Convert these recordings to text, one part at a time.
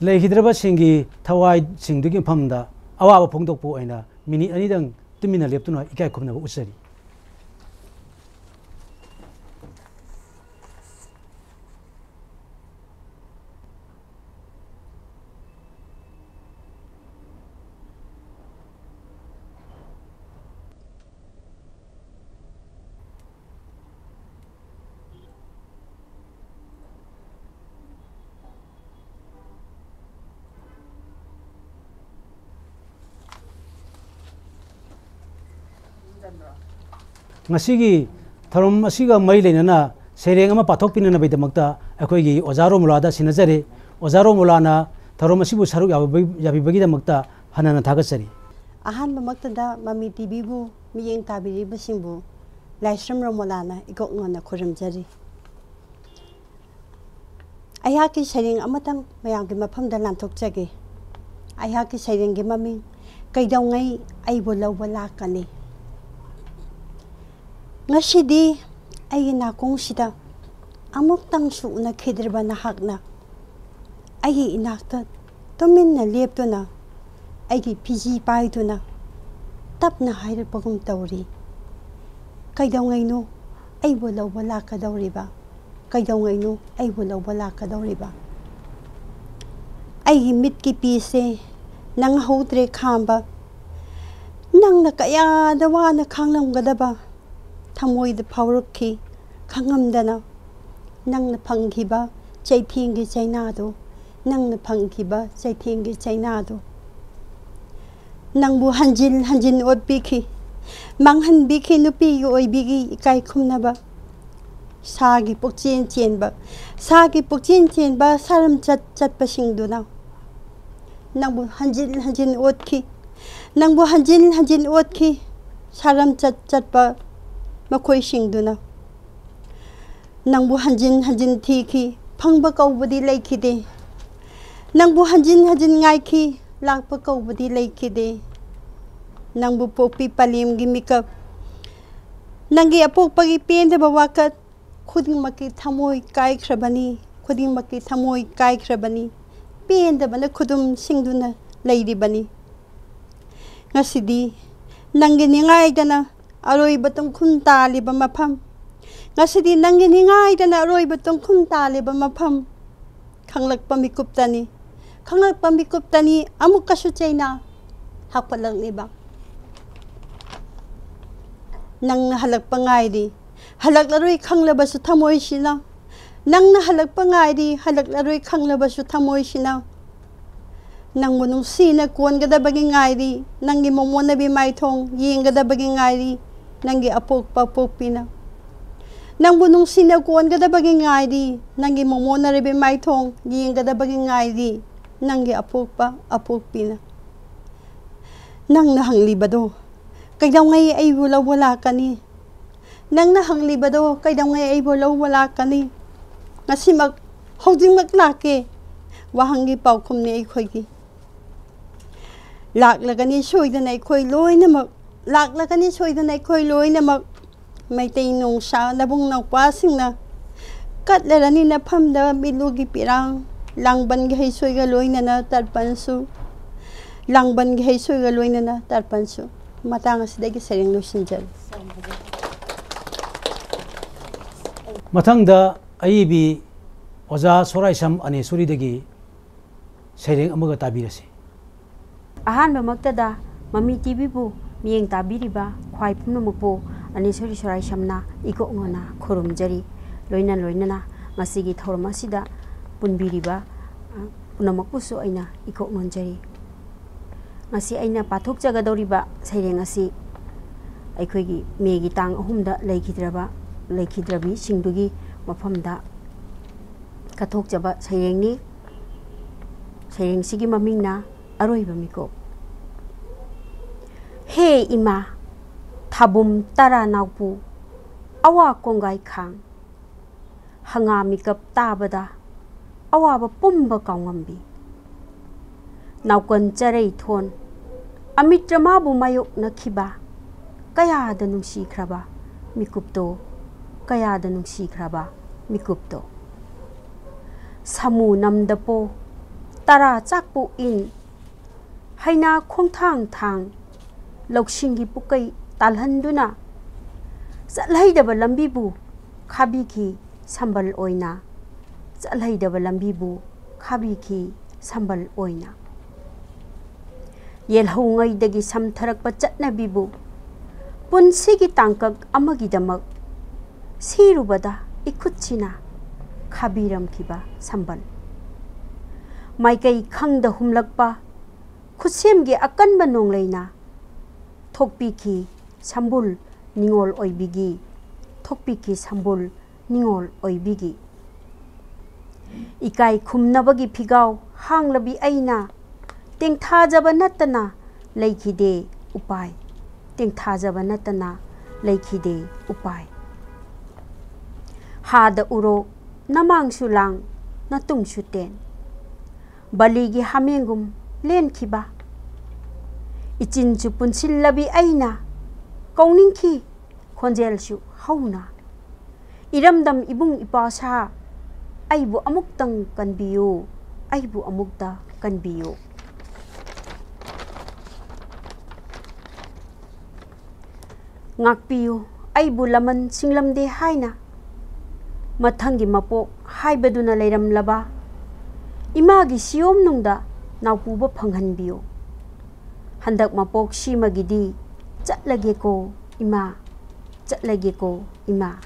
ꯂꯩꯈꯤꯗ꯭ꯔꯕꯁꯤꯡꯒꯤ ꯊꯋꯥꯏꯁꯤꯡꯗꯨꯒꯤ ꯃꯐꯝꯗ ꯑꯋꯥꯕ ꯐꯣꯡꯗꯣꯛꯄ ꯑꯣꯏꯅ ꯃꯤꯅꯤꯠ ꯑꯅꯤꯗꯪ ꯇꯨꯃꯤꯟꯅ ꯂꯦꯞꯇꯨꯅ ꯏꯀꯥꯏ ꯈꯨꯝꯅꯕ ꯎꯠꯆꯔꯤ꯫ ngasi tharom asiga mai lenana sereng ama pathok pinana baidamakta akhoi oja romula da sinajare oja romula na tharom asibu saruk yabi bagi damakta hanana thagachari ahan bamakta da mami tv bu miyeng tabiri basingbu laisram romula na ikok ngona khoramjari ayaki sereng amatang mayang gi mafam da lanthok jage ayaki sereng gi mami kaidongai aibo lawba lakani ngashidi ay nakong sida amok tang suuna khidrba na hakna ay inakta tumin na lepto na ay piji paito na tap na hayr pagum tawri kay daw ngay no ay bulaw wala ka daw riba kay daw ngay no ay bulaw wala ka daw riba ay mit ki pise nang hautre khamba nang nakaya dawa na khangnam gadaba thamoy da phawrukhi khangamdana nang na phanghiba chaithingi chainado nang na phanghiba chaithingi chainado nang bu hanjin odbikhi manghan bikhi nupi gi oibigi ikai khumnaba sagi pokchen chenba saram chat pasingduna nang bu hanjin odki nang bu hanjin odki saram chat pa makhoi singduna nangbu hanjin thiki phangba kaubudi laikhide nangbu hanjin ngaiki lakpa kaubudi laikhide nangbu popi palim gi mikap nangi apokpagi pende bawakat khuding maki thamoi kai khrabani pende bana khudum singduna lairibani ngasidi nangi ningai dana aroi batong khun taliba mafam ngasidi nangi ningai dana aroi batong khun taliba mafam khanglakpa mikuptani amuk kasu chaina hakpalang niba nang halakpa ngaidi halaklaroi khanglabasu thamoi sina nang na halakpa ngaidi halaklaroi khanglabasu thamoi sina nang munung sina kon gadabagi ngaidi nangi momona bi maithong yengadabagi ngaidi nangi apokpa pokpina nang bunung sina kon gadabagi ngaidi nangi momona rebe maithong yengadabagi ngaidi nangi apokpa apokpina nang na hanglibado kaidaw ngai ay wala kani nang na hanglibado kaidaw ngai ay wala kani ngasimak hojingmak lake wahangi paukhum ni ay khoigi laklagani soidana ay khoi loinamak laklagani soidana ay khoi loinamak maitay nung sa nabung nawpasing na katlarani na phamda bilugi pirang langban gi haisoy ga loina na tarpansu langban gi haisoy ga loina na tarpansu matang asidagi sereng losinjal mathangda aibi oja soraisam ane suridagi sereng amaga tabirasi ahan bamaktada mami tv bu miyeng tabiriba khwai pumnamupo ani sori sorai samna iko ngona khurumjari loina ngasigi thorma sida punbiriba punamakpusu aina iko ngonjari ngasi aina pathok jagadoriba saireng asi aikhoigi megi tang ahumda leikidrabi singdugi mafamda kathok jaba sairengni saireng sigi mamingna aroiba miko he ima thabum tara naupu awa kongai khang hanga mikap tabada awa ba pumba kaungambi naukon charei thon amitrama bu mayok nakhiba kaya da nungsi khraba mikupto samu namdapo tara chakpu in haina khongthang thang loksingi pukai talhanduna chalhaidaba lambi bu khabi ki sambal oina chalhaidaba lambi bu khabi ki sambal oina yelhongai dagi samtharakpa chatnabi bu punsigi tangkak amagi damak sirubada ikutchina khabiram kiba sambal maikai khangda humlakpa khusemgi akanba nongleina thokpi ki sambul ningol oibigi thokpi ki sambul ningol oibigi ikai khumnabagi phigau hanglabi aina tengthajaba natana leikhide upai tengthajaba natana leikhide upai hada uro namang sulang natung suten baligi hamengum len khiba ichin chu punsil labi aina kauning khi khonjel su hauna iramdam ibung ipasa aibu amuktang kanbiyo aibu amukta kanbiyo ngakpiyo aibu laman singlamde haina mathangi mapok haibaduna leiram laba imagi siom nungda naupuba phanghanbiyo handak mapok simagidi chatlage ko ima chatlage ko ima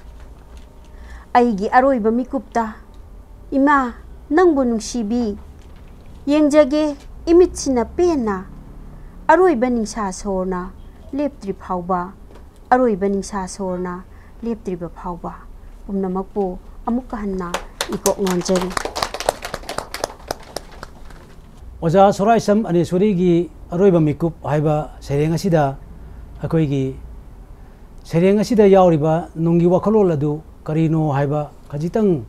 aigi aroiba mikupta ima nangbu nungsibi yengjage imitsina pena aroiba ningsha sorna leptri phauba aroiba ningsha sorna leptri ba phauba pumnamakpo amukka hanna iko ngonjari oja soraisam aneswari gi aroiba mikup haiba sereng asida akoi gi sereng asida yauriba nungi wakhalol adu karino haiba khajitang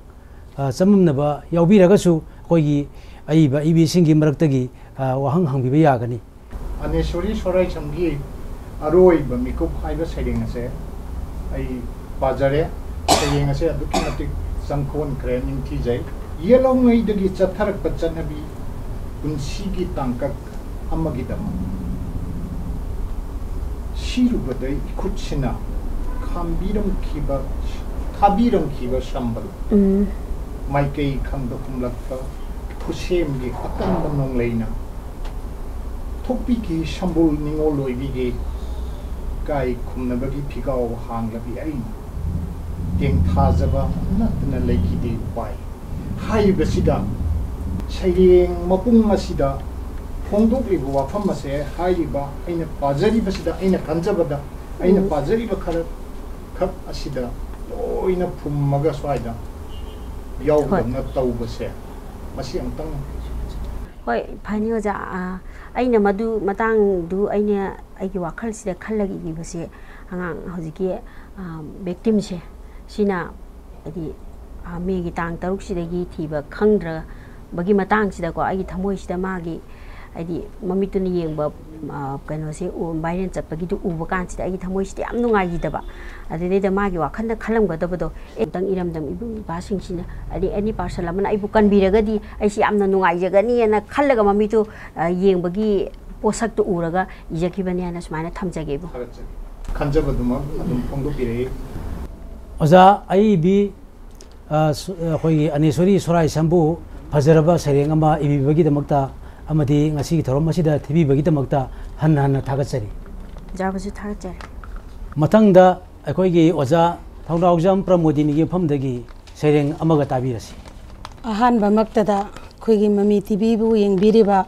chamamnaba yaubiragasu akoi gi aiba ibi singi maraktagi wahang hangbiba yagani aneswari soraisam gi aroiba mikup haiba sereng ase ai bazare sereng ase aduki matik sangkhon kren ningthi jai yelongai dagi chatharak pachanabi punsigi tangkak amagidam sirubadai ikutchina khambiram khiba sambal maikai khangda kumlakpa khusemgi akanba nongleina thokpi ki sambul ningoloibigi kai khumnabagi phigau hanglabi aina tengthajaba natna leikide pai haibasida Sayang mapung masida pondok libu wafam masih haiba aina pazari basida aina kanjabada aina pazari bakar kap asida oina pummaga swaida yau na tau base masih antang hoi phani oja aina madu matang du aina aigi wakhal sida khallagi gi base angang hojiki victim se sina adi megi tang taruk sidagi thiba khangdra bagi matang sida ko agi thamoi sida magi adi mamituni yengba kano se viral chatpagi du uba kan sida agi thamoi sida yam nungai gi daba adi de magi wakhanda khalam ga dabado entang iramdam ibu basing sina adi any parcel amana ibu kan biraga di ai si amna nungai jagani na khallaga mamitu yengbagi posak tu uraga ijakibani ana smaina thamjage bu kanjabaduma adum pongdo pire oja ai bi khoi aneswari sorai sambu Fajaraba sereng ama ibibagi damakta amadi ngasi thorom masida thibibagi damakta hanna thagatsari jabasu thagatsari matangda akoi gi oja thongdaujam pramodini gi phamdagi sereng amaga tabirasi ahan ba maktada khoi gi mami tv bu yengbiriba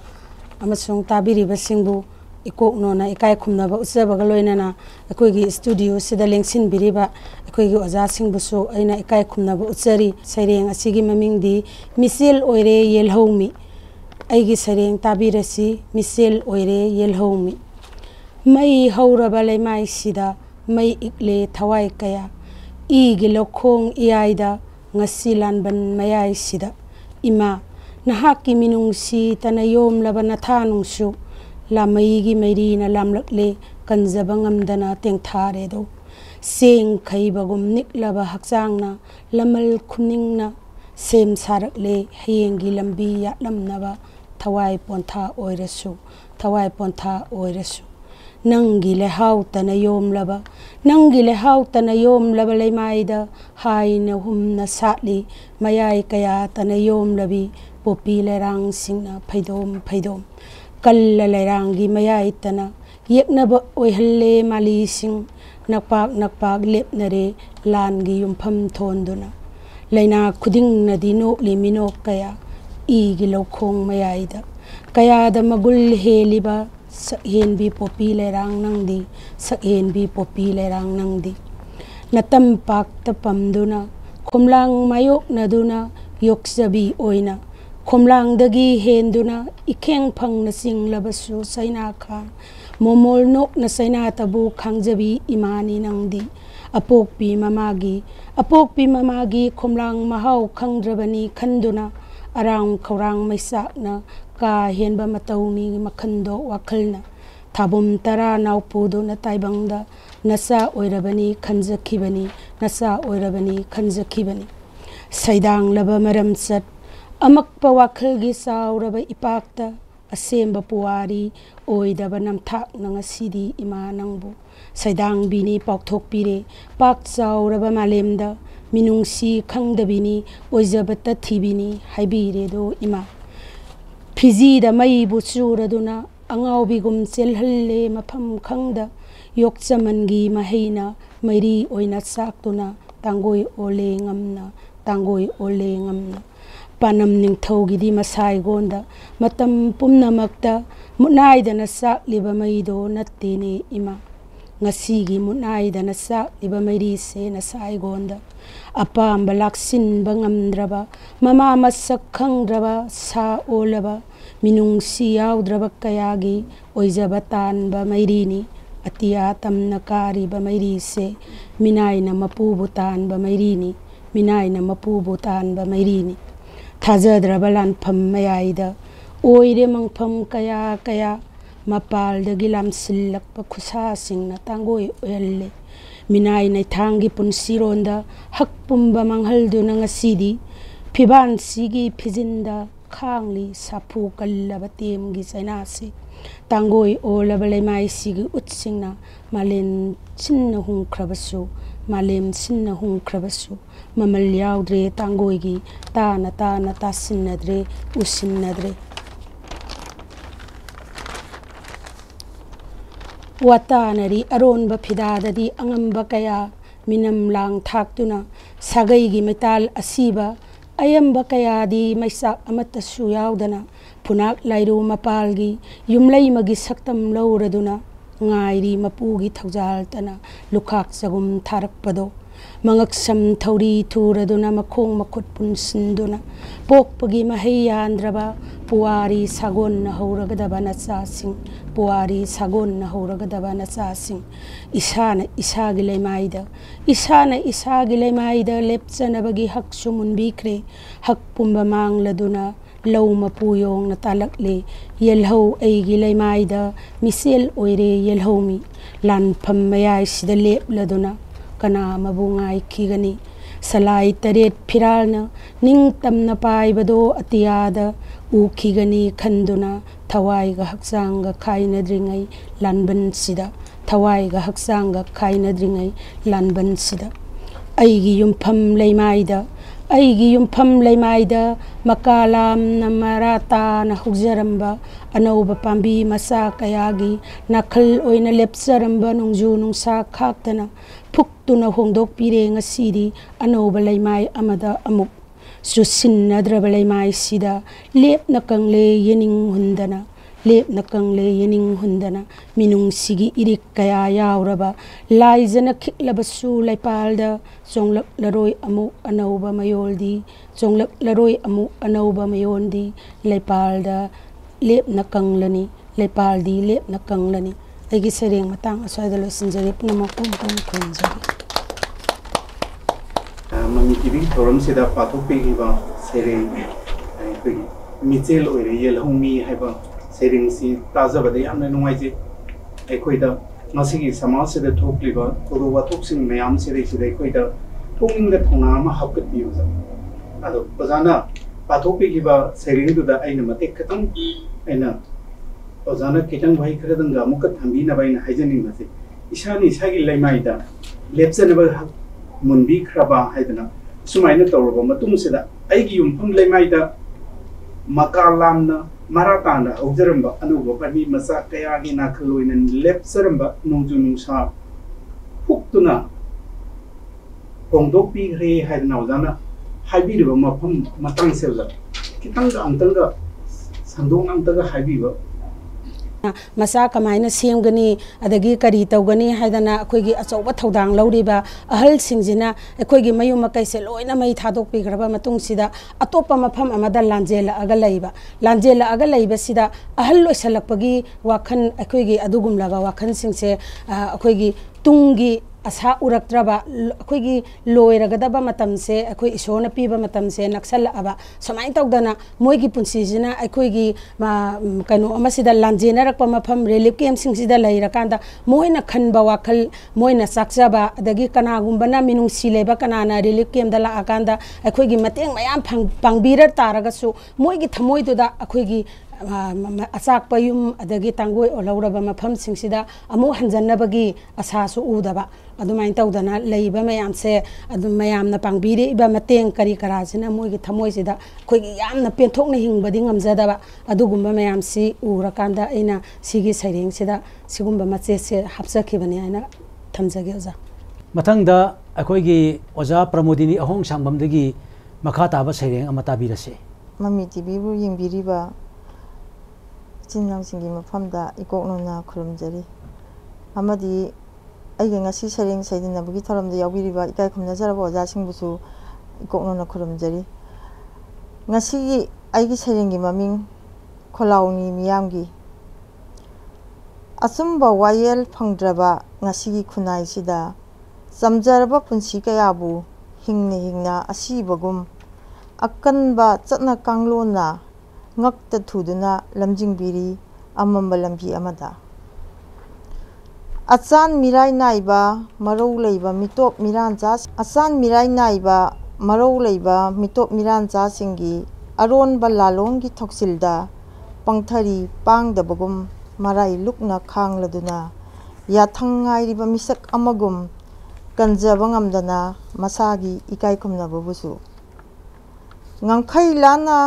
amasung tabiriba singbu ikok nona ikai khumnaba usabaga loinana akoi gi studio sida lengsin biriba akoi gi oja singbusu aina ikai khumnaba utsari sereng asigi mamingdi misil oire yelhomi aigi sereng tabirasi misil oire yelhomi mai hauraba lemai sida mai ikle thawai kaya igi lokhong iaida ngasi lanban mayai sida ima nahaki minungsi tanayom labana thanungsu lamai mairi na lamlakle kanjabangamdana tengthare do seng khaibagum niklaba hakchangna lamal khumningna sem sarakle hayengi lambi yatlamnaba thawai pontha oirasu thawai pontha oirasu nangi le hau tana yom laba nangi le hau tana yom laba le maida hai na humna satli mayai kaya tana yom labi popi le rang singna phaidom kalla le rangi mayai tana yekna ba oihalle mali sing nakpak lepnare langi yumpham thonduna leina khuding nadi no limino kaya igi lokhong mayaida kaya da magul heliba sakhen bi popi le rang nangdi sakhen bi popi le rang nangdi natam pak ta pamduna khomlang mayok naduna yoksabi oina khomlang dagi henduna ikheng phang na singlabasu saina kha momol nok na saina tabu khangjabi imani nangdi apokpi mamagi khomlang mahau khangdrabani khanduna arang khorang maisak na ka henba matawni makhando wakhalna thabum tara naupudo na taibangda nasa oirabani khanjakhibani saidang laba maram sat amakpa wakhalgi sauraba ipakta asemba puwari oidaba namthak nangasidi ima nangbu saidang bini paukthok pire pak sauraba malemda minungsi khangdabini oijabata thibini haibire do ima Fiji da mai busuraduna angawbigum selhalle mafam khangda yokchamangi mahina mairi oina saktuna tangoi ole ngamna panam ningthogi di masai gonda matam pumnamakta munaidana sakliba maido nattene ima ngasigi munaidana sakliba mairi se na sai gonda apamba laksin bangamdraba mama masak khangdraba sa olaba minungsi yauddraba kayagi oijabatan ba mairini atia tamna kari ba mairi se minaina mapubutan ba mairini thajadraba lanpham mayaida oire mangpham kaya mapal dagi lamsillak pa khusa singna tangoi oyalle minai nai thangi punsironda hakpumba manghaldu nangasidi phiban sigi phijinda khangli sapu kallaba temgi sainasi tangoi olabale mai sigi utsingna malem sinna hungkrabasu mamal yaudre tangoigi tana tasinadre usinnadre watanari aronba phidadadi angamba kaya minam lang thaktuna sagaigi metal asiba ayamba kaya di maisak amatasu yaudana punak lairu mapalgi yumlai magi saktam lauraduna ngairi mapugi thaujal tana lukhak sagum tharakpado mangaksam thauri thuraduna makhong makhut punsinduna pokpagi mahayandraba puari sagon na horagadaba nasasing isana isagi lemaida lepchanabagi haksumun bikre hakpumba mangladuna lau mapuyong na talakle yelho aigi lemaida misel oire yelhomi lanpham mayai sida lepladuna kana mabungai khigani salai taret phiralna ningtamna paibado atiyada ukhigani khanduna thawaiga haksanga khainadringai lanban sida aigi yumpham leimaida makalam namarata na hugjaramba anauba pambi masa kayagi nakhal oina lepsaramba nungju nungsa khaktana phuktuna hongdok pire ngasidi anauba leimai amada amuk susinnadraba leimai sida lepna kangle yening hundana minung sigi irik kaya yauraba laijana khiklabasu laipalda jonglak laroi amu anauba mayoldi laipalda lepna kanglani aigi sereng matang aswada losinjari punamakum khonjari mami TV thoram sida pathok pegiba sereng michel oire yelhomi haiba sereng si tajabade yamna nungaije ekoida ngasigi samaj sida thokliba kodoba thoksing mayam sida ekoida thongingda thongna ma hapkat biuja ado bazana पाथोपीखिबा सेरिंगदुदा आइना मतेक खतंग आइना ओजाना खितंग भाई खरदंगा मुक थंबीना बाइना हाइजनिंग मसे इसानी इसागी लेमाइदा लेप्सनबा मुनबी खरबा हाइदना सुमाइना तौरबा मतुंगसिदा आइगी युमफम लेमाइदा मकालामना माराताना हौजरंबा अनुबा पनी मसा कयागी नाखलोइना लेप्सरंबा नोंजु नुसा फुक्तुना होंदोपी रे हाइदना ओजाना हाइबीरबा मफम मतंग सेवजा खितंग अंतंगा संदोंग अंतंगा हाइबीबा मसा कमायना सेमगनी अदगी करी तौगनी हाइदना अखोइगी अचौबा थौदांग लौरिबा अहल सिंजिना अखोइगी मयु मकैसे लोइना मै थादोकपिग्रबा मतुंगसिदा अतोपा मफम अमदा लांजेला अगा लैबा सिदा अहल लोइसलकपगी वाखन अखोइगी अदुगुमलाबा वाखन सिंगसे अखोइगी तुंगी आशा उरक्त्रबा अखोइगी लोइरगदबा मतमसे अखोइ ईश्वरना पीबा मतमसे नक्सलअबा समाइन तौदना मोइगी पुंसीजिना अखोइगी कनो अमसिदा लांजेनरकपा मफम रिलीफ कैम्प सिंगसिदा लैरकांदा मोइना खनबा वाखल मोइना साक्चबा अदगी कनागुंबना मिनुंगसी लेबा कनाना रिलीफ कैम्प दा लाकांदा अखोइगी मतेंग मयाम पांगबीर तारगसु मोइगी थमोइदुदा अखोइगी अचाकपा युम अदगी तांगोय ओलौरबा मफम सिंगसिदा अमु हंजन्नबगी आशासु उदबा अदुमाइन तौदना लैबा मयामसे अदुम मयामना पांगबीरेबा मतेंग करी करासिना मोइगी थमोइसिदा अखोइगी यामना पेंथोकना हिंगबदी ngamjadaba अदुगुंबा मयामसी उरकांदा अइना सिगी सैरेंगसिदा सिगुंबा मचेसे हापसखिबनी आइना थमजगे ओजा मथंगदा अखोइगी ओजा प्रमोदिनी अहोंग सांबमदगी मखा ताबा सैरेंग अमा ताबिरसे मम्मी टीवीबु येंबिरिबा चिन्नांसिंगी मफमदा इकोकनोना खुरुमजरी अमदी अइगे ngasi सैरेंग सैदिनबगी थरमदा यावबिरिबा इकाय खुमनाजरबा ओजासिंगबुसु इकोकनोना खुरुमजरी ngasi अइगी सैरेंगी ममिंग खोलाउनी मियामगी असुम्बा वायल फंगद्रबा ngasi खुनाइसिदा समजरबा पुंसी कयाबु हिंगना असीबगुम अकनबा चतना कांगलोना ngakta thuduna lamjingbiri amamba lambi amada achan mirai naiba marou leiba mitop mirancha achan mirai naiba marou leiba mitop mirancha singi aron balalong gi thoksilda pangthari pangdabagum marai lukna khangladuna yathangai riba misak amagum kanjabangamdana masagi ikai khumnababusu ngangkhai lana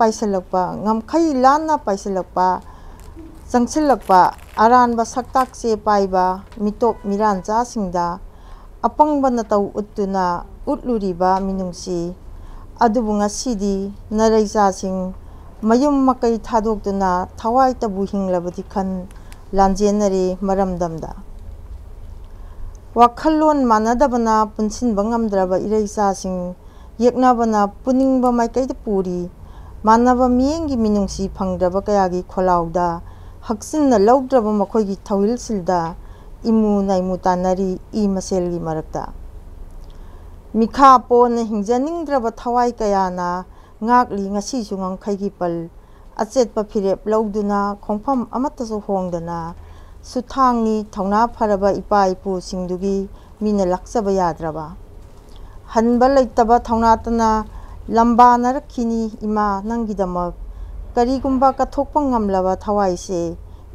पाइसलकपा ngमखै लाना पाइसलकपा संगसिलकपा अरानबा सक्ताक से पाइबा मिटोप मिरानचा सिंगदा अपंगबना तौ उत्तुना उटलुरिबा मिनुंगसी अदुबु ngasiदी नरैजा सिंग मयुम मकै थादोक्तुना थवाइ तबु हिंगलबदि खन लांजेनरे मरमदमदा वाखलोन मानदबना पुनसिनबा ngamद्रबा इरैजा सिंग येकनाबना पुनिंगबा माइकैद पुरी मानव मियेंगी मिनुंगसी फंगद्रबा कयागी खोलाउदा हक्सिनना लौद्रबा मखोइगी थौइलसिलदा इमु नाइमु तानरी इ मसेलगी मरक्ता मिखा पोन हिंजनिंगद्रबा थवाइ कयाना ngakli ngasisu ngangkhaigi pal achetpa phirep lौदुना खोंफम अमतसु होंगदना सुथांगनी थौना फरबा इपा इपु सिंगदुगी मीना लाक्सबा याद्रबा हनबा लैतबा थौनातना लंबा नरखिनी इमा नंगिदमक करीगुंबा कथोकपा ngamlaba थवाइसे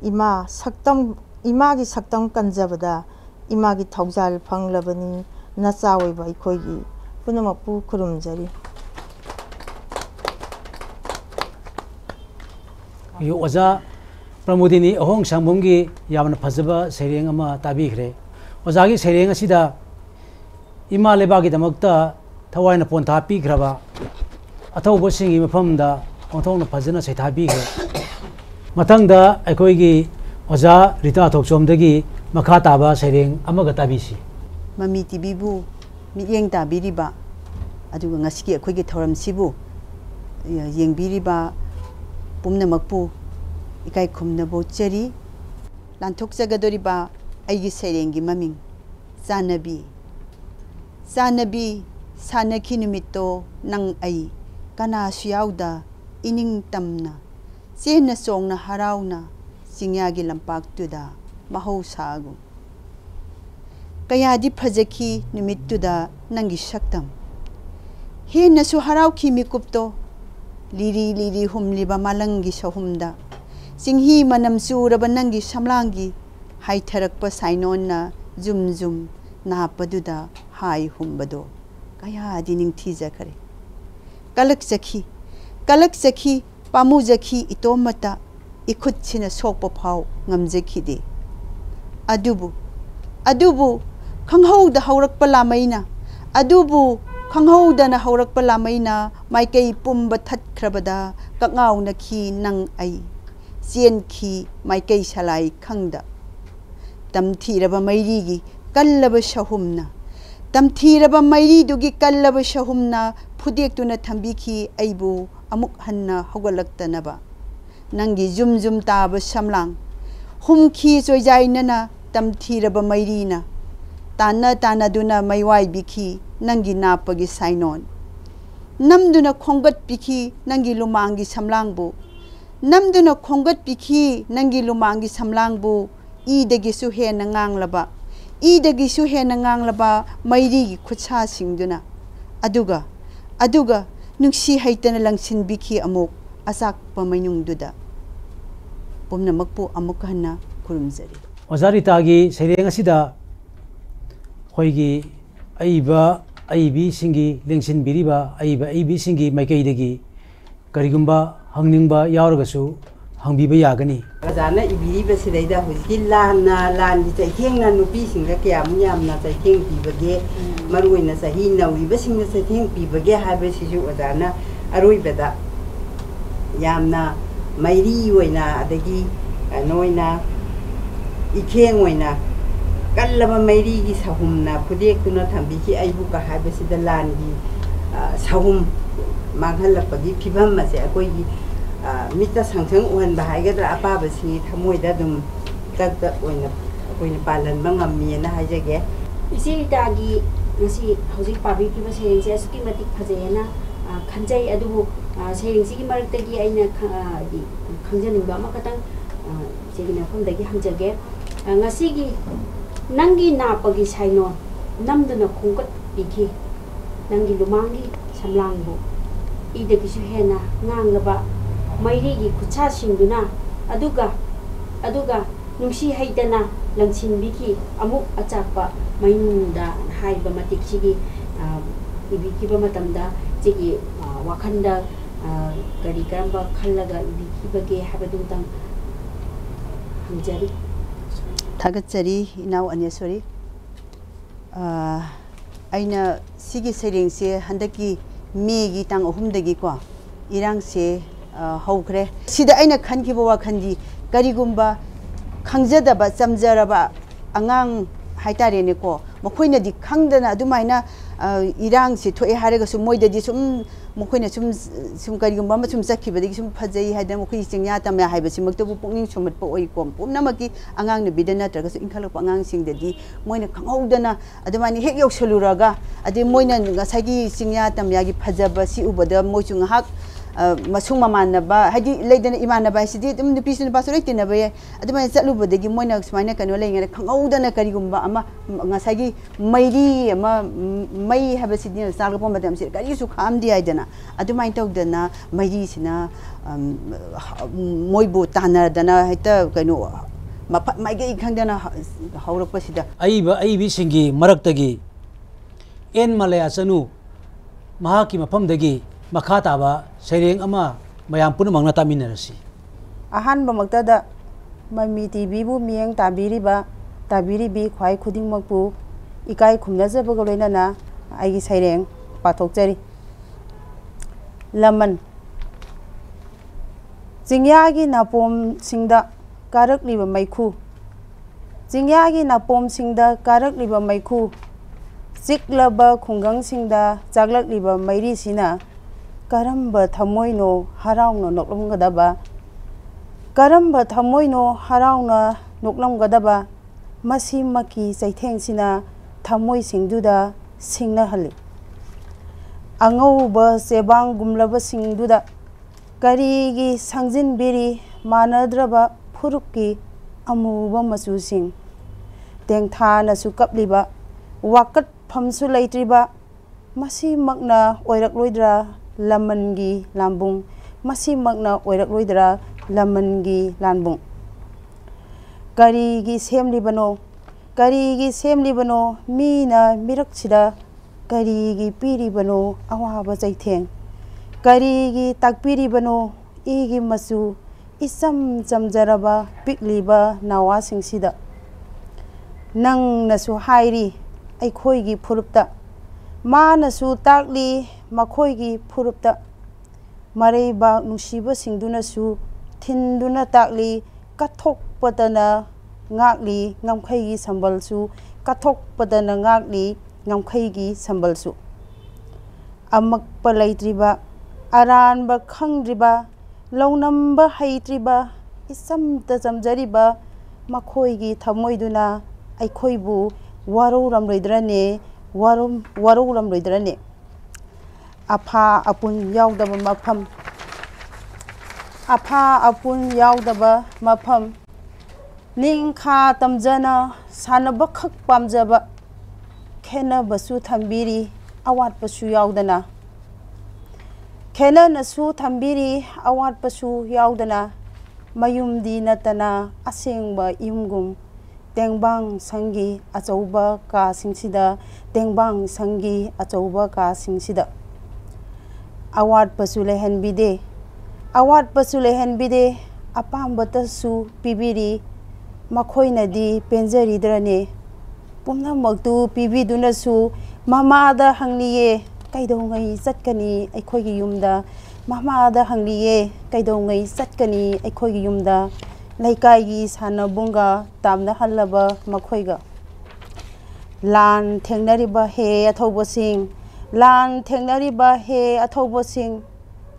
इमा सक्तम इमागी सक्तम कंजबदा इमागी थौजाल फंगलबनी नचावैबा इखोइगी पुनमपु खुरुमजरी यो ओजा प्रमोदिनी अहोंग सांबुंगी यामना फजबा सैरेंग अमा ताबिखरे ओजागी सैरेंग असिदा इमा लेबागी दमकता थवाइना पोंथा पीखरबा अथौबसिंगी मफमदा ओंथौना फजना सैथाबीखरे मथंगदा अखोइगी ओजा रिता थोकचोमदगी मखा ताबा सैरेंग अमगा ताबिसी ममी टीवीबु मियेंग ताबिरिबा अदुगा ngasiगी अखोइगी थौरमसिबु येंबिरिबा पुमनमकपु इकाय खुमनबो चरी लांथोकजगदोरिबा अइगी सैरेंगी ममिंग जानबी जानबी सानखी नुमितो नंग आई कना सुयाउदा इनिंग तमना चेन चोंगना हराउना चिंयागी लंपाक्तुदा महौसागु कयादी फजखी नुमितुदा नंगी शक्तम हेनसु हराउखी मिकुप्तो liri liri humliba malangi sahumda singhi manam suraba nangi samlangi hai tharakpa sainon na zum zum na paduda hai humbado kaya dining thija kare kalak sakhi pamu jakhi itomata ikhut china sokpa phau ngamjakhi de adubu khanghau da haurak palamaina adubu khanghau da na haurak palamaina maikai pumba thatkhrabada kakngau na khi nang ai chen khi maikai salai khangda tamthiraba mairi gi kallaba shahumna tamthiraba mairi dugi kallaba shahumna phudek tuna thambi khi aibu amuk hanna hogalaktanaba nangi zum zum taba samlang humki soijai nana tamthiraba mairina tana duna maiwai biki nangi napagi sainon namduna khongat biki nangi lumangi samlangbu namduna khongat biki nangi lumangi samlangbu idagi su hena nganglaba mairi gi khutsa singduna aduga nungsi haitana langsin biki amuk asak pamainungduda pomna makpu amuk hanna kurumjari Ozari tagi sereng asida hoigi aibi singi lengsin biriba aibi singi maikai degi karigumba hangningba yauragasu hangbiba yagani Azana ibiriba sidaida huski lan di chaitheng na nupi singa kya munyam na chaitheng pibage maruina sahi nauriba singa chaitheng pibage haiba sisu azana aroibada yamna mairi oina adagi noina ikheng oina kallaba mairi gi sahumna phudek tuna thambi ki aibu ka haiba sida lan gi sahum manghalapagi phibam ma se akoi gi mita sangchang uhan bahaigadra apaba singi thamoida dum takta oina akoina palan bangammi na hajage isi dagi ngasi hojik pabi ki ba sereng se asuki matik phajena khanjai adubu sereng sigi maratagi aina di khangjaning ba makatang segina phomdagi hamjage ngasi gi nangi napagi saino namduna khongkat biki nangi lumangi samlangbu idagi su hena nganglaba mairi gi khutsa singduna aduga nungsi haidana langsin biki amuk achakpa mainunda haiba matik sigi ibiki ba matamda sigi wakhanda gari karamba khallaga ibiki bage habadum tang hamjari Thagatsari inau anyasori aina sigi sereng se handaki megi tang ahumdagi ko irang se haukhre sida aina khankiba wakhandi karigumba khangjadaba chamjaraba angang haitarene ko mokhoina di khangdana adumaina irang se thoi haraga su moidadi sum mokhoina sum karigumba ma sum chakhibadi sum phajai haida mokhoi singya tamya haiba simaktabu pukning sumatpa oi kom pumnamaki angang ne bidana traga su inkhalakpa angang singdadi moina khanghaudana adumani hek yoksaluraga adi moina ngasagi singya tamya gi phajaba si ubada moichung hak masung mamanaba haidi leidana imanaba sidi dum nupisuna pasore tinaba ye adumai chalubadagi moina smaina kanu leingere khanghaudana karigumba ama ngasagi mairi ama mai haba sidi salgapom badam sir kari su khamdi aidana adumai tawdana mairi sina moibu tanadana haita kanu maige khangdana haurakpa sida aibi singi maraktagi en malaya chanu mahaki mafamdagi makha taba sereng ama mayam punamangna taminarasi ahan bamaktada mami TV bu mieng tabiri bi khwai khuding makpu ikai khumnajabaga loinana aigi sereng pathokjari laman jingyagi napom singda karakliba maikhu jingyagi napom singda karakliba maikhu jiklaba khungang singda jaglakliba mairi sina karamba thamoino haraungno noklamgadaba karamba thamoino haraungna noklamgadaba masi maki chaitheng thamoi singduda singna hali angau ba sebang gumlaba singduda karigi sangjin biri manadraba phurukki amuba machu sing tengtha na su kapliba wakat phamsu leitriba masi makna oirak loidra lamangi lambung मसीमकना ओइरक्लोइदरा लमनगी लानबुंग करीगी सेमलिबनो करीगी सेमलिबनो Meena मिरक्सिदा करीगी पीरिबनो अवाबा चैथेंग करीगी ताकपीरिबनो इगी मसु इसम चमजरबा पिकलिबा नावासिंगसिदा नंगनसु हाइरी अखोइगी फुरुपता मानसु ताकली मखोइगी फुरुपता मरेबा नुसिबा सिंदुनसु थिंदुना ताकली कथोकपदना ngakli ngamkhaigi sambalsu kathokpadana ngakli ngamkhaigi sambalsu amakpa leitriba aranba khangriba launamba heitriba isamta jamjariba makhoigi thamoiduna aikhoibu warouram loidrane warouram loidrane apha apun yaudaba mafam निंखा तमजना सानब खक पामजब खेनबसु थंबिरी अवाटपसु याउदना खेननसु थंबिरी अवाटपसु याउदना मयुमदी नतना असेंब इमगुम तेंबांग संगी अचौबा का सिंगसिदा तेंबांग संगी अचौबा का सिंगसिदा अवाटपसु लेहनबिदे अपामबतसु पिबिरी मखोइनदी पेंजरीद्रने पुनमक्तु पिबिदुनसु ममादा हंगलिये कैदौंगै चटकनी अखोइगी युमदा ममादा हंगलिये कैदौंगै चटकनी अखोइगी युमदा लैकाइगी सानबुंगा तामना हल्लबा मखोइगा लान थेंगनरिबा हे अथौबसिंग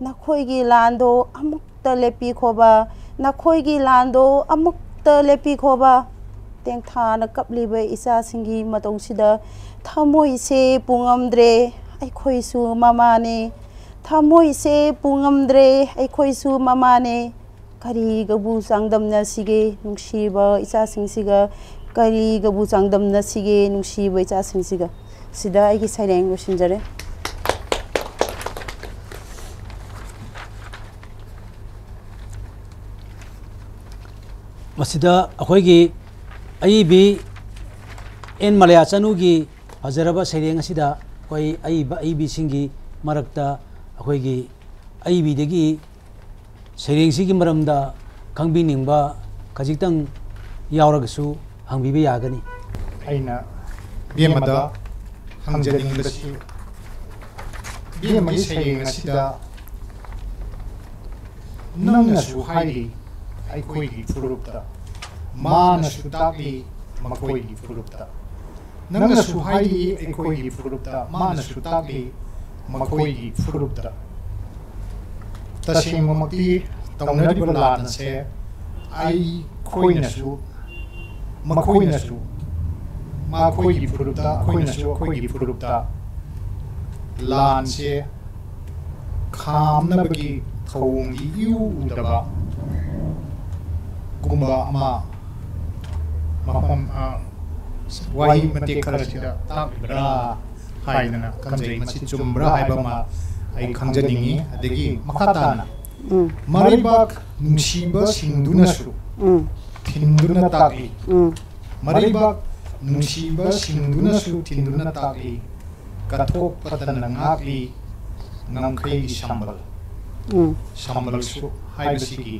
नखोइगी लांदो अमुक्ता लेपी खोबा नखोइगी लांदो अमुक लेपी खोबा तेंथान कपलिबे इसा सिंगी मतौसिदा थमोइसे पुंगमद्रे अखोइसु ममाने थमोइसे पुंगमद्रे अखोइसु ममाने करीगबु चांगदमना सिगे नुंसीबा इसा सिंगसिगा करीगबु चांगदमना सिगे नुंसीबा इसा सिंगसिगा सिदा आइगी साइरेंग लोसिनजरे मसिदा अखोइगी अईबी एन मलया चनुगी फजरबा सैरेंग असिदा कोई अईबी सिंगी मरक्ता अखोइगी अईबीदगी सैरेंग सिगी मरमदा खंगबिनिंगबा खजितंग यावरगसु हंगबिबे यागनी अइना बेमदा हंगजनिंगबसि बेमगी सैरेंग असिदा नंगनसु हाइरी अखोइगी फुरुपता मानसु ताकली मखोइगी फुरुपता नंगनसु हाइरी अखोइगी फुरुपता मानसु ताकली मखोइगी फुरुपता तसेंगमक्ति तौनरिबा लानसे आई खोइनसु मखोइनसु माखोइगी फुरुपता खोइनसु खोइगी फुरुपता लानसे खामनबगी थौंगी इउदबा गुम्बा अमा मफम वाही मते खरसिदा ताब्रा हाइना खंजै मसि चुम्ब्रा हाइबमा आई खंजनिंगी अदगी मखाताना मरैबाक नुंसीबा सिंदुनसु थिंदुना ताकली मरैबाक नुंसीबा सिंदुनसु थिंदुना ताकली कथोक पतन नागली नंखैगी संबलसु हाइबसिगी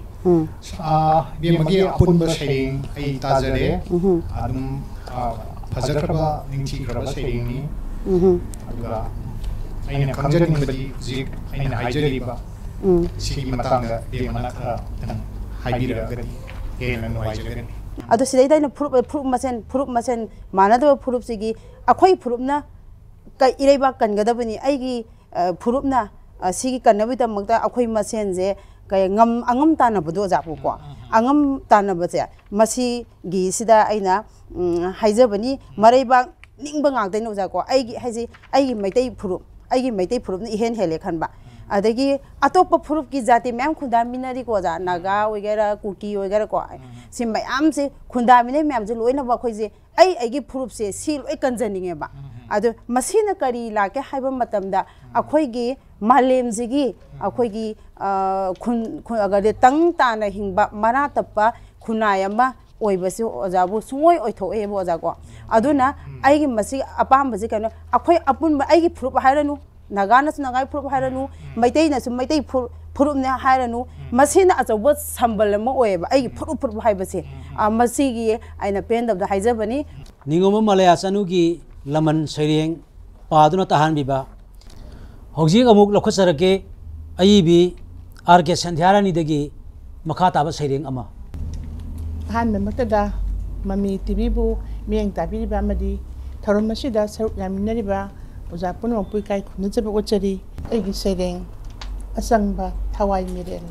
बेमगे अपुनबा सैरेंग आई ताजरे आदम फजरबा निंथिग्रबा सैरेंगनी अदुगा आइना खंजनिंगबदि जिक आइना हाइजरिबा सिगी मतांगा बेमना खरा हाइबिरगदि हेना नुवाइजगनि अदो सिदैदाइना फुरुप मसेन मानदबा फुरुप सिगी अखोइ फुरुपना कै इरेबा कनगदबनि आइगी फुरुपना सिगी कन्नबिदमक्ता अखोइ मसेनजे कय angam tanabdo japu ko angam tanabache masi gi sida aina haijabani maraiba ningba ngakdai no ja ko aigi haiji aigi maitai phurup ni hen hele khanba adagi atop phurup ki jati myam khunda minari ko ja naga oigera kuki oigera ko sim mayam se khunda mine myam je loina ba khoi je aigi phurup se si loi kanjaninge ba अदु मसीना करी लाके हाइबा मतमदा अखोइगी मालेमजिगी अखोइगी खुन अगर तंग ताना हिंबा मरा तप्पा खुनायमा ओइबसे ओजाबु सुंगोय ओइथोएबो ओजाको अदुना आइगी मसी अपामबजे कनो अखोइ अपुन आइगी फ्रुप हाइरनु नागानस नागाय फ्रुप हाइरनु मैतैनसु मैतै फुरुपने हाइरनु मसीना अचौबो संबल म ओएबा आइगी फुरुप फुरुप हाइबसे मसीगी आइना पेंदबदा हाइजबनी निगोम मलया चनुगी लमन सैरेंग पादुना तहानबिबा हौजिक अमुक लखसरके अईबी आरके संध्यारानीदगी मखा ताबा सैरेंग अमा अहमदमक्तदा ममी टीवीबू मियेंग ताबीरिबा अमदी थौरम मसिदा सरुक यामिनरिबा ओजा पुनमपुई काई खुनजबा ओचरी अईगी सैरेंग असंगबा थवाई मिरेल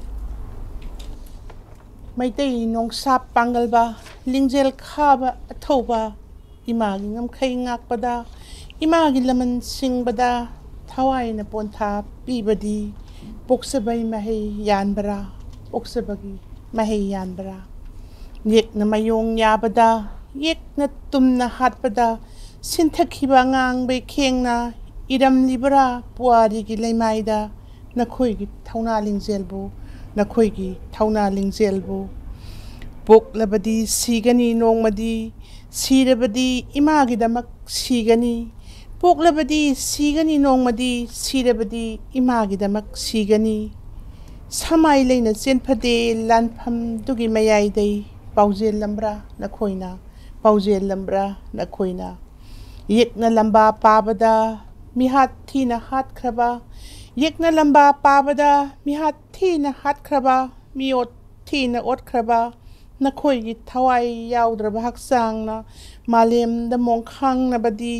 मैतै नोंसा पांगलबा लिंजेल खाबा अथौबा Imangi ngамखै ngakpada imagi laman singbada thawai na pontha pibadi poksabai mahei yanbara poksabagi mahei yanbara yek na mayong yabada yek na tumna hatpada sinthakhiba ngang bai khengna iram libra puari gi leimaida nakhoi gi thauna lingjelbu nakhoi gi thauna lingjelbu poklabadi sigani nongmadi सिरबदी इमागिदमक सिगनी पोकलबदी सिगनी नोंगमदी सिरबदी इमागिदमक सिगनी समाय लेना चेनफदे लानफम दुगी मयाइदै पाउजेल लम्ब्रा नखोइना पाउजेल लम्ब्रा नखोइना येकना लंबा पाबदा मिहात थीना हात खरबा येकना लंबा पाबदा मिहात थीना हात खरबा मियोत थीना ओट खरबा नखोइगी थवाई याउद्रबा हक्सांगना मालेमदा मोंखांगनबदी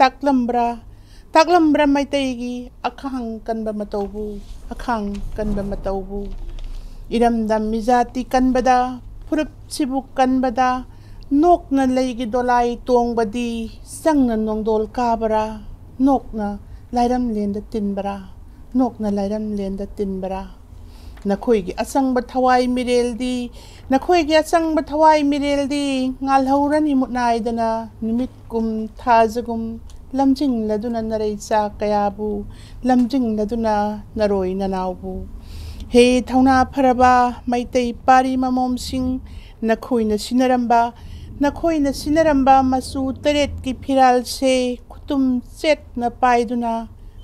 ताकलम्ब्रा मैतैगी अखांग कनबा मतौबु अखांग कनबा मतौबु इरमदा मिजाति कनबदा फुरुप सिबु कनबदा नोकना लैगी दोलाई तोंगबदी संगना नोंदोल काबरा नोकना लाइरम लेंदा तिनबरा नोकना लाइरम लेंदा तिनबरा नखोइगी असंग थवाई मिरेलदी नखोइगी असंग थवाई मिरेलदी ngalhaurani mutnaidana nimit kum thajagum lamjing laduna nareisa kayabu lamjing laduna naroi nanaubu he thauna pharaba maitai pari mamom sing nakhoina sinaramba masu teret ki phiral se khutum set na paiduna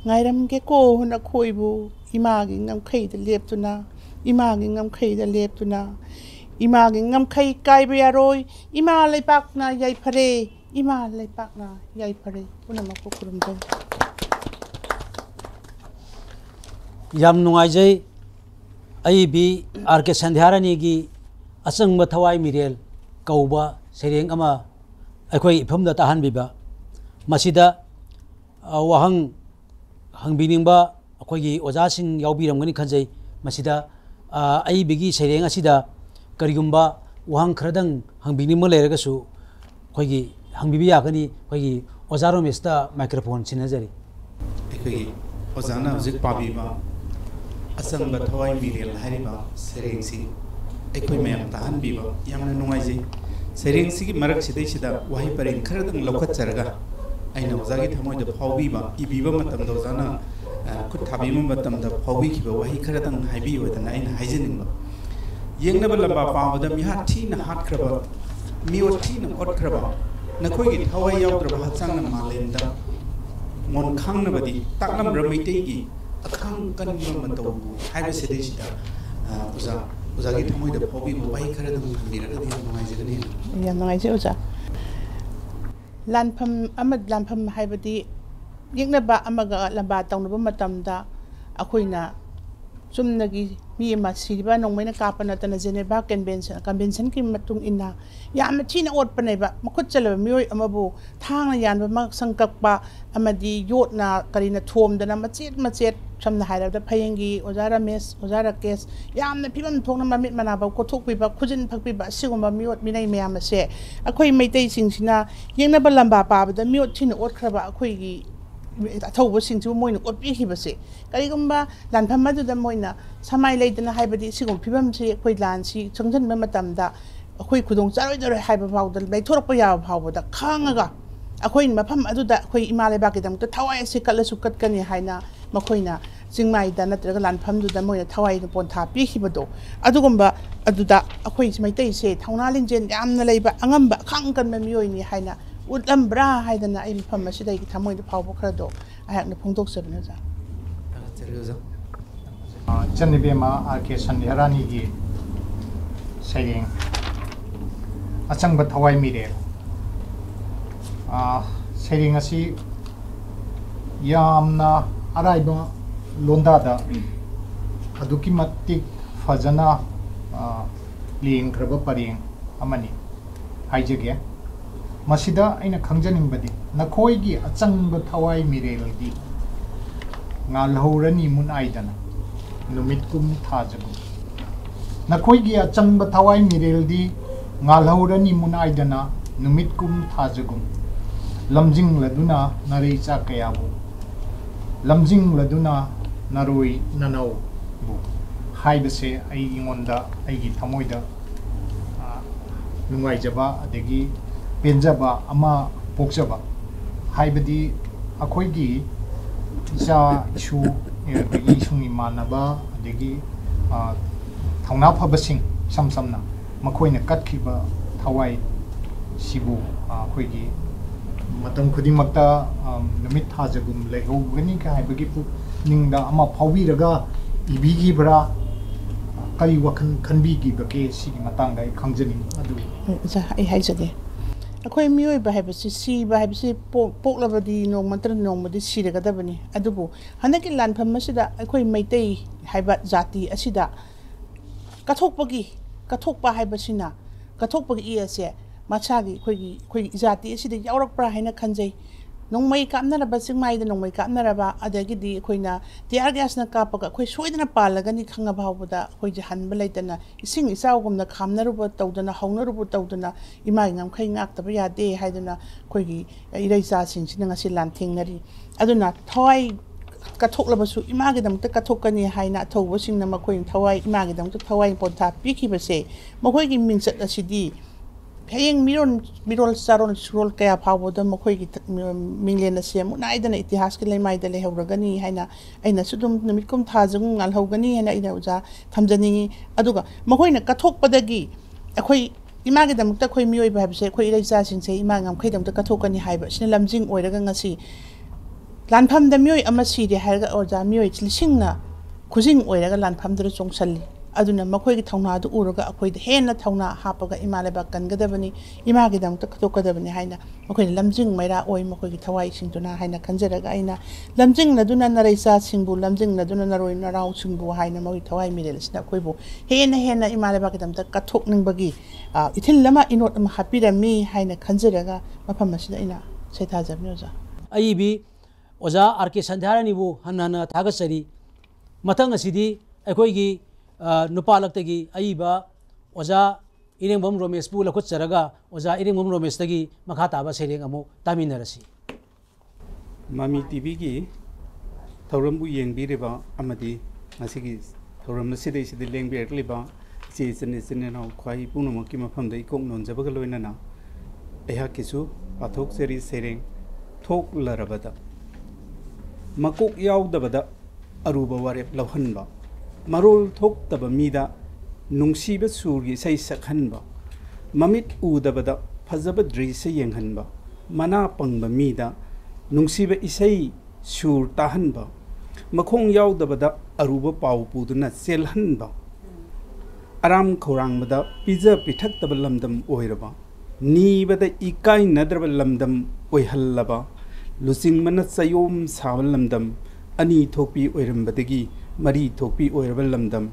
ngairam ge ko nakhoibu imagi ngamkhai da leptuna imagi ngamkhai da leptuna imagi ngamkhai kaiba yaroi ima leipakna yai phare ima leipakna yai phare punama ko kurumdai yam nungai jai ai bi arke sandhyarani gi asangba thawai mirel kauba sereng ama akhoi ifamda tahan biba masida wahang hangbiningba अखोगी ओजासिंग याउबिरमगनि खंजै मसिदा आई बिगी सेरेंग असिदा करिगुंबा वहां खरदंग हंबिनिम लेरगसु अखोगी हंबिबि यागनि अखोगी ओजारो मेस्ता microphone सिनजरी अखोगी ओजाना हुजिक पाबिबा असंग थवाई मिरेल हारिबा सेरेंग सि अखोई ma'am ताहन बिबा यामना नुंगाइजै सेरेंग सिगी मरक सिदै सिदा वहाई परें खरदंग लौखत चरगा आइना ओजागी थमोइद फाउबिबा इबिबा मतमद ओजाना खुद थाबीम मतमदा फाउबीखिबा वही खरदंग हाइबियोदना आइना हाइजनिंगबा येंगनबा लंबा पावदा मिहा थीना हाटख्रबा मिओ थीना ओटख्रबा नखोइगी थवाई याउद्रबा हचांगना मालेंदा मोन खांगनबदी ताकलम रमैतेगी अखांग कनबा मतौ हाइबा सेदेसिदा ओजागी थमोइदा फाउबीबा वही खरदंग हाइबिरगदि नुंगाइजगनि या नुंगाइजे ओजा लानफम हाइबदी यंगनबा अमगा लंबा तौनबा मतमदा अखोइना चुमनगी मी मा सिरिबा नोंमैना कापनतना जेनेबा कन्वेंशन की मतुंग इना याम थीना ओटपनेबा मखुत चलबा मियोय अमबु थांगना यानबा मा संककपा अमदी योटना करिना थोमदना मचेत समना हाइरबदा फयंगी ओजा रमेश ओजा राकेश यामना फिबम थोंना ममित मनाबा कोथोकपिबा खुजिन फकपिबा सिगुंबा मियोट मिनै मयामसे अखोइ मैतै सिंसिना यंगनबा लंबा पाबदा मियोट थीना ओटखरबा अखोइगी अथौबसिंसु मोइना ओटपिखिबसे करिगुंबा लानफमदुदा मोइना समाय लेदना हाइबदी सिगुम फिबमसे अखोइ लानसी संजनबा मतमदा अखोइ खुदोंग चारोइदरे हाइबा फावदा लैथोरपा याबा फावदा खांगागा ꯑꯩꯈꯣꯏ ꯃꯐꯝ ꯑꯗꯨꯗ ꯑꯩꯈꯣꯏ ꯏꯃꯥ ꯂꯩꯕꯥꯛꯀꯤꯗꯃꯛꯇ ꯊꯋꯥꯏ ꯑꯁꯤ ꯀꯠꯂꯁꯨ ꯀꯠꯀꯅꯤ ꯍꯥꯏꯅ ꯃꯈꯣꯏꯅ ꯆꯤꯡꯃꯥꯏꯗ ꯅꯠꯇ꯭ꯔꯒ ꯂꯥꯟꯐꯝꯗꯨꯗ ꯃꯣꯏꯅ ꯊꯋꯥꯏꯅ ꯄꯣꯟꯊꯥ ꯄꯤꯈꯤꯕꯗꯣ ꯑꯗꯨꯒꯨꯝꯕ ꯑꯗꯨꯗ ꯑꯩꯈꯣꯏ ꯃꯩꯇꯩꯁꯦ ꯊꯧꯅꯥ ꯂꯤꯡꯖꯦꯜ ꯌꯥꯝꯅ ꯂꯩꯕ ꯑꯉꯝꯕ ꯑꯈꯥꯡ ꯀꯟꯕ ꯃꯤꯑꯣꯏꯅꯤ ꯍꯥꯏꯅ ꯎꯠꯂꯝꯕ꯭ꯔꯥ ꯍꯥꯏꯗꯅ ꯑꯩ ꯃꯐꯝ ꯑꯁꯤꯗ ꯑꯩꯒꯤ ꯊꯃꯣꯏꯗ ꯐꯥꯎꯕ ꯈꯔꯗꯣ ꯑꯩꯍꯥꯛꯅ ꯐꯣꯡꯗꯣꯛꯆꯕꯅꯤ ꯑꯣꯖꯥ ꯆꯟꯅꯤꯕꯦꯝꯃ ꯑꯥꯔ.ꯀꯦ. ꯁꯟꯙ꯭ꯌꯥꯔꯥꯅꯤꯒꯤ ꯁꯩꯔꯦꯡ ꯑꯆꯪꯕ ꯊꯋꯥꯏ ꯃꯤꯔꯦꯜ ꯁꯩꯔꯦꯡ ꯑꯁꯤ ꯌꯥꯝꯅ ꯑꯔꯥꯏꯕ ꯂꯣꯟꯗꯥꯗ ꯑꯗꯨꯛꯀꯤ ꯃꯇꯤꯛ ꯐꯖꯅ ꯂꯦꯡꯈ꯭ꯔꯕ ꯄꯔꯦꯡ ꯑꯃꯅꯤ ꯍꯥꯏꯖꯒꯦ ꯃꯁꯤꯗ ꯑꯩꯅ ꯈꯪꯖꯅꯤꯡꯕꯗꯤ ꯅꯈꯣꯏꯒꯤ ꯑꯆꯪꯕ ꯊꯋꯥꯏ ꯃꯤꯔꯦꯜꯗꯤ ꯉꯥꯜꯍꯧꯔꯅꯤ ꯃꯨꯟꯅꯥꯏꯗꯅ ꯅꯨꯃꯤꯠꯀꯨꯝ ꯊꯥꯖꯒꯨꯝ ꯅꯈꯣꯏꯒꯤ ꯑꯆꯪꯕ ꯊꯋꯥꯏ ꯃꯤꯔꯦꯜꯗꯤ ꯉꯥꯜꯍꯧꯔꯅꯤ ꯃꯨꯟꯅꯥꯏꯗꯅ ꯅꯨꯃꯤꯠꯀꯨꯝ ꯊꯥꯖꯒꯨꯝ ꯂꯝꯖꯤꯡꯂꯗꯨꯅ ꯅꯔꯩꯆꯥ ꯀꯌꯥꯕꯨ ꯂꯝꯖꯤꯡꯂꯗꯨꯅ ꯅꯔꯣꯏ ꯅꯅꯧꯕꯨ ꯍꯥꯏꯕꯁꯦ ꯑꯩꯉꯣꯟꯗ ꯑꯩꯒꯤ ꯊꯃꯣꯏꯗ ꯅꯨꯡꯉꯥꯏꯖꯕ ꯑꯗꯒꯤ ꯄꯦꯟꯖꯕ ꯑꯃ ꯄꯣꯛꯆꯕ ꯍꯥꯏꯕꯗꯤ ꯑꯩꯈꯣꯏꯒꯤ ꯏꯆꯥ ꯏꯁꯨ ꯑꯩꯈꯣꯏꯒꯤ ꯏꯁꯨꯡ ꯏꯃꯥꯟꯅꯕ ꯑꯗꯒꯤ ꯊꯧꯅꯥ ꯐꯕꯁꯤꯡ ꯏꯁꯝ ꯁꯝꯅ ꯃꯈꯣꯏꯅ ꯀꯠꯈꯤꯕ ꯊꯋꯥꯏ ꯁꯤꯕꯨ ꯑꯩꯈꯣꯏꯒꯤ ꯃꯇꯝ ꯈꯨꯗꯤꯡꯃꯛꯇ ꯅꯨꯃꯤꯠ ꯊꯥꯖꯒꯨꯝ ꯂꯩꯍꯧꯒꯅꯤ ꯍꯥꯏꯕꯒꯤ ꯄꯨꯛꯅꯤꯡꯗ ꯑꯃ ꯐꯥꯎꯕꯤꯔꯒ ꯏꯕꯤꯈꯤꯕ꯭ꯔꯥ ꯀꯔꯤ ꯋꯥꯈꯜ ꯈꯟꯕꯤꯈꯤꯕꯒꯦ ꯁꯤꯒꯤ ꯃꯇꯥꯡꯗ ꯑꯩ ꯈꯪꯖꯅꯤꯡꯉꯤ ꯑꯗꯨ ꯑꯩ ꯍꯥꯏꯖꯒꯦ ꯑꯩꯈꯣꯏ ꯃꯤꯑꯣꯏꯕ ꯍꯥꯏꯕꯁꯤ ꯁꯤꯕ ꯍꯥꯏꯕꯁꯤ ꯄꯣꯛꯂꯕꯗꯤ ꯅꯣꯡꯃ ꯅꯣꯡꯃꯗꯤ ꯁꯤꯔꯒꯗꯕꯅꯤ ꯑꯗꯨꯕꯨ ꯍꯟꯗꯛꯀꯤ ꯂꯥꯟꯐꯝ ꯑꯁꯤꯗ ꯑꯩꯈꯣই ꯃꯩꯇꯩ ꯍꯥꯏꯕ ꯖꯥꯇꯤ ꯑꯁꯤꯗ ꯀꯠꯊꯣꯛꯄ ꯍꯥꯏꯕꯁꯤꯅ ꯀꯠꯊꯣꯛꯄꯒꯤ ꯏ ꯑꯁꯦ ꯃꯁꯥꯒꯤ ꯑꯩꯈꯣꯏꯒꯤ ꯖꯥꯇꯤ ꯑꯁꯤꯗ ꯌꯥꯎꯔꯛꯄ꯭ꯔꯥ ꯍꯥꯏꯅ ꯈꯟꯖꯩ ꯅꯣꯡꯃꯩ ꯀꯥꯞꯅꯔꯕ ꯆꯤꯡꯃꯥꯏꯗ ꯅꯣꯡꯃꯩ ꯀꯥꯞꯅꯔꯕ ꯑꯗꯒꯤꯗꯤ ꯑꯩꯈꯣꯏꯅ ꯇꯤꯌꯥꯔ ꯒ꯭ꯌꯥꯁꯅ ꯀꯥꯞꯄꯒ ꯑꯩꯈꯣꯏ ꯁꯣꯏꯗꯅ ꯄꯥꯜꯂꯒꯅꯤ ꯈꯪꯉ ꯐꯥꯎꯕꯗ ꯑꯩꯈꯣꯏꯁꯦ ꯍꯟꯕ ꯂꯩꯇꯅ ꯏꯁꯤꯡ ꯏꯆꯥꯎꯒꯨꯝꯅ ꯈꯥꯝꯅꯔꯨꯕ ꯇꯧꯗꯅ ꯍꯧꯅꯔꯨꯕ ꯇꯧꯗꯅ ꯏꯃꯥꯒꯤ ꯉꯝꯈꯩ ꯉꯥꯛꯇꯕ ꯌꯥꯗꯦ ꯍꯥꯏꯗꯅ ꯑꯩꯈꯣꯏꯒꯤ ꯏꯔꯩꯆꯥꯁꯤꯡꯁꯤꯅ ꯉꯁꯤ ꯂꯥꯟꯊꯦꯡꯅꯔꯤ ꯑꯗꯨꯅ ꯊꯋꯥꯏ ꯀꯠꯊꯣꯛꯂꯕꯁꯨ ꯏꯃꯥꯒꯤꯗꯃꯛꯇ ꯀꯠꯊꯣꯛꯀꯅꯤ ꯍꯥꯏꯅ ꯑꯊꯧꯕꯁꯤꯡꯅ ꯃꯈꯣꯏꯅ ꯊꯋꯥꯏ ꯏꯃꯥꯒꯤꯗꯃꯛꯇ ꯊꯋꯥꯏ ꯄꯣꯟꯊꯥ ꯄꯤꯈꯤꯕꯁꯦ ꯃꯈꯣꯏꯒꯤ ꯃꯤꯡꯆꯠ ꯑꯁꯤꯗꯤ ꯍꯌꯦꯡ ꯃꯤꯔꯣꯜ ꯆꯥꯔꯣꯜ ꯁꯨꯔꯣꯜ ꯀꯌꯥ ꯐꯥꯎꯕꯗ ꯃꯈꯣꯏꯒꯤ ꯃꯤꯡꯂꯦꯟ ꯑꯁꯤ ꯃꯨꯠꯅꯥꯏꯗꯅ ꯏꯇꯤꯍꯥꯁꯀꯤ ꯂꯩꯃꯥꯏꯗ ꯂꯩꯍꯧꯔꯒꯅꯤ ꯍꯥꯏꯅ ꯑꯩꯅꯁꯨ ꯑꯗꯨꯝ ꯅꯨꯃꯤꯠꯀꯨꯝ ꯊꯥꯖꯒꯨꯝ ꯉꯥꯜꯍꯧꯒꯅꯤ ꯍꯥꯏꯅ ꯑꯩꯅ ꯑꯣꯖꯥ ꯊꯝꯖꯅꯤꯡꯉꯤ ꯑꯗꯨꯒ ꯃꯈꯣꯏꯅ ꯀꯠꯊꯣꯛꯄꯗꯒꯤ ꯑꯩꯈꯣꯏ ꯏꯃꯥꯒꯤꯗꯃꯛꯇ ꯑꯩꯈꯣꯏ ꯃꯤꯑꯣꯏꯕ ꯍꯥꯏꯕꯁꯦ ꯑꯩꯈꯣꯏ ꯏꯔꯩꯆꯥꯁꯤꯡꯁꯦ ꯏꯃꯥ ꯉꯝꯈꯩꯗꯃꯛꯇ ꯀꯠꯊꯣꯛꯀꯅꯤ ꯍꯥꯏꯕ ꯑꯁꯤꯅ ꯂꯝꯖꯤꯡ ꯑꯣꯏꯔꯒ ꯉꯁꯤ ꯂꯥꯟꯐꯝꯗ ꯃꯤꯑꯣꯏ ꯑꯃ ꯁꯤꯔꯦ ꯍꯥꯏꯔꯒ ꯑꯣꯖꯥ ꯃꯤꯑꯣꯏ ꯂꯤꯁꯤꯡꯅ ꯈꯨꯖꯤꯡ ꯑꯣꯏꯔꯒ ꯂꯥꯟꯐꯝꯗꯨꯗ ꯆꯣꯡꯁꯜꯂꯤ ꯑꯗꯨꯅ ꯃꯈꯣꯏꯒꯤ ꯊꯧꯅꯥꯗꯨ ꯎꯔꯒ ꯑꯩꯈꯣꯏꯗ ꯍꯦꯟꯅ ꯊꯧꯅꯥ ꯍꯥꯞꯄꯒ ꯏꯃꯥ ꯂꯩꯕꯥꯛ ꯀꯟꯒꯗꯕꯅꯤ ꯏꯃꯥꯒꯤꯗꯃꯛꯇ ꯀꯠꯊꯣꯛꯀꯗꯕꯅꯤ ꯍꯥꯏꯅ ꯃꯈꯣꯏꯅ ꯂꯝꯖꯤꯡ ꯃꯩꯔꯥ ꯑꯣꯏ ꯃꯈꯣꯏꯒꯤ ꯊꯋꯥꯏꯁꯤꯡꯗꯨꯅ ꯍꯥꯏꯅ ꯈꯟꯖꯔꯒ ꯑꯩꯅ ꯂꯝꯖꯤꯡꯅꯗꯨꯅ ꯅꯔꯩꯆꯥꯁꯤꯡꯕꯨ ꯂꯝꯖꯤꯡꯅꯗꯨꯅ ꯅꯔꯣꯏ ꯅꯔꯥꯎꯁꯤꯡꯕꯨ ꯍꯥꯏꯅ ꯃꯈꯣꯏ ꯊꯋꯥꯏ ꯃꯤꯔꯦꯜ ꯑꯁꯤꯅ ꯑꯩꯈꯣꯏꯕꯨ ꯍꯦꯟꯅ ꯏꯃꯥ ꯂꯩꯕꯥꯛꯀꯤꯗꯃꯛꯇ ꯀꯠꯊꯣꯛꯅꯤꯡꯕꯒꯤ ꯏꯊꯤꯜ ꯑꯃ ꯏꯅꯣꯠ ꯑꯃ ꯍꯥꯞꯄꯤꯔꯝꯃꯤ ꯍꯥꯏꯅ ꯈꯟꯖꯔꯒ ꯃꯐꯝ ꯑꯁꯤꯗ ꯑꯩꯅ ꯁꯩꯊꯥꯖꯕꯅꯤ ꯑꯣꯖꯥ ꯑꯏꯕꯤ ꯑꯣꯖꯥ ꯑꯥꯔ.ꯀꯦ. ꯁꯟꯙ꯭ꯌꯥꯔꯥꯅꯤꯕꯨ ꯍꯟꯅ ꯊꯥꯒꯠꯆꯔꯤ ꯃꯊꯪ ꯑꯁꯤꯗꯤ ꯑꯩꯈꯣꯏꯒꯤ ꯅꯨꯄꯥꯂꯛꯇꯒꯤ ꯑꯏꯕ ꯑꯣꯖꯥ ꯏꯔꯦꯡꯕꯝ ꯔꯣꯃꯦꯁꯄꯨ ꯂꯧꯈꯠꯆꯔꯒ ꯑꯣꯖꯥ ꯏꯔꯦꯡꯕꯝ ꯔꯣꯃꯦꯁꯇꯒꯤ ꯃꯈꯥ ꯇꯥꯕ ꯁꯩꯔꯦꯡ ꯑꯃꯨꯛ ꯇꯥꯃꯤꯟꯅꯔꯁꯤ ꯃꯃꯤ ꯇꯤꯚꯤꯒꯤ ꯊꯧꯔꯝꯕꯨ ꯌꯦꯡꯕꯤꯔꯤꯕ ꯑꯃꯗꯤ ꯉꯁꯤꯒꯤ ꯊꯧꯔꯝ ꯑꯁꯤꯗꯩꯁꯤꯗ ꯂꯦꯡꯕꯤꯔꯛꯂꯤꯕ ꯏꯆꯤꯟ ꯏꯅꯥꯎ ꯈ꯭ꯋꯥꯏ ꯄꯨꯝꯅꯃꯛꯀꯤ ꯃꯐꯝꯗ ꯏꯀꯣꯛ ꯅꯣꯟꯖꯕꯒ ꯂꯣꯏꯅꯅ ꯑꯩꯍꯥꯛꯀꯤꯁꯨ ꯄꯥꯊꯣꯛꯆꯔꯤ ꯁꯩꯔꯦꯡ ꯊꯣꯛꯂꯔꯕꯗ ꯃꯀꯣꯛ ꯌꯥꯎꯗꯕꯗ ꯑꯔꯨꯕ ꯋꯥꯔꯦꯞ ꯂꯧꯍꯟꯕ ꯃꯔꯣꯜ ꯊꯣꯛꯇꯕ ꯃꯤꯗ ꯅꯨꯡꯁꯤꯕ ꯁꯨꯔꯒꯤ ꯏꯁꯩ ꯁꯛꯍꯟꯕ ꯃꯃꯤꯠ ꯎꯗꯕꯗ ꯐꯖꯕ ꯗ꯭ꯔꯤꯁ ꯌꯦꯡꯍꯟꯕ ꯃꯅꯥ ꯄꯪꯕ ꯃꯤꯗ ꯅꯨꯡꯁꯤꯕ ꯏꯁꯩ ꯁꯨꯔ ꯇꯥꯍꯟꯕ ꯃꯈꯣꯡ ꯌꯥꯎꯗꯕꯗ ꯑꯔꯨꯕ ꯄꯥꯎ ꯄꯨꯗꯨꯅ ꯆꯦꯜꯍꯟꯕ ꯑꯔꯥꯝ ꯈꯧꯔꯥꯡꯕꯗ ꯄꯤꯖ ꯄꯤꯊꯛꯇꯕ ꯂꯝꯗꯝ ꯑꯣꯏꯔꯕ ꯅꯤꯕꯗ ꯏꯀꯥꯏꯅꯗ꯭ꯔꯕ ꯂꯝꯗꯝ ꯑꯣꯏꯍꯜꯂꯕ ꯂꯨꯆꯤꯡꯕꯅ ꯆꯌꯣꯝ ꯁꯥꯕ ꯂꯝꯗꯝ ꯑꯅꯤ ꯊꯣꯛꯄꯤ ꯑꯣꯏꯔꯝꯕꯗꯒꯤ ꯃꯔꯤ ꯊꯣꯛꯄꯤ ꯑꯣꯏꯔꯕ ꯂꯝꯗꯝ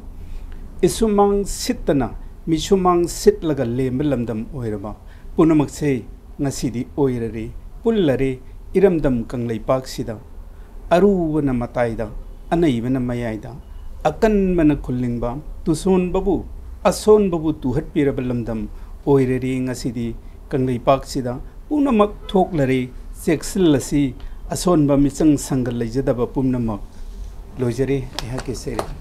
ꯏꯁꯨꯃꯥꯡ ꯁꯤꯠꯇꯅ ꯃꯤꯁꯨꯃꯥꯡ ꯁꯤꯠꯂꯒ ꯂꯦꯝꯕ ꯂꯝꯗꯝ ꯑꯣꯏꯔꯕ ꯄꯨꯝꯅꯃꯛꯁꯦ ꯉꯁꯤꯗꯤ ꯑꯣꯏꯔꯔꯦ ꯄꯨꯜꯂꯔꯦ ꯏꯔꯝꯗꯝ ꯀꯪꯂꯩꯄꯥꯛꯁꯤꯗ ꯑꯔꯨꯕꯅ ꯃꯇꯥꯏꯗ ꯑꯅꯩꯕꯅ ꯃꯌꯥꯏꯗ ꯑꯀꯟꯕꯅ ꯈꯨꯜꯂꯤꯡꯕ ꯇꯨꯁꯣꯟꯕꯕꯨ ꯑꯁꯣꯟꯕꯕꯨ ꯇꯨꯍꯠꯄꯤꯔꯕ ꯂꯝꯗꯝ ꯑꯣꯏꯔꯔꯦ ꯉꯁꯤꯗꯤ ꯀꯪꯂꯩꯄꯥꯛꯁꯤꯗ ꯄꯨꯝꯅꯃꯛ ꯊꯣꯛꯂꯔꯦ ꯆꯦꯛꯁꯤꯜꯂꯁꯤ ꯑꯁꯣꯟꯕ ꯃꯤꯆꯪ ꯁꯪꯒ ꯂꯩꯖꯗꯕ ꯄꯨꯝꯅꯃꯛ ꯂꯣꯏꯖꯔꯦ ꯑꯩꯍꯥꯛꯀꯤ ꯁꯩꯔꯦꯡ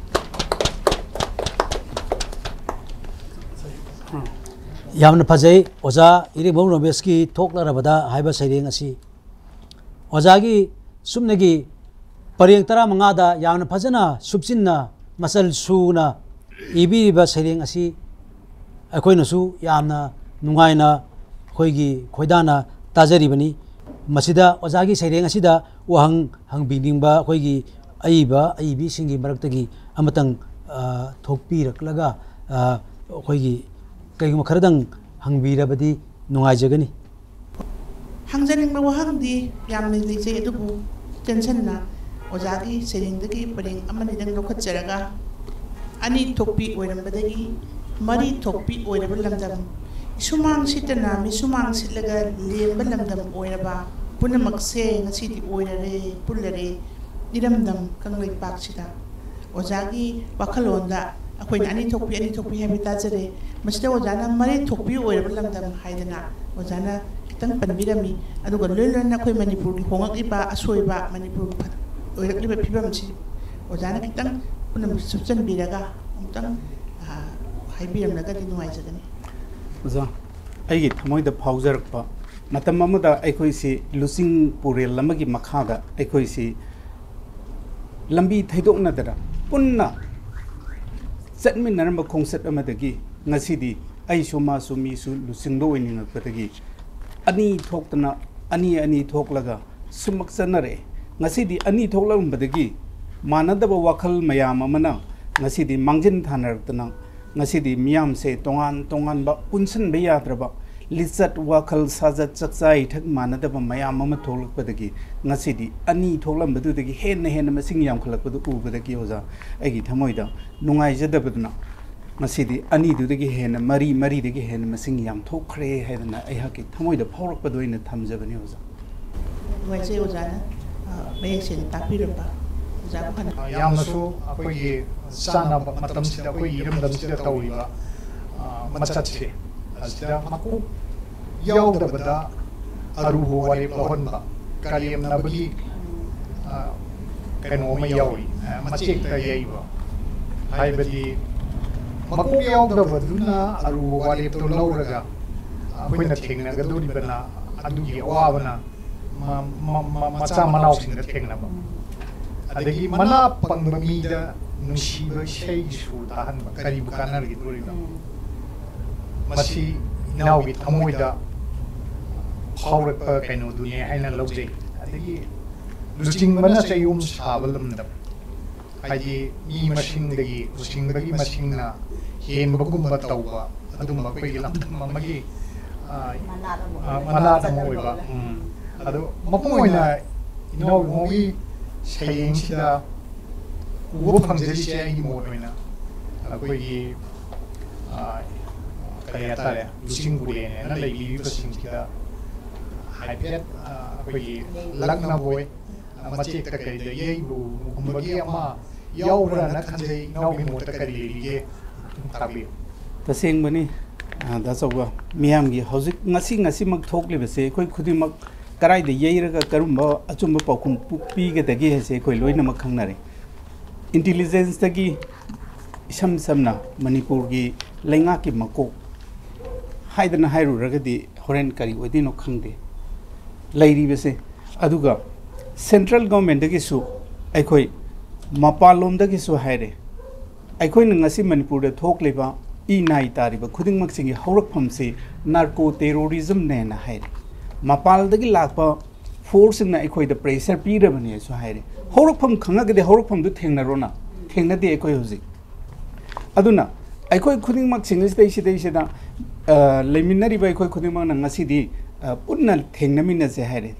ꯌꯥꯝꯅ ꯐꯖꯩ ꯑꯣꯖꯥ ꯏꯔꯦꯡꯕꯝ ꯔꯣꯃꯦꯁꯀꯤ ꯊꯣꯛꯂꯔꯕꯗ ꯍꯥꯏꯕ ꯁꯩꯔꯦꯡ ꯑꯁꯤ ꯑꯣꯖꯥꯒꯤ ꯁꯨꯞꯅꯒꯤ ꯄꯔꯦꯡ 15ꯗ ꯌꯥꯝꯅ ꯐꯖꯅ ꯁꯨꯞꯆꯤꯟꯅ ꯃꯆꯜ ꯁꯨꯅ ꯏꯕꯤꯔꯤꯕ ꯁꯩꯔꯦꯡ ꯑꯁꯤ ꯑꯩꯈꯣꯏꯅꯁꯨ ꯌꯥꯝꯅ ꯅꯨꯡꯉꯥꯏꯅ ꯑꯩꯈꯣꯏꯒꯤ ꯈꯣꯏꯗꯥꯅ ꯇꯥꯖꯔꯤꯕꯅꯤ ꯃꯁꯤꯗ ꯑꯣꯖꯥꯒꯤ ꯁꯩꯔꯦꯡ ꯑꯁꯤꯗ ꯋꯥꯍꯪ ꯍꯪꯕꯤꯅꯤꯡꯕ ꯑꯩꯈꯣꯏꯒꯤ ꯑꯏꯕ ꯑꯏꯕꯤꯁꯤꯡꯒꯤ ꯃꯔꯛꯇꯒꯤ ꯑꯃꯇꯪ ꯊꯣꯛꯄꯤꯔꯛꯂꯒ ꯑꯩꯈꯣꯏꯒꯤ ꯀꯩꯒꯨꯝꯕ ꯈꯔꯗꯪ ꯍꯪꯕꯤꯔꯕꯗꯤ ꯅꯨꯡꯉꯥꯏꯖꯒꯅꯤ ꯍꯪꯖꯅꯤꯡꯕ ꯋꯥꯍꯪꯗꯤ ꯌꯥꯝꯅ ꯂꯩꯖꯩ ꯑꯗꯨꯕꯨ ꯇꯦꯟꯁꯟꯅ ꯑꯣꯖꯥꯒꯤ ꯁꯩꯔꯦꯡꯗꯒꯤ ꯄꯔꯦꯡ ꯑꯃꯅꯤꯗꯪ ꯂꯧꯈꯠꯆꯔꯒ ꯑꯅꯤ ꯊꯣꯛꯄꯤ ꯑꯣꯏꯔꯝꯕꯗꯒꯤ ꯃꯔꯤ ꯊꯣꯛꯄꯤ ꯑꯣꯏꯔꯕ ꯂꯝꯗꯝ ꯏꯁꯨꯃꯥꯡ ꯁꯤꯠꯇꯅ ꯃꯤꯁꯨꯃꯥꯡ ꯁꯤꯠꯂꯒ ꯂꯦꯝꯕ ꯂꯝꯗꯝ ꯑꯣꯏꯔꯕ ꯄꯨꯝꯅꯃꯛꯁꯦ ꯉꯁꯤꯗꯤ ꯑꯣꯏꯔꯔꯦ ꯄꯨꯜꯂꯔꯦ ꯏꯔꯝꯗꯝ ꯀꯪꯂꯩꯄꯥꯛꯁꯤꯗ ꯑꯣꯖꯥꯒꯤ ꯋꯥꯈꯜꯂꯣꯟꯗ ꯑꯩꯈꯣꯏꯅ ꯑꯅꯤ ꯊꯣꯛꯄꯤ ꯍꯥꯏꯕ ꯇꯥꯖꯔꯦ ꯃꯁꯤꯗ ꯑꯣꯖꯥꯅ ꯃꯔꯤ ꯊꯣꯛꯄꯤ ꯑꯣꯏꯔꯕ ꯂꯝꯗꯝ ꯍꯥꯏꯗꯅ ꯑꯣꯖꯥꯅ ꯈꯤꯇꯪ ꯄꯟꯕꯤꯔꯝꯃꯤ ꯑꯗꯨꯒ ꯂꯣꯏꯅ ꯑꯩꯈꯣꯏ ꯃꯅꯤꯄꯨꯔꯒꯤ ꯍꯣꯡꯂꯛꯂꯤꯕ ꯑꯁꯣꯏꯕ ꯃꯅꯤꯄꯨꯔ ꯑꯣꯏꯔꯛꯂꯤꯕ ꯐꯤꯕꯝꯁꯤ ꯑꯣꯖꯥꯅ ꯈꯤꯇꯪ ꯄꯨꯝꯅꯃꯛ ꯁꯨꯞꯆꯟꯕꯤꯔꯒ ꯑꯃꯨꯛꯇꯪ ꯍꯥꯏꯕꯤꯔꯝꯂꯒꯗꯤ ꯅꯨꯡꯉꯥꯏꯖꯒꯅꯤ ꯑꯣꯖꯥ ꯑꯩꯒꯤ ꯊꯃꯣꯏꯗ ꯐꯥꯎꯖꯔꯛꯄ ꯃꯇꯝ ꯑꯃꯗ ꯑꯩꯈꯣꯏꯁꯤ ꯂꯨꯆꯤꯡ ꯄꯨꯔꯦꯜ ꯑꯃꯒꯤ ꯃꯈꯥꯗ ꯑꯩꯈꯣꯏꯁꯤ ꯂꯝꯕꯤ ꯊꯩꯗꯣꯛꯅꯗꯅ ꯄꯨꯟꯅ ꯆꯠꯃꯤꯟꯅꯔꯝꯕ ꯈꯣꯡꯆꯠ ꯑꯃꯗꯒꯤ ꯉꯁꯤꯗꯤ ꯑꯩꯁꯨ ꯃꯥꯁꯨ ꯃꯤꯁꯨ ꯂꯨꯆꯤꯡꯕ ꯑꯣꯏꯅꯤꯡꯉꯛꯄꯗꯒꯤ ꯑꯅꯤ ꯊꯣꯛꯇꯅ ꯑꯅꯤ ꯊꯣꯛꯂꯒ ꯁꯨꯃꯛ ꯆꯠꯅꯔꯛꯑꯦ ꯉꯁꯤꯗꯤ ꯑꯅꯤ ꯊꯣꯛꯂꯝꯕꯗꯒꯤ ꯃꯥꯟꯅꯗꯕ ꯋꯥꯈꯜ ꯃꯌꯥꯝ ꯑꯃꯅ ꯉꯁꯤꯗꯤ ꯃꯥꯡꯖꯤꯟ ꯊꯥꯅꯔꯛꯇꯅ ꯉꯁꯤꯗꯤ ꯃꯤꯌꯥꯝꯁꯦ ꯇꯣꯉꯥꯟ ꯇꯣꯉꯥꯟꯕ ꯄꯨꯟꯁꯤꯟꯕ ꯌꯥꯗ꯭ꯔꯕ ꯂꯤꯆꯠ ꯋꯥꯈꯜ ꯁꯥꯖꯠ ꯆꯛꯆꯥ ꯏꯊꯛ ꯃꯥꯟꯅꯗꯕ ꯃꯌꯥꯝ ꯑꯃ ꯊꯣꯛꯂꯛꯄꯗꯒꯤ ꯉꯁꯤꯗꯤ ꯑꯅꯤ ꯊꯣꯛꯂꯝꯕꯗꯨꯗꯒꯤ ꯍꯦꯟꯅ ꯃꯁꯤꯡ ꯌꯥꯝꯈꯠꯂꯛꯄꯗꯨ ꯎꯕꯗꯒꯤ ꯑꯣꯖꯥ ꯑꯩꯒꯤ ꯊꯃꯣꯏꯗ ꯅꯨꯡꯉꯥꯏꯖꯗꯕꯗꯨꯅ ꯉꯁꯤꯗꯤ ꯑꯅꯤꯗꯨꯗꯒꯤ ꯍꯦꯟꯅ ꯃꯔꯤꯗꯒꯤ ꯍꯦꯟꯅ ꯃꯁꯤꯡ ꯌꯥꯝ ꯊꯣꯛꯈ꯭ꯔꯦ ꯍꯥꯏꯗꯅ ꯑꯩꯍꯥꯛꯀꯤ ꯊꯃꯣꯏꯗ ꯐꯥꯎꯔꯛꯄꯗ ꯑꯣꯏꯅ ꯊꯝꯖꯕꯅꯤ ꯑꯣꯖꯥ ꯅꯨꯡꯉꯥꯏꯖꯩ ꯑꯣꯖꯥꯅ ꯃꯌꯦꯛ ꯁꯦꯡꯅ ꯇꯥꯛꯄꯤꯔꯝꯕ ꯑꯣꯖꯥꯕꯨ ꯐꯅ ꯌꯥꯝꯅꯁꯨ ꯑꯩꯈꯣꯏꯒꯤ ꯆꯥꯅꯕ ꯃꯇꯝꯁꯤꯗ ꯑꯩꯈꯣꯏꯒꯤ ꯏꯔꯝꯗꯝꯁꯤꯗ ꯇꯧꯔꯤꯕ ꯃꯆꯠꯁꯦ ꯑꯁꯤꯗ ꯃꯀꯣꯛ ꯌꯥꯎꯗꯕꯗ ꯑꯔꯨꯕ ꯋꯥꯔꯦꯞ ꯂꯧꯍꯟꯕ ꯀꯔꯦꯝꯅꯕꯒꯤ ꯀꯩꯅꯣ ꯑꯃ ꯌꯥꯎꯔꯤ ꯃꯆꯦꯛꯇ ꯌꯩꯕ ꯍꯥꯏꯕꯗꯤ ꯃꯀꯣꯛ ꯌꯥꯎꯗꯕꯗꯨꯅ ꯑꯔꯨꯕ ꯋꯥꯔꯦꯞꯇꯣ ꯂꯧꯔꯒ ꯑꯩꯈꯣꯏꯅ ꯊꯦꯡꯅꯒꯗꯧꯔꯤꯕꯅ ꯑꯗꯨꯒꯤ ꯑꯋꯥꯕꯅ ꯃꯆꯥ ꯃꯅꯥꯎꯁꯤꯡꯗ ꯊꯦꯡꯅꯕ ꯑꯗꯒꯤ ꯃꯅꯥ ꯄꯪꯕ ꯃꯤꯗ ꯅꯨꯡꯁꯤꯕ ꯏꯁꯩ ꯁꯨꯔ ꯇꯥꯍꯟꯕ ꯀꯔꯤꯕꯨ ꯀꯥꯟꯅꯔꯤꯗꯣꯔꯤꯕ ꯃꯁꯤ ꯏꯅꯥꯎꯒꯤ ꯊꯃꯣꯏꯗ ꯐꯥꯎꯔꯛꯄ ꯀꯩꯅꯣꯗꯨꯅꯦ ꯍꯥꯏꯅ ꯂꯧꯖꯩ ꯑꯗꯒꯤ ꯂꯨꯆꯤꯡꯕꯅ ꯆꯩꯌꯣꯝ ꯁꯥꯕ ꯂꯝꯗꯝ ꯍꯥꯏꯗꯤ ꯃꯤ ꯃꯁꯤꯡꯗꯒꯤ ꯂꯨꯆꯤꯡꯕꯒꯤ ꯃꯁꯤꯡꯅ ꯍꯦꯟꯕꯒꯨꯝꯕ ꯇꯧꯕ ꯑꯗꯨꯝꯕ ꯑꯩꯈꯣꯏꯒꯤ ꯂꯝꯗꯝ ꯑꯃꯒꯤ ꯃꯅꯥꯠ ꯑꯃ ꯑꯣꯏꯕ ꯑꯗꯣ ꯃꯄꯨꯡ ꯑꯣꯏꯅ ꯏꯅꯥꯎꯒꯤ ꯁꯩꯔꯦꯡꯁꯤꯗ ꯎꯕ ꯐꯪꯖꯔꯤꯁꯦ ꯑꯩꯒꯤ ꯃꯣꯠ ꯑꯣꯏꯅ ꯑꯩꯈꯣꯏꯒꯤ ꯀꯔꯤ ꯍꯥꯏꯇꯥꯔꯦ ꯂꯨꯆꯤꯡ ꯄꯨꯔꯦꯜꯅ ꯂꯩꯕꯤꯔꯤꯕꯁꯤꯡꯁꯤꯗ ꯍꯥꯏꯐꯦꯠ ꯑꯩꯈꯣꯏꯒꯤ ꯂꯛꯅꯕꯣꯏ ꯃꯆꯦꯛꯇ ꯀꯔꯤꯗ ꯌꯩꯕꯒꯨꯝꯕꯒꯤ ꯑꯃ ꯌꯥꯎꯕ꯭ꯔꯥꯅ ꯈꯟꯖꯩ ꯏꯅꯥꯎꯒꯤ ꯃꯣꯠꯇ ꯀꯔꯤ ꯂꯩꯔꯤꯒꯦ ꯇꯥꯛꯄꯤꯌꯨ ꯇꯁꯦꯡꯕꯅꯤ ꯗꯥꯆꯧꯕ ꯃꯤꯌꯥꯝꯒꯤ ꯍꯧꯖꯤꯛ ꯉꯁꯤꯃꯛ ꯊꯣꯛꯂꯤꯕꯁꯦ ꯑꯩꯈꯣꯏ ꯈꯨꯗꯤꯡꯃꯛ ꯀꯔꯥꯏꯗ ꯌꯩꯔꯒ ꯀꯔꯝꯕ ꯑꯆꯨꯝꯕ ꯄꯥꯎꯈꯨꯝ ꯄꯤꯒꯗꯒꯦ ꯍꯥꯏꯁꯦ ꯑꯩꯈꯣꯏ ꯂꯣꯏꯅꯃꯛ ꯈꯪꯅꯔꯦ ꯏꯟꯇꯦꯂꯤꯖꯦꯟꯁꯇꯒꯤ ꯏꯁꯝ ꯁꯝꯅ ꯃꯅꯤꯄꯨꯔꯒꯤ ꯂꯩꯉꯥꯛꯀꯤ ꯃꯀꯣꯛ ꯍꯥꯏꯗꯅ ꯍꯥꯏꯔꯨꯔꯒꯗꯤ ꯍꯣꯔꯦꯟ ꯀꯔꯤ ꯑꯣꯏꯗꯣꯏꯅꯣ ꯈꯪꯗꯦ ꯂꯩꯔꯤꯕꯁꯦ ꯑꯗꯨꯒ ꯁꯦꯟꯇ꯭ꯔꯦꯜ ꯒꯣꯚꯔꯟꯃꯦꯟꯠꯗꯒꯤꯁꯨ ꯑꯩꯈꯣꯏ ꯃꯄꯥꯟꯂꯣꯝꯗꯒꯤꯁꯨ ꯍꯥꯏꯔꯦ ꯑꯩꯈꯣꯏꯅ ꯉꯁꯤ ꯃꯅꯤꯄꯨꯔꯗ ꯊꯣꯛꯂꯤꯕ ꯏꯅꯥꯏ ꯇꯥꯔꯤꯕ ꯈꯨꯗꯤꯡꯃꯛꯁꯤꯡꯒꯤ ꯍꯧꯔꯛꯐꯝꯁꯤ ꯅꯥꯔꯀꯣ ꯇꯦꯔꯣꯔꯤꯖꯝꯅꯦꯅ ꯍꯥꯏꯔꯦ ꯃꯄꯥꯟꯗꯒꯤ ꯂꯥꯛꯄ ꯐꯣꯔꯁꯁꯤꯡꯅ ꯑꯩꯈꯣꯏꯗ ꯄ꯭ꯔꯦꯁꯔ ꯄꯤꯔꯕꯅꯦꯁꯨ ꯍꯥꯏꯔꯦ ꯍꯧꯔꯛꯐꯝ ꯈꯪꯉꯒꯗꯤ ꯍꯧꯔꯛꯐꯝꯗꯨ ꯊꯦꯡꯅꯔꯣꯅ ꯊꯦꯡꯅꯗꯦ ꯑꯩꯈꯣꯏ ꯍꯧꯖꯤꯛ ꯑꯗꯨꯅ ꯑꯩꯈꯣꯏ ꯈꯨꯗꯤꯡꯃꯛꯁꯤꯡꯁꯤꯗꯩꯁꯤꯗ ꯂꯩꯃꯤꯟꯅꯔꯤꯕ ꯑꯩꯈꯣꯏ ꯈꯨꯗꯤꯡꯃꯛꯅ ꯉꯁꯤꯗꯤ ꯄꯨꯟꯅ ꯊꯦꯡꯅꯃꯤꯟꯅꯁꯦ ꯍꯥꯏꯔꯦ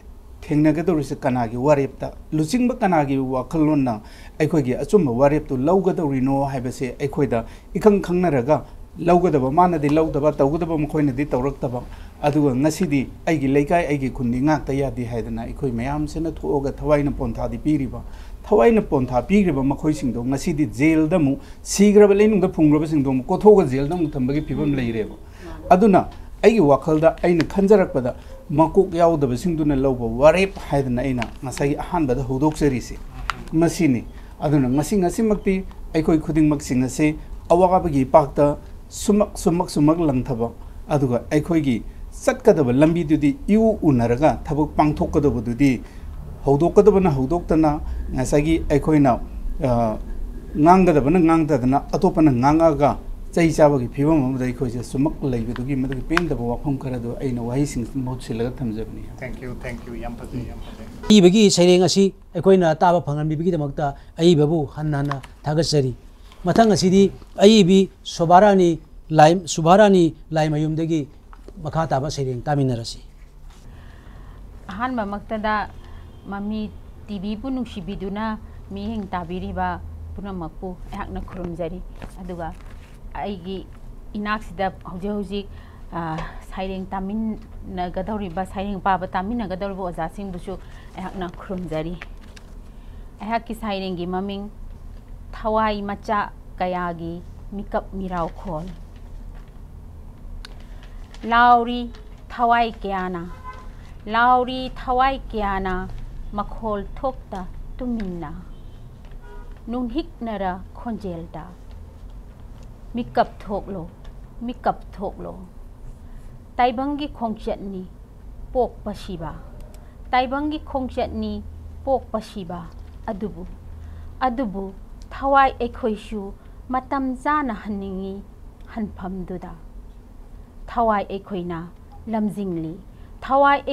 ꯊꯦꯡꯅꯒꯗꯧꯔꯤꯁꯦ ꯀꯅꯥꯒꯤ ꯋꯥꯔꯦꯞꯇ ꯂꯨꯆꯤꯡꯕ ꯀꯅꯥꯒꯤ ꯋꯥꯈꯜꯂꯣꯟꯅ ꯑꯩꯈꯣꯏꯒꯤ ꯑꯆꯨꯝꯕ ꯋꯥꯔꯦꯞꯇꯨ ꯂꯧꯒꯗꯧꯔꯤꯅꯣ ꯍꯥꯏꯕꯁꯦ ꯑꯩꯈꯣꯏꯗ ꯏꯈꯪ ꯈꯪꯅꯔꯒ ꯂꯧꯒꯗꯕ ꯃꯥꯅꯗꯤ ꯂꯧꯗꯕ ꯇꯧꯒꯗꯕ ꯃꯈꯣꯏꯅꯗꯤ ꯇꯧꯔꯛꯇꯕ ꯑꯗꯨꯒ ꯉꯁꯤꯗꯤ ꯑꯩꯒꯤ ꯂꯩꯀꯥꯏ ꯑꯩꯒꯤ ꯈꯨꯟꯗꯤ ꯉꯥꯛꯇ ꯌꯥꯗꯦ ꯍꯥꯏꯗꯅ ꯑꯩꯈꯣই ꯃꯌꯥꯝꯁꯤꯅ ꯊꯣꯛꯑꯒ ꯊꯋꯥꯏꯅ ꯄꯣꯟꯊꯥꯗꯤ ꯄꯤꯔꯤꯕ ꯊꯋꯥꯏꯅ ꯄꯣꯟꯊꯥ ꯄꯤꯈ꯭ꯔꯤꯕ ꯃꯈꯣꯏꯁꯤꯡꯗꯣ ꯉꯁꯤꯗꯤ ꯖꯦꯜꯗ ꯑꯃꯨꯛ ꯁꯤꯈ꯭ꯔꯕ ꯂꯩꯅꯨꯡꯗ ꯐꯨꯡꯈ꯭ꯔꯕꯁꯤꯡꯗꯣ ꯑꯃꯨꯛ ꯀꯣꯊꯣꯛꯑꯒ ꯖꯦꯜꯗ ꯑꯃꯨꯛ ꯊꯝꯕꯒꯤ ꯐꯤꯕꯝ ꯂꯩꯔꯦꯕ ꯑꯗꯨꯅ ꯑꯩꯒꯤ ꯋꯥꯈꯜꯗ ꯑꯩꯅ ꯈꯟꯖꯔꯛꯄꯗ ꯃꯀꯣꯛ ꯌꯥꯎꯗꯕꯁꯤꯡꯗꯨꯅ ꯂꯧꯕ ꯋꯥꯔꯦꯞ ꯍꯥꯏꯗꯅ ꯑꯩꯅ ꯉꯁꯥꯏ ꯑꯍꯥꯟꯕꯗ ꯍꯧꯗꯣꯛꯆꯔꯤꯁꯤ ꯃꯁꯤꯅꯤ ꯑꯗꯨꯅ ꯉꯁꯤꯃꯛꯇꯤ ꯑꯩꯈꯣꯏ ꯈꯨꯗꯤꯡꯃꯛꯁꯤꯡ ꯑꯁꯤ ꯑꯋꯥꯕꯒꯤ ꯏꯄꯥꯛꯇ ꯁꯨꯃꯛ ꯂꯪꯊꯕ अदुगा अखोइगी चटकदब लंबीदुदी इउ उनरगा थबक पांगथोकदबदुदी हौदोकदबना हौदोक्तना ngसागी अखोइना ngang ngang atopana ngangaga chai chabagi phibam amda ikhoje sumak leibedugi madagi pendaba wafam karadu aina wahi sing mohut silaga thamjabni. Thank you yam phajai ibagi saireng asi akoina taba phangan bibigi damakta ai babu hanna thagasari mathang asidi ai bi sobarani lai mayumdagi makha taba saireng taminarasi han mamaktada mami tv pu nungsibiduna mi heng tabiriba पुनमकु ऐहकना खुरुमजरी अदुगा आइगी इनाक्सिदा हौजे साइरेंग Tamin नगदौरिबा साइरेंग पाबा Tamin नगदौरिबा ओजासिंग बुसु ऐहकना खुरुमजरी ऐहकि साइरेंगी ममिंग थवाई मचा कयागी मिकप मिराव खोल Lowry थवाई क्याना मखोल थोक्ता तुमिन्ना नुहिक नरा खोंजेलदा मिकप थोकलो ताइबंगी खोंचटनी पोक पशिबा अदुबु थवाई एखोइसु मतम जाना हनिंगी हनफमदुदा थवाई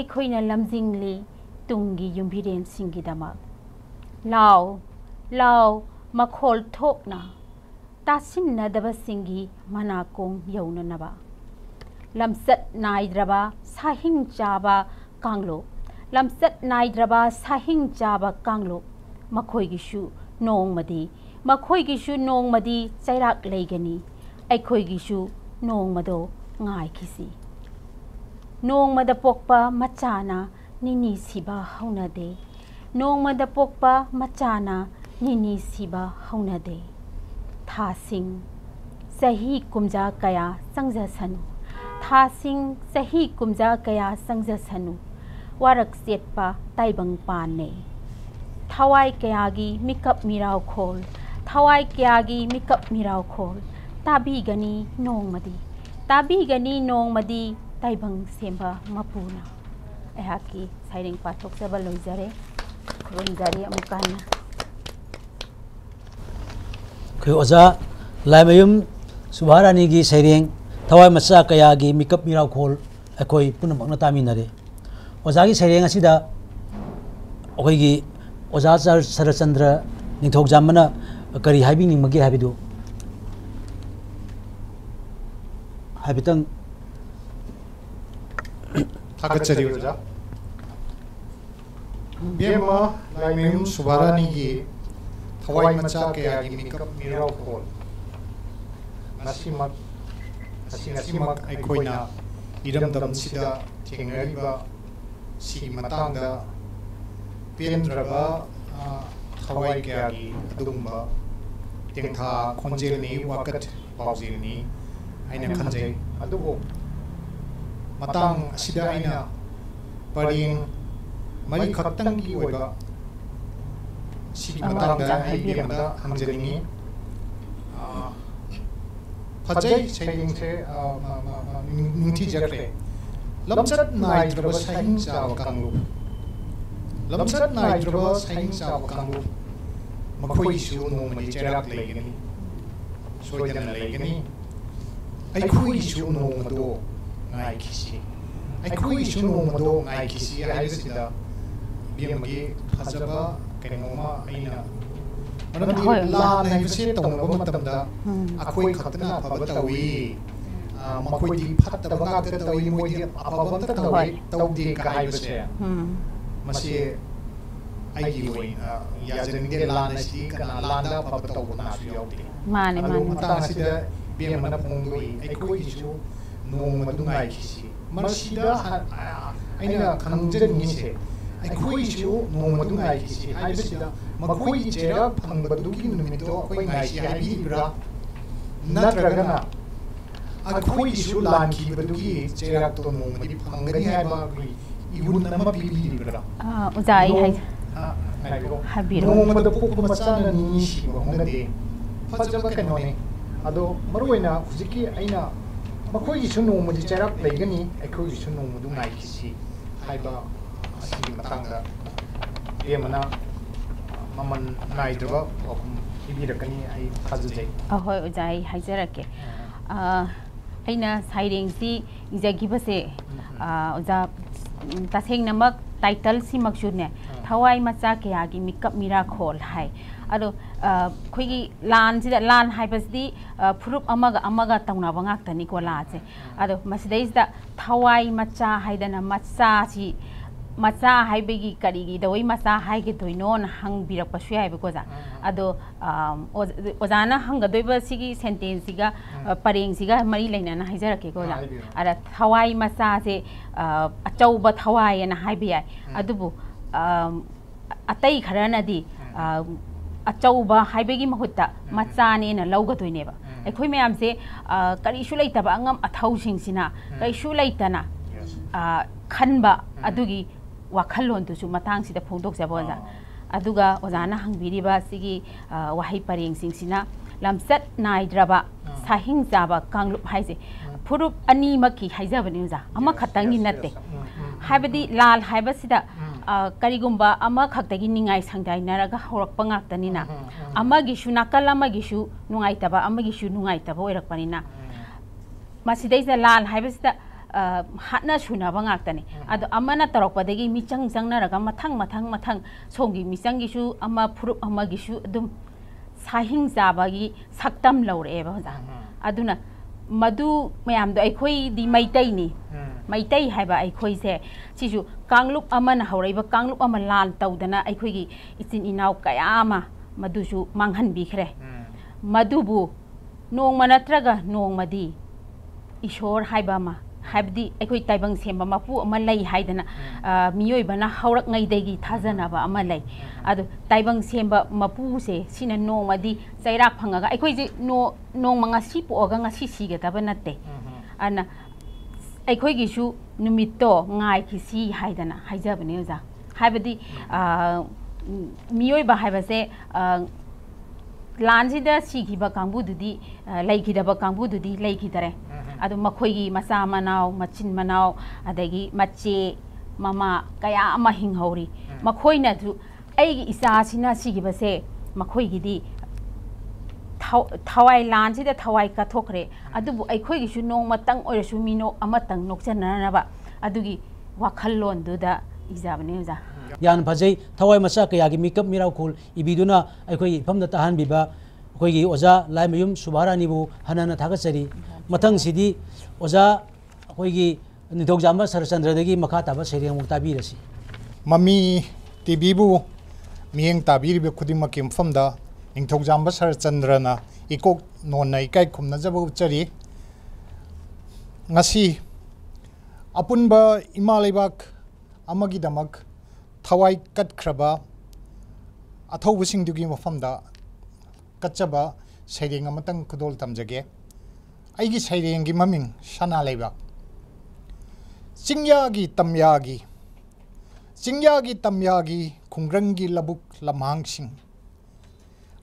एखोइना लमजिंगली तुंगी युम्भिरेन सिंगिदमा लाव मखोल थोकना तासिन्नदबा सिंगी मनाकोंग यौननबा लमसत नाइद्रबा साहिंग चाबा कांगलो मखोइगिसु नोंगमदी चैराक लेगनी अखोइगिसु नोंगमदो ngaikisi nongmada pokpa machana nini siba haunade nongmada pokpa machana nini siba haunade thasing sahi kumja kaya sangja sanu warak setpa taibang pane thawai kayagi mikap mirau khol tabi gani nongmadi taibang semba mapuna ehaki sairing pathok seba loijare khurunjari amukana khoi oja laimayum subharani gi saireng thawai macha kaya gi mikap mirau khol akoi punamakna taminare oja gi saireng asida okoi gi oja Sarachandra ningthok jamana kari haibing magi habidu habitang Thakachari oja Bema laimayum subharani gi thawai macha kaya gi mikap mirau khol nasimak aikoina iramdam sida thengraiba si matangda pendraba thawai kaya gi adumba tengtha khonjelni wakat paujilni aina khanjai adugo matang sida aina paring mari khaktang gi oiba si matangda aibiyamda hamjani Fajai saying se ningthi jakre lamsat naidrba saying sa kanglu makhoi su no mali cherak legani soidan legani ai khoi su no mado ngai kisi ai sida bimagi phajaba kenoma aina Manamdi la naivse tawna matamda akhoi khatna phaba makhoi di phatta banga tawi moi di apabam tawi tawdi ka haibase masi aigi loi yajaring de la na si kana landa phaba tawna su yauti mane mata sida bemana pongdoi akhoi su no madungai kisi masida aina khangjani ni se akhoi su no madungai kisi haibasida makhoi chera phangbadugi numito akhoi ngaisi haibibra natragana akhoi su lanki badugi chera to no madi phangani haiba gui igun nama bibibra uzai habiro no mada pokko machana ni si ngade phajaba kanone ado maruina hujiki aina ꯃꯈꯣꯏꯒꯤꯁꯨ ꯅꯣꯡꯃꯗꯤ ꯆꯩꯔꯥꯛ ꯂꯩꯒꯅꯤ ꯑꯩꯈꯣꯏꯒꯤꯁꯨ ꯅꯣꯡꯃꯗꯨ ꯉꯥꯏꯈꯤꯁꯤ ꯍꯥꯏꯕ ꯑꯁꯤꯒꯤ ꯃꯇꯥꯡꯗ ꯏꯕꯦꯝꯃꯅ ꯃꯃꯜ ꯅꯥꯏꯗ꯭ꯔꯕ ꯋꯥꯐꯝ ꯄꯤꯕꯤꯔꯛꯀꯅꯤ ꯑꯩ ꯊꯥꯖꯖꯩ ꯍꯣꯏ ꯑꯣꯖꯥ ꯑꯩ ꯍꯥꯏꯖꯔꯛꯀꯦ ꯑꯩꯅ ꯁꯩꯔꯦꯡꯁꯤ ꯏꯖꯈꯤꯕꯁꯦ ꯑꯣꯖꯥ ꯇꯁꯦꯡꯅꯃꯛ ꯇꯥꯏꯇꯜꯁꯤꯃꯛꯁꯨꯅꯦ ꯊꯋꯥꯏ ꯃꯆꯥ ꯀꯌꯥꯒꯤ ꯃꯤꯀꯞ ꯃꯤꯔꯥꯈꯣꯜ ꯍꯥꯏ ꯑꯗꯣ ꯑꯩꯈꯣꯏꯒꯤ ꯂꯥꯟꯁꯤꯗ ꯂꯥꯟ ꯍꯥꯏꯕꯁꯤꯗꯤ ꯐꯨꯔꯨꯞ ꯑꯃꯒ ꯑꯃꯒ ꯇꯧꯅꯕ ꯉꯥꯛꯇꯅꯤꯀꯣ ꯂꯥꯟꯁꯦ ꯑꯗꯣ ꯃꯁꯤꯗꯩꯁꯤꯗ ꯊꯋꯥꯏ ꯃꯆꯥ ꯍꯥꯏꯗꯅ ꯃꯆꯥꯁꯤ ꯃꯆꯥ ꯍꯥꯏꯕꯒꯤ ꯀꯔꯤꯒꯤꯗꯧꯏ ꯃꯆꯥ ꯍꯥꯏꯒꯗꯣꯏꯅꯣꯅ ꯍꯪꯕꯤꯔꯛꯄꯁꯨ ꯌꯥꯏꯕꯀꯣ ꯑꯣꯖꯥ ꯑꯗꯣ ꯑꯣꯖꯥꯅ ꯍꯪꯒꯗꯣꯏꯕ ꯁꯤꯒꯤ ꯁꯦꯟꯇꯦꯟꯁꯁꯤꯒ ꯄꯔꯦꯡꯁꯤꯒ ꯃꯔꯤ ꯂꯩꯅꯅ ꯍꯥꯏꯖꯔꯛꯀꯦꯀꯣ ꯑꯣꯖꯥ ꯑꯗ ꯊꯋꯥꯏ ꯃꯆꯥꯁꯦ ꯑꯆꯧꯕ ꯊꯋꯥꯏꯅ ꯍꯥꯏꯕ ꯌꯥꯏ ꯑꯗꯨꯕꯨ ꯑꯇꯩ ꯈꯔꯅꯗꯤ ꯑꯆꯧꯕ ꯍꯥꯏꯕꯒꯤ ꯃꯍꯨꯠꯇ ꯃꯆꯥꯅꯦꯅ ꯂꯧꯒꯗꯣꯏꯅꯦꯕ ꯑꯩꯈꯣꯏ ꯃꯌꯥꯝꯁꯦ ꯀꯔꯤꯁꯨ ꯂꯩꯇꯕ ꯑꯉꯝ ꯑꯊꯧꯁꯤꯡꯁꯤꯅ ꯀꯔꯤꯁꯨ ꯂꯩꯇꯅ ꯈꯟꯕ ꯑꯗꯨꯒꯤ ꯋꯥꯈꯜꯂꯣꯟꯗꯨꯁꯨ ꯃꯇꯥꯡꯁꯤꯗ ꯐꯣꯡꯗꯣꯛꯆꯕ ꯑꯣꯖꯥ ꯑꯗꯨꯒ ꯑꯣꯖꯥꯅ ꯍꯪꯕꯤꯔꯤꯕ ꯁꯤꯒꯤ ꯋꯥꯍꯩ ꯄꯔꯦꯡꯁꯤꯡꯁꯤꯅ ꯂꯝꯆꯠ ꯅꯥꯏꯗ꯭ꯔꯕ ꯁꯥꯍꯤꯡ ꯆꯥꯕ ꯀꯥꯡꯂꯨꯞ ꯍꯥꯏꯁꯦ ꯐꯨꯔꯨꯞ ꯑꯅꯤꯃꯛꯀꯤ ꯍꯥꯏꯖꯕꯅꯤ ꯑꯣꯖꯥ ꯑꯃꯈꯛꯇꯪꯒꯤ ꯅꯠꯇꯦ ꯍꯥꯏꯕꯗꯤ ꯂꯥꯜ ꯍꯥꯏꯕꯁꯤꯗ ꯀꯔꯤꯒꯨꯝꯕ ꯑꯃꯈꯛꯇꯒꯤ ꯅꯤꯡꯉꯥꯏ ꯁꯪꯗꯥꯏꯅꯔꯒ ꯍꯧꯔꯛꯄ ꯉꯥꯛꯇꯅꯤꯅ ꯑꯃꯒꯤꯁꯨ ꯅꯥꯀꯜ ꯑꯃꯒꯤꯁꯨ ꯅꯨꯡꯉꯥꯏꯇꯕ ꯑꯃꯒꯤꯁꯨ ꯅꯨꯡꯉꯥꯏꯇꯕ ꯑꯣꯏꯔꯛꯄꯅꯤꯅ ꯃꯁꯤꯗꯩꯁꯤꯗ ꯂꯥꯜ ꯍꯥꯏꯕꯁꯤꯗ ꯍꯥꯠꯅ ꯁꯨꯅꯕ ꯉꯥꯛꯇꯅꯤ ꯑꯗꯣ ꯑꯃꯅ ꯇꯧꯔꯛꯄꯗꯒꯤ ꯃꯤꯆꯪ ꯆꯪꯅꯔꯒ ꯃꯊꯪ ꯃꯊꯪ ꯃꯊꯪ ꯁꯣꯝꯒꯤ ꯃꯤꯆꯪꯒꯤꯁꯨ ꯑꯃ ꯐꯨꯔꯨꯞ ꯑꯃꯒꯤꯁꯨ ꯑꯗꯨꯝ ꯁꯥꯍꯤꯡ ꯆꯥꯕꯒꯤ ꯁꯛꯇꯝ ꯂꯧꯔꯛꯑꯦꯕ ꯑꯣꯖꯥ ꯑꯗꯨꯅ ꯃꯗꯨ ꯃꯌꯥꯝꯗꯣ ꯑꯩꯈꯣꯏꯗꯤ ꯃꯩꯇꯩꯅꯤ ꯃꯩꯇꯩ ꯍꯥꯏꯕ ꯑꯩꯈꯣꯏꯁꯦ ꯁꯤꯁꯨ ꯀꯥꯡꯂꯨꯞ ꯑꯃꯅ ꯍꯧꯔꯛꯏꯕ ꯀꯥꯡꯂꯨꯞ ꯑꯃ ꯂꯥꯟ ꯇꯧꯗꯅ ꯑꯩꯈꯣꯏꯒꯤ ꯏꯆꯤꯟ ꯏꯅꯥꯎ ꯀꯌꯥ ꯑꯃ ꯃꯗꯨꯁꯨ ꯃꯥꯡꯍꯟꯕꯤꯈ꯭ꯔꯦ ꯃꯗꯨꯕꯨ ꯅꯣꯡꯃ ꯅꯠꯇ꯭ꯔꯒ ꯅꯣꯡꯃꯗꯤ ꯏꯁꯣꯔ ꯍꯥꯏꯕ ꯑꯃ ꯍꯥꯏꯕꯗꯤ ꯑꯩꯈꯣꯏ ꯇꯥꯏꯕꯪ ꯁꯦꯝꯕ ꯃꯄꯨ ꯑꯃ ꯂꯩ ꯍꯥꯏꯗꯅ ꯃꯤꯑꯣꯏꯕꯅ ꯍꯧꯔꯛꯉꯩꯗꯒꯤ ꯊꯥꯖꯅꯕ ꯑꯃ ꯂꯩ ꯑꯗꯨ ꯇꯥꯏꯕꯪ ꯁꯦꯝꯕ ꯃꯄꯨꯁꯦ ꯁꯤꯅ ꯅꯣꯡꯃꯗꯤ ꯆꯩꯔꯥꯛ ꯐꯪꯉꯒ ꯑꯩꯈꯣꯏꯁꯦ ꯅꯣꯡꯃ ꯉꯁꯤ ꯄꯣꯛꯑꯒ ꯉꯁꯤ ꯁꯤꯒꯗꯕ ꯅꯠꯇꯦ ꯑꯗꯨꯅ ꯑꯩꯈꯣꯏꯒꯤꯁꯨ ꯅꯨꯃꯤꯠꯇꯣ ꯉꯥꯏꯈꯤꯁꯤ ꯍꯥꯏꯗꯅ ꯍꯥꯏꯖꯕꯅꯦ ꯑꯣꯖꯥ ꯍꯥꯏꯕꯗꯤ ꯃꯤꯑꯣꯏꯕ ꯍꯥꯏꯕꯁꯦ ꯂꯥꯟꯁꯤꯗ ꯁꯤꯈꯤꯕ ꯀꯥꯡꯕꯨꯗꯨꯗꯤ ꯂꯩꯈꯤꯗꯕ ꯀꯥꯡꯕꯨꯗꯨꯗꯤ ꯂꯩꯈꯤꯗꯔꯦ ꯑꯗꯨ ꯃꯈꯣꯏꯒꯤ ꯃꯆꯥ ꯃꯅꯥꯎ ꯃꯆꯤꯟ ꯃꯅꯥꯎ ꯑꯗꯒꯤ ꯃꯆꯦ ꯃꯃꯥ ꯀꯌా ꯑꯃ ꯍꯤꯡꯍꯧꯔꯤ ꯃꯈꯣꯏꯅꯁꯨ ꯑꯩꯒꯤ ꯏꯆꯥꯁꯤꯅ ꯁꯤꯈꯤꯕꯁꯦ ꯃꯈꯣꯏꯒꯤꯗꯤ ꯊꯋꯥꯏ ꯂꯥꯟꯁꯤꯗ ꯊꯋꯥꯏ ꯀꯠꯊꯣꯛꯈ꯭ꯔꯦ ꯑꯗꯨꯕꯨ ꯑꯩꯈꯣꯏꯒꯤꯁꯨ ꯅꯣꯡꯃꯇꯪ ꯑꯣꯏꯔꯁꯨ ꯃꯤꯅꯣꯛ ꯑꯃꯇꯪ ꯅꯣꯛꯆꯅꯅꯕ ꯑꯗꯨꯒꯤ ꯋꯥꯈꯜꯂꯣꯟꯗꯨꯗ ꯏꯖꯕꯅꯦ ꯑꯣꯖꯥ ꯌꯥꯝ ꯐꯖꯩ ꯊꯋꯥꯏ ꯃꯆꯥ ꯀꯌꯥꯒꯤ ꯃꯤꯀꯞ ꯃꯤꯔꯥꯎꯈꯣꯜ ꯏꯕꯤꯗꯨꯅ ꯑꯩꯈꯣꯏꯒꯤ ꯏꯐꯝꯗ ꯇꯥꯍꯟꯕꯤꯕ ꯑꯩꯈꯣꯏꯒꯤ ꯑꯣꯖꯥ ꯂꯥꯏꯃꯌꯨꯝ ꯁꯨꯕꯥꯔꯥꯅꯤꯕꯨ ꯍꯟꯅ ꯊꯥꯒꯠꯆꯔꯤ ꯃꯊꯪꯁꯤꯗꯤ ꯑꯣꯖꯥ ꯑꯩꯈꯣꯏꯒꯤ ꯅꯤꯡꯊꯧꯖꯥꯝꯕ ꯁꯔꯆꯟꯗ꯭ꯔꯗꯒꯤ ꯃꯈꯥ ꯇꯥꯕ ꯁꯩꯔꯦꯡ ꯑꯃꯨꯛ ꯇꯥꯕꯤꯔꯁꯤ ꯃꯃꯤ ꯇꯤꯚꯤꯕꯨ ꯃꯤꯠꯌꯦꯡ ꯇꯥꯕꯤꯔꯤꯕ ꯈꯨꯗꯤꯡꯃꯛꯀꯤ ꯃꯐꯝꯗ ꯅꯤꯡꯊꯧꯖꯥꯝꯕ ꯁꯔꯆꯟꯗ꯭ꯔꯅ ꯏꯀꯣꯛ ꯅꯣꯟꯅ ꯏꯀꯥꯏ ꯈꯨꯝꯅꯖꯕ ꯎꯠꯆꯔꯤ ꯉꯁꯤ ꯑꯄꯨꯟꯕ ꯏꯃꯥ ꯂꯩꯕꯥꯛ ꯑꯃꯒꯤꯗꯃꯛ ꯊꯋꯥꯏ ꯀꯠꯈ꯭ꯔꯕ ꯑꯊꯧꯕꯁꯤꯡꯗꯨꯒꯤ ꯃꯐꯝꯗ ꯀꯠꯆꯕ ꯁꯩꯔꯦꯡ ꯑꯃꯇꯪ ꯈꯨꯗꯣꯜ ꯇꯝꯖꯒꯦ ꯑꯩꯒꯤ ꯁꯩꯔꯦꯡꯒꯤ ꯃꯃꯤꯡ ꯁꯅꯥ ꯂꯩꯕꯥꯛ ꯆꯤꯡꯌꯥꯒꯤ ꯇꯝꯌꯥꯒꯤ ꯈꯨꯡꯒꯪꯒꯤ ꯂꯧꯕꯨꯛ ꯂꯝꯍꯥꯡꯁꯤꯡ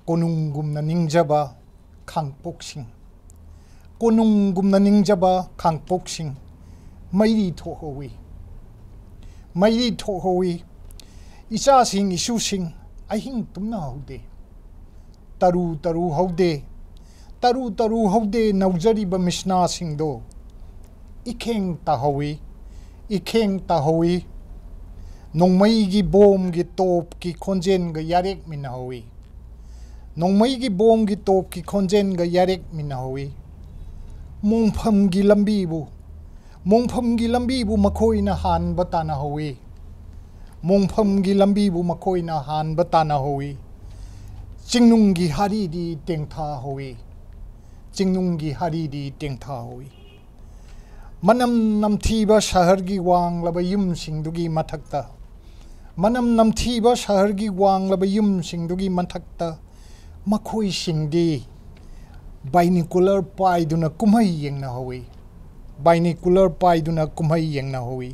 ꯀꯣꯅꯨꯡꯒꯨꯝꯅ ꯅꯤꯡꯖꯕ ꯈꯥꯡꯄꯣꯛꯁꯤꯡ ꯃꯩꯔꯤ ꯊꯣꯛꯍꯧꯏ ꯏꯆꯥꯁꯤꯡ ꯏꯁꯨꯁꯤꯡ ꯑꯍꯤꯡ ꯇꯨꯝꯅꯍꯧꯗꯦ ꯇꯔꯨ ꯍꯧꯗꯦ ꯅꯧꯖꯔꯤꯕ ꯃꯤꯁꯅꯥꯁꯤꯡꯗꯣ इखेंग ताहौई नोंमई की बोम की तोप की खोंजेन ग यारेक मिनाहोई नोंमई की बोम की तोप की खोंजेन ग यारेक मिनाहोई मोंफम की लंबी बु मखोइना हान बताना होई मोंफम की लंबी बु मखोइना हान बताना होई चिंगनुंग की हारी दी टेंथा होई मनम नमथीबा शहर की वांगलबा युमसिंगदुगी मथक्ता मनम नमथीबा शहर की वांगलबा युमसिंगदुगी मथक्ता मखोई सिंगदी बाइनिकुलर पाइदुना कुमई येंगना होई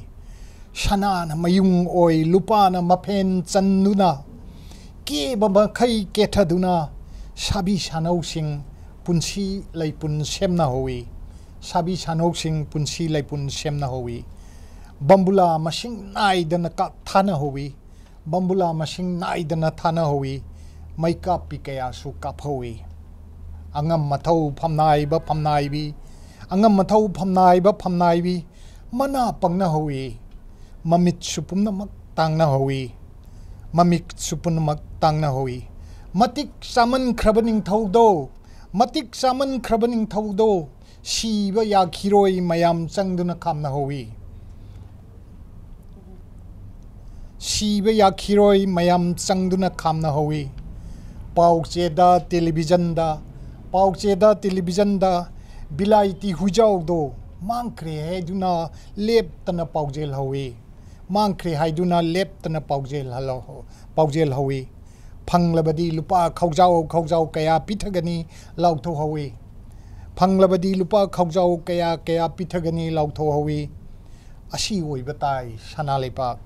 सनाना मयुंग ओई लुपाना मफेन चन्नुना केबा मखई केथदुना साबी सानौसिंग पुंसी लैपुन सेमना होई sabi sanok sing punsi laipun semna howi bambula masing naidana ka thana howi bambula masing naidana thana howi maika pikaya su kaphowi angam mathau phamnai bi angam mathau phamnai bi mana pangna howi mamit supumna mak tangna howi mamik supun mak tangna howi matik saman khrabaning thaudo matik saman khrabaning thaudo siba ya khiroi mayam changduna kamna howi siba ya khiroi mayam changduna kamna howi paucheda television da bilaiti hujau do mangkre haiduna leptana paujel howi mangkre haiduna leptana paujel howi phanglabadi lupa khaujau kaya pithagani lautho howi phanglabadi lupa khaujau kaya pithagani lautho howi ashi oibatai sana lepak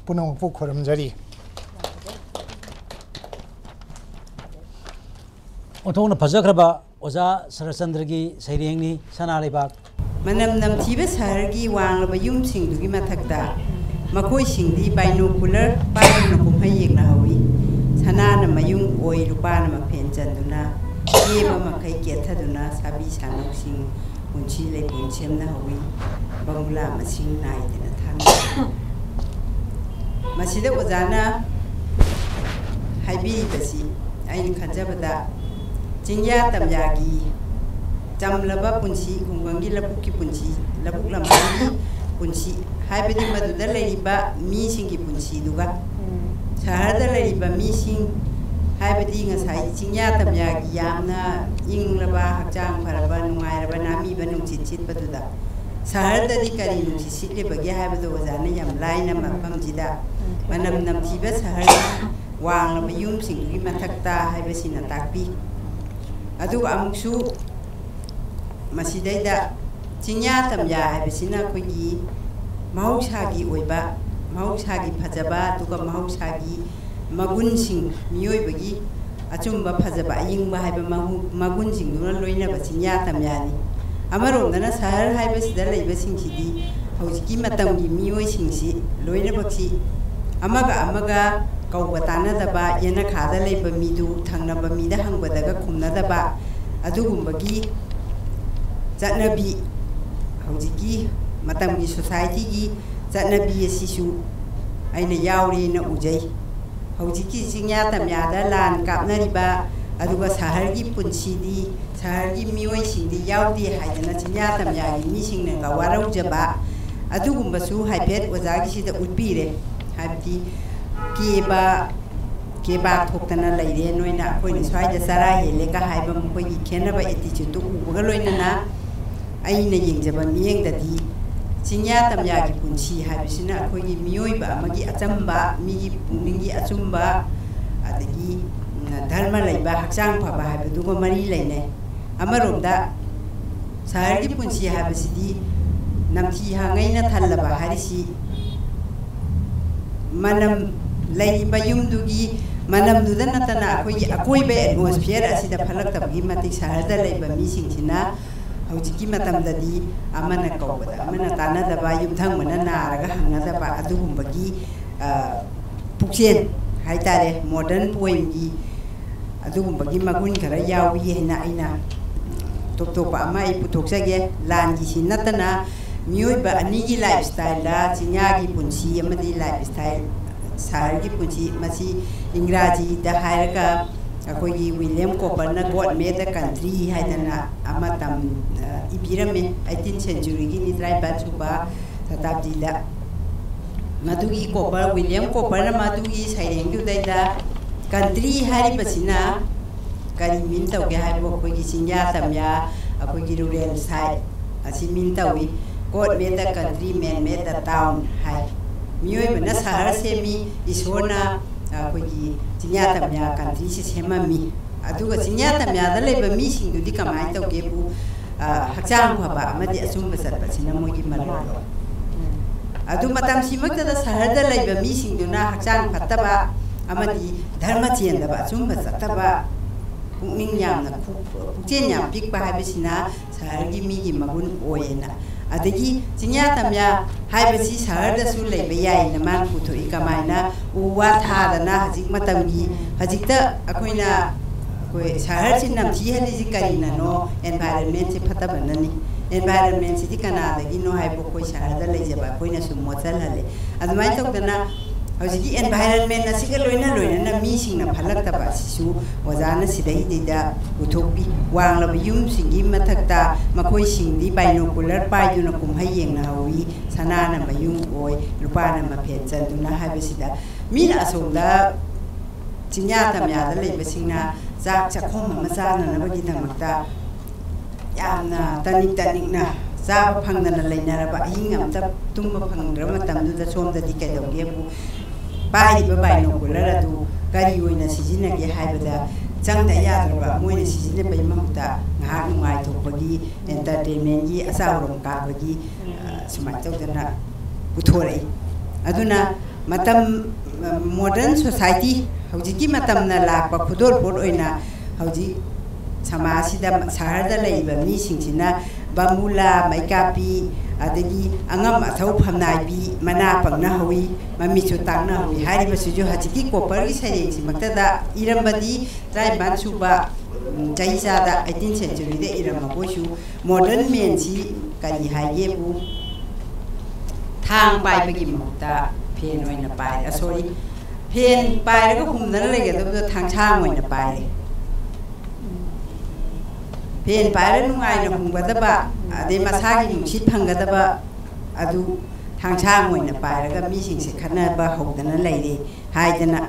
punong pu khoramjari ओथोंना फजखरबा ओजा सरचंद्र की सैरेंगनी सना लेबाक मनम नमथीबे सहरगी वांगलबा युमसिंगदुगी मथकदा मखोइसिंगदी binocular पाइना कुमहै येगना हवी सनाना मयुंग ओइ रुपाना मफेन चंदुना येबा मखै केथदुना साबी सानोसिंग उनची लेपुन सेमना हवी बंगला मसिंग नाइदना थाना मसिदा ओजाना हाइबी बसी आइन खजबदा चिंग्या तमयागी चमलबा पुंसी खुंगंगी लपुकी पुंसी लपुक लमागी पुंसी हाइबदी मदुदा लेरिबा मीसिंगी पुंसी दुगा शहरदा लेरिबा मीसिंग हाइबदी ngasai चिंग्या तमयागी यामना इंगलबा हकचांग फरबा नुंगायरबा नामीबा नुंसित सितबदुदा शहरददी करी नुंसित सितलेबगे हाइबदो ओजाना याम लाइना मफमजिदा मनम नमथिबा शहर वांगलबा युमसिंगी मथक्ता हाइबसिना ताकपी अदुगा अमुक्सु मसिदैदा चिंग्या तमया हाइबसिना अखोइगी महौसागी ओइबा महौसागी फजबा दुगा महौसागी मगुनसिंग मियोइबगी अचुम्बा फजबा अयिंबा हाइबा मगुनसिंगदुना लोइनबा चिंग्या तमयानी अमरोमदना शहर हाइबसिदा लैबसिंगसिदी हौजिकी मतमगी मियोइसिंगसि लोइनबक्सि अमगा कौबा तानदबा येना खादा लेबा मीदु थांनबा मीदा हंगबदगा खुमनदबा अदुगुंबगी चटनबी हौजिकी मतमगी सोसाइटी की चटनबी असिसु आइना यावरे न उजै हौजिकी चिंग्या तमयादा लान कापनरिबा अदुगा शहरगी पुंसीदी शहरगी मियोइसिंदी यावदे हाइदना चिंग्या तमयागी मिसिंगना गा वारौजबा अदुगुंबसु हाइफेट ओजागिसिदा उटपीरे हाइबदी केबा थोक्तना लैरे नोइना अखोइना स्वाइदा चरा हेलेगा हाइबा मखोइगी खेनबा एटिट्यूड उबगा लोइनना आइना येंजबा मियेंगददी चिंग्या तमयागी पुंसी हाइबसिना अखोइगी मियोइबा अमगी अचंबा मिगी पुंगिंगी अचुंबा अदगी धर्म लैबा हकचांग फबा हाइबदुगो मरी लैने अमरोमदा शहरगी पुंसी हाइबसिदी नमथी हांगैना थल्लबा हारिसी मनम लैबा युमदुगी मनमदुदा नतना अखोइगी अकोइबे एटमॉस्फियर असिदा फलक्तबगी मतिक शहरदा लैबा मिसिंगसिना हौजिकी मतमददी अमना कौबदा अमना तानदबा युमथंगमना नारगा हंगदबा अदुगुंबगी पुक्सेन हाइतारे मॉडर्न पोइमगी अदुगुंबगी मगुन खरा यावी हैना आइना तोपतोपा अमा आई पुथोक्सगे लानगी सि नतना मियोइबा अनिगी लाइफस्टाइल दा चिंग्यागी पुंसी अमदी लाइफस्टाइल शहरगी पुंसी मसी इंग्राजी दा हायरगा अखोइगी विलियम कोपरना गॉड मेड द कंट्री हाइदना अमतम इबिरमे 18th सेंचुरीगी निद्राइबा सुबा शताब्दी दा मदुगी कोपर विलियम कोपरना मदुगी सैरेंगदुदैदा कंट्री हारिबसिना करी मीन तौगे हाइबो अखोइगी चिंग्या तमया अखोइगी रूरल साइड असी मीन तौई God made the country man made the town हाइ मियोइबना शहर सेमी इसोरना अखोइगी चिंग्या तमया कंट्री से सेममी अदुगा चिंग्या तमयादा लेबा मिसिंगदुदी कमाय तौगेबु हकचांग फबा अमदि अचुंबा चटपसिना मोइगी मरलो अदु मतम सिमक्तदा शहरदा लेबा मिसिंगदुना हकचांग फत्तबा अमदि धर्म चेंदबा अचुंबा चटबा ꯄꯨꯛꯅꯤꯡ ꯌꯥꯝꯅ ꯄꯨꯛꯆꯦꯜ ꯌꯥꯝ ꯄꯤꯛꯄ ꯍꯥꯏꯕꯁꯤꯅ ꯁꯍꯔꯒꯤ ꯃꯤꯒꯤ ꯃꯒꯨꯟ ꯑꯣꯏꯌꯦꯅ ꯑꯗꯒꯤ ꯆꯤꯡꯌꯥ ꯇꯝꯌꯥ ꯍꯥꯏꯕꯁꯤ ꯁꯍꯔꯗꯁꯨ ꯂꯩꯕ ꯌꯥꯏꯅ ꯃꯥꯅ ꯄꯨꯊꯣꯛꯏ ꯀꯃꯥꯏꯅ ꯎ ꯋꯥ ꯊꯥꯗꯅ ꯍꯧꯖꯤꯛ ꯃꯇꯝꯒꯤ ꯍꯧꯖꯤꯛꯇ ꯑꯩꯈꯣꯏꯅ ꯑꯩꯈꯣꯏ ꯁꯍꯔꯁꯤ ꯅꯝꯊꯤꯍꯜꯂꯤꯁꯤ ꯀꯔꯤꯅꯅꯣ ꯑꯦꯟꯚꯥꯏꯔꯟꯃꯦꯟꯁꯤ ꯐꯠꯇꯕꯅꯅꯤ ꯑꯦꯟꯚꯥꯏꯔꯟꯃꯦꯟꯁꯤꯗꯤ ꯀꯅꯥꯗꯒꯤꯅꯣ ꯍꯥꯏꯕ ꯑꯩꯈꯣꯏ ꯁꯍꯔꯗ ꯂꯩꯖꯕ ꯑꯩꯈꯣꯏꯅꯁꯨ ꯃꯣꯠꯁꯤꯜꯍꯜꯂꯤ ꯑꯗꯨꯃꯥꯏꯅ ꯇꯧꯗꯅ ꯍꯧꯖꯤꯛꯀꯤ ꯑꯦꯟꯚꯥꯏꯔꯟꯃꯦꯟ ꯑꯁꯤꯒ ꯂꯣꯏꯅꯅ ꯃꯤꯁꯤꯡꯅ ꯐꯠꯂꯛꯇꯕ ꯑꯁꯤꯁꯨ ꯑꯣꯖꯥꯅ ꯁꯤꯗꯩꯗ ꯄꯨꯊꯣꯛꯄꯤ ꯋꯥꯡꯂꯕ ꯌꯨꯝꯁꯤꯡꯒꯤ ꯃꯊꯛꯇ ꯃꯈꯣꯏꯁꯤꯡꯗꯤ ꯕꯥꯏꯅꯣꯀꯨꯂꯔ ꯄꯥꯏꯗꯨꯅ ꯀꯨꯝꯍꯩ ꯌꯦꯡꯅꯍꯧꯋꯤ ꯁꯅꯥꯅ ꯃꯌꯨꯝ ꯑꯣꯏ ꯂꯨꯄꯥꯅ ꯃꯐꯦꯟ ꯆꯟꯗꯨꯅ ꯍꯥꯏꯕꯁꯤꯗ ꯃꯤꯅ ꯑꯁꯣꯝꯗ ꯆꯤꯡꯌꯥ ꯇꯝꯌꯥꯗ ꯂꯩꯕꯁꯤꯡꯅ ꯆꯥꯛ ꯆꯥꯛꯈꯣꯝ ꯑꯃ ꯆꯥꯅꯅꯕꯒꯤꯗꯃꯛꯇ ꯌꯥꯝꯅ ꯇꯅꯤꯛ ꯇꯅꯤꯛꯅ ꯆꯥꯕ ꯐꯪꯗꯅ ꯂꯩꯅꯔꯕ ꯑꯍꯤꯡ ꯑꯃꯇ ꯇꯨꯝꯕ ꯐꯪꯗ꯭ꯔꯕ ꯃꯇꯝꯗꯨꯗ ꯁꯣꯝꯗꯗꯤ ꯀꯩꯗꯧꯒꯦꯕꯨ ꯄꯥꯏꯔꯤꯕ ꯕꯥꯏꯅꯣꯀꯨꯂꯔ ꯑꯗꯨ ꯀꯔꯤ ꯑꯣꯏꯅ ꯁꯤꯖꯤꯟꯅꯒꯦ ꯍꯥꯏꯕꯗ ꯆꯪꯗ ꯌꯥꯗ꯭ꯔꯕ ꯃꯣꯏꯅ ꯁꯤꯖꯤꯟꯅꯕꯒꯤ ꯃꯍꯨꯠꯇ ꯉꯥꯏꯍꯥꯛ ꯅꯨꯡꯉꯥꯏꯊꯣꯛꯄꯒꯤ ꯑꯦꯟꯇꯔꯇꯦꯟꯃꯦꯟꯒꯤ ꯑꯆꯥꯎꯔꯣꯝ ꯀꯥꯕꯒꯤ ꯁꯨꯃꯥꯏꯅ ꯇꯧꯗꯅ ꯄꯨꯊꯣꯔꯛꯏ ꯑꯗꯨꯅ ꯃꯇꯝ ꯃꯣꯗꯔꯟ ꯁꯣꯁꯥꯏꯇꯤ ꯍꯧꯖꯤꯛꯀꯤ ꯃꯇꯝꯅ ꯂꯥꯛꯄ ꯈꯨꯗꯣꯜꯄꯣꯠ ꯑꯣꯏꯅ ꯍꯧꯖꯤꯛ ꯁꯃꯥꯖꯁꯤꯗ ꯁꯍꯔꯗ ꯂꯩꯔꯤꯕ ꯃꯤꯁꯤꯡꯁꯤꯅ ꯕꯥꯃꯨꯂꯥ ꯃꯩꯀꯥꯄꯤ ꯑꯗꯒꯤ ꯑꯉꯝ ꯑꯊꯧ ꯐꯝꯅꯥꯏꯕꯤ ꯃꯅꯥ ꯄꯪꯅꯍꯧꯋꯤ ꯃꯃꯤꯠꯁꯨ ꯇꯥꯛꯅꯍꯧꯋꯤ ꯍꯥꯏꯔꯤꯕꯁꯤꯁꯨ ꯍꯧꯖꯤꯛꯀꯤ ꯀꯣꯄꯔꯒꯤ ꯁꯩꯔꯦꯡꯁꯤꯃꯛꯇꯗ ꯏꯔꯝꯕꯗꯤ 53 ꯁꯨꯕ ꯆꯍꯤ ꯆꯥꯗ 18th ꯁꯦꯟꯆꯨꯔꯤꯗ ꯏꯔꯝꯃꯕꯣꯏꯁꯨ ꯃꯣꯗꯔꯟ ꯃꯦꯟꯁꯤ ꯀꯔꯤ ꯍꯥꯏꯒꯦꯕꯨ ꯊꯥꯡ ꯄꯥꯏꯕꯒꯤ ꯃꯍꯨꯠꯇ ꯐꯦꯟ ꯑꯣꯏꯅ ꯄꯥꯏꯔꯦ ꯁꯣꯔꯤ ꯐꯦꯟ ꯄꯥꯏꯔꯒ ꯍꯨꯝꯗꯅ ꯂꯩꯒꯗꯕꯗꯣ ꯊꯥꯡꯁꯥꯡ ꯑꯣꯏꯅ ꯄꯥꯏꯔꯦ ꯐꯦꯟ ꯄꯥꯏꯔ ꯅꯨꯡꯉꯥꯏꯅ ꯍꯨꯝꯒꯗꯕ ꯑꯗꯩ ꯃꯁꯥꯒꯤ ꯅꯨꯡꯁꯤꯠ ꯐꯪꯒꯗꯕ ꯑꯗꯨ ꯊꯥꯡꯁꯥꯡ ꯑꯣꯏꯅ ꯄꯥꯏꯔꯒ ꯃꯤꯁꯤꯡꯁꯦ ꯈꯠꯅꯕ ꯍꯧꯗꯅ ꯂꯩꯔꯦ ꯍꯥꯏꯗꯅ